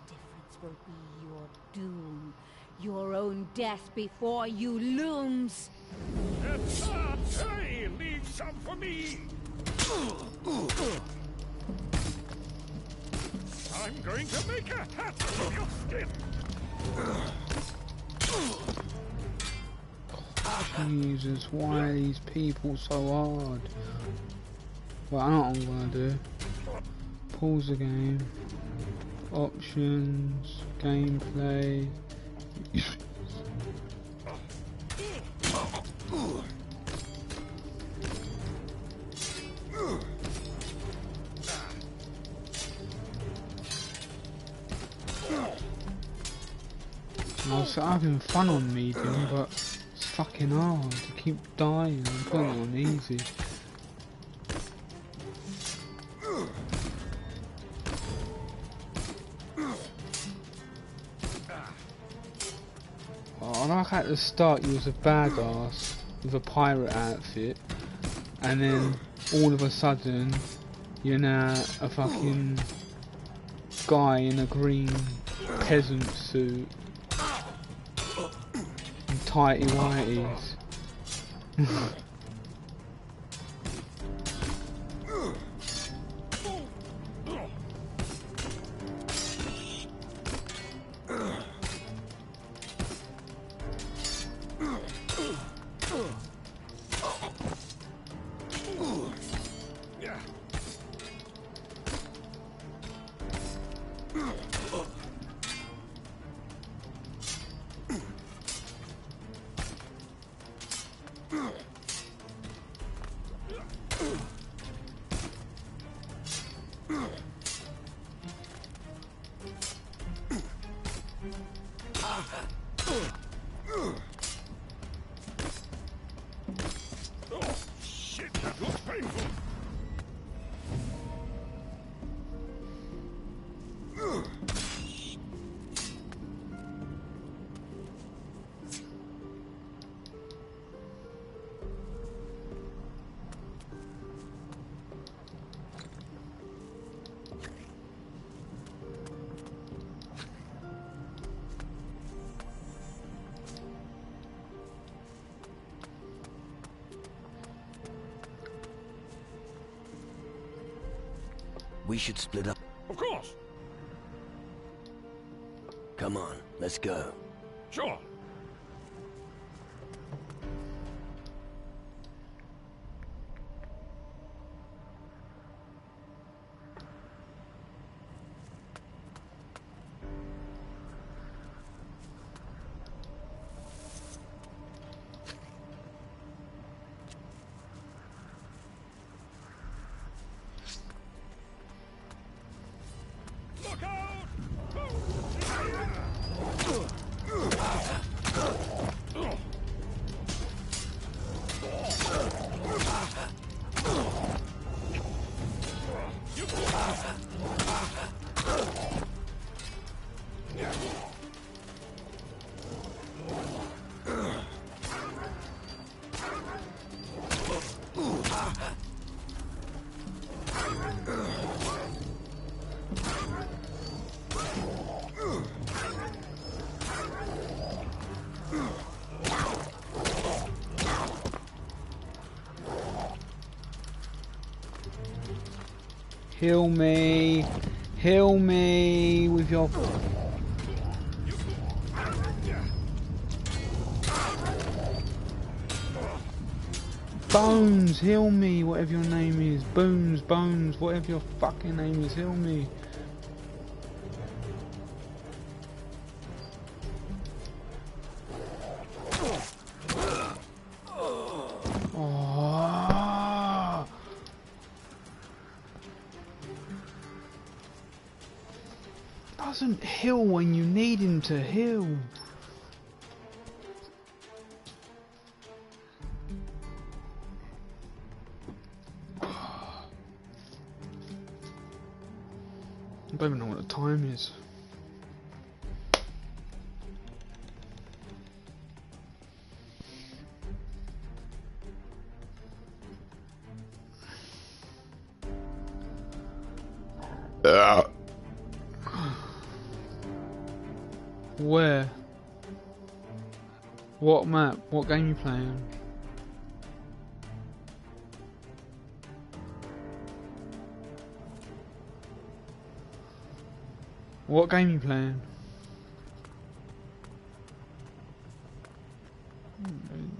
Speaker 16: Indifference will be your doom. Your own death before you looms.
Speaker 4: Hey, leave some for me! I'm going to make a hat of your skin!
Speaker 1: Jesus, why are these people so hard? Well, I know what I'm gonna do. Pause the game. Options. Gameplay. I was having fun on medium, but it's fucking hard to keep dying and putting it on easy. I like at the start you was a badass with a pirate outfit, and then all of a sudden you're now a fucking guy in a green peasant suit and tighty whities.
Speaker 2: We should split up.
Speaker 4: Of course.
Speaker 2: Come on, let's go.
Speaker 4: Sure.
Speaker 1: Heal me with your... Bones, heal me, whatever your name is. Bones, whatever your fucking name is, heal me. Oh. Doesn't heal when you need him to heal. I don't even know what the time is. Where? What map? What game you playing? What game you playing?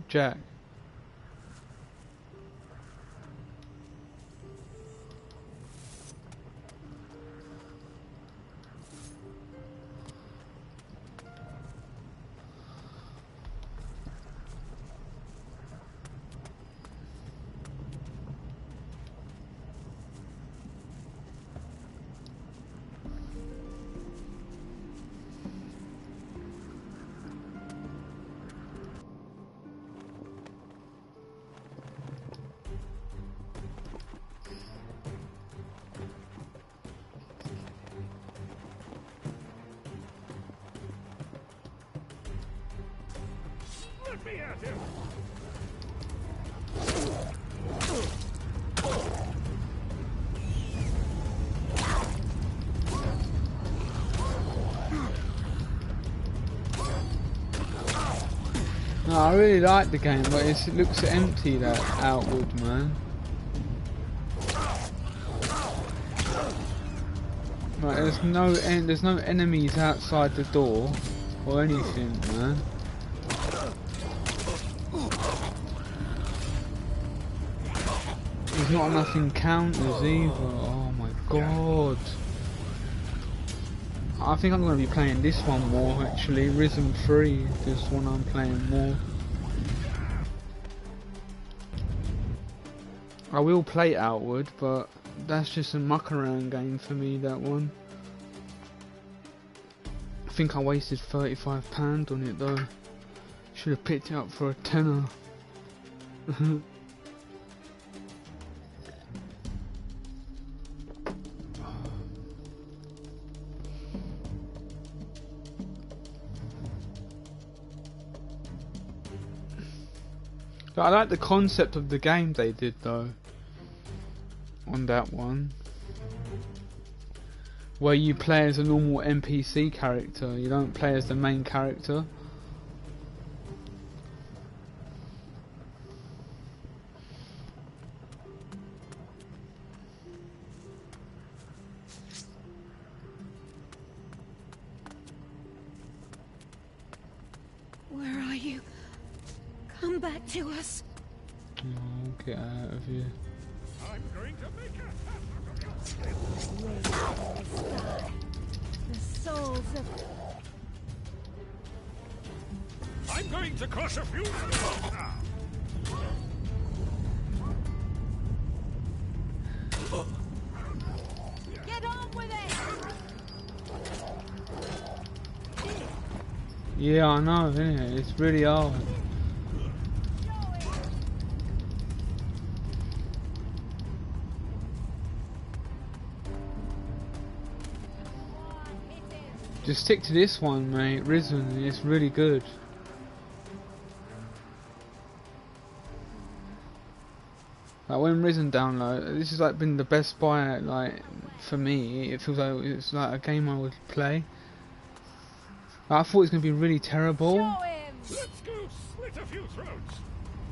Speaker 1: Jack.
Speaker 4: Let me at him!
Speaker 1: No, I really like the game, but it looks empty, that Outward, man. Like, there's no enemies outside the door or anything, man. There's not enough encounters either. Oh my god. I think I'm going to be playing this one more actually. Risen 3, this one I'm playing more. I will play Outward, but that's just a muck around game for me, that one. I think I wasted £35 on it though. Should have picked it up for a tenner. But I like the concept of the game they did though, on that one, where you play as a normal NPC character, you don't play as the main character.
Speaker 16: Where are you? Come back to us.
Speaker 1: Oh, get out of here.
Speaker 4: I'm going to make
Speaker 16: The souls of...
Speaker 4: I'm going to crush a few now.
Speaker 16: Get on with it!
Speaker 1: Yeah, I know, innit? It's really hard. Just stick to this one, mate. Risen, it's really good. Like when Risen download, this has like been the best buy. Like for me, it feels like it's like a game I would play. Like, I thought it was gonna be really terrible,
Speaker 4: Let's go slit a few throats.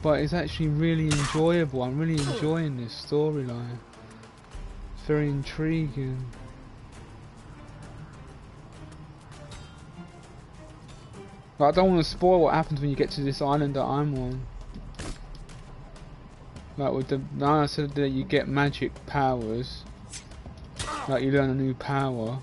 Speaker 1: but it's actually really enjoyable. I'm really enjoying this storyline. It's very intriguing. Like, I don't want to spoil what happens when you get to this island that I'm on. Like with the, now I said that you get magic powers. Like you learn a new power.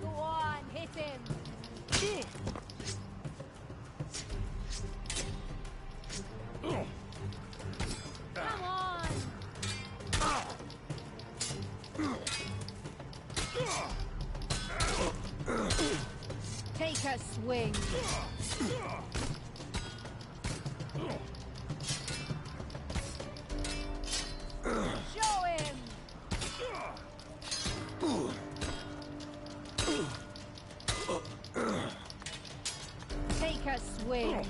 Speaker 16: Go on, hit him. Come on. Take a swing. Show him. Take a swing.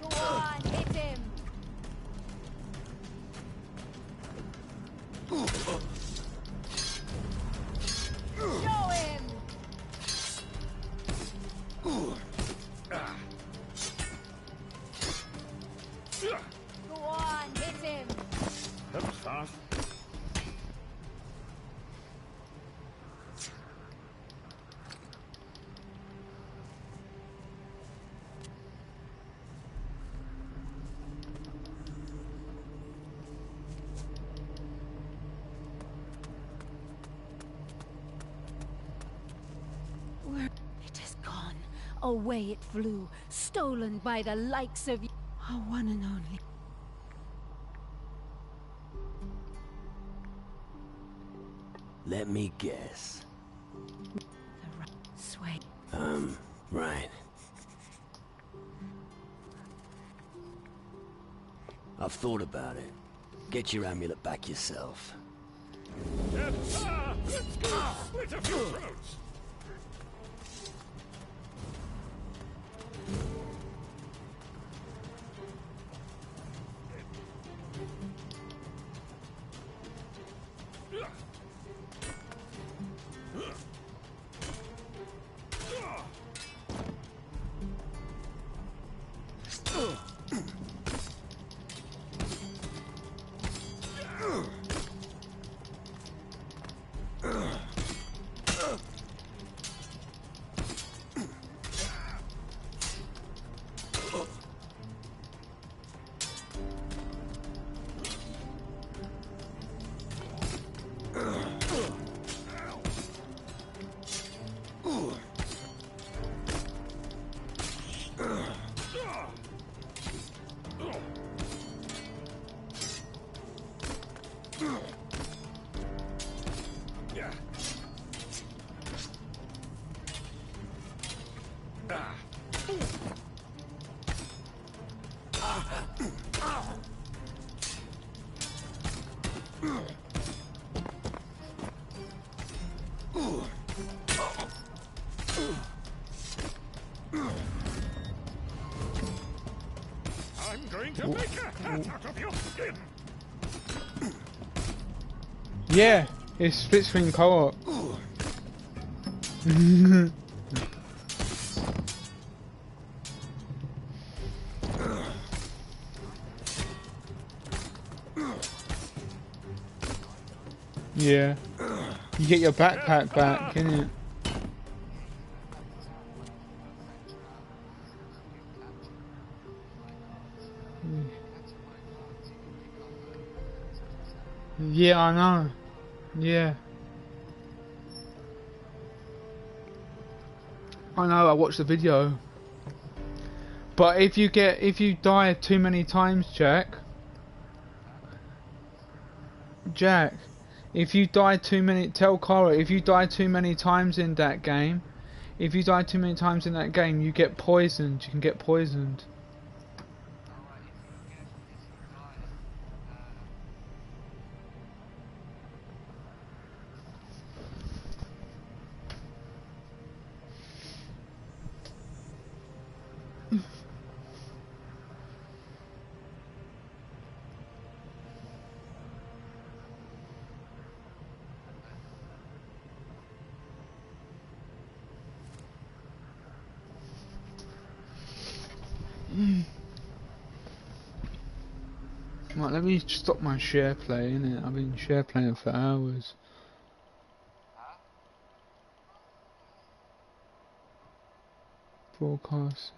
Speaker 16: Go on, hit him. Show him. Go on, hit him.
Speaker 4: That was fast.
Speaker 16: It is gone. Away it flew, stolen by the likes of you. Our one and only.
Speaker 2: Let me guess.
Speaker 16: Sway.
Speaker 2: Right. I've thought about it. Get your amulet back yourself.
Speaker 4: Let's go split a few throats. I'm going to make a hat out of your skin.
Speaker 1: Yeah, it's split screen co-op. Yeah, you get your backpack back, innit? Yeah, I know. Yeah. I know, I watched the video. But if you die too many times, Jack, if you die too many, tell Cora, if you die too many times in that game, you get poisoned, you can get poisoned. Right, let me stop my share play, innit? I've been share playing for hours. Broadcast.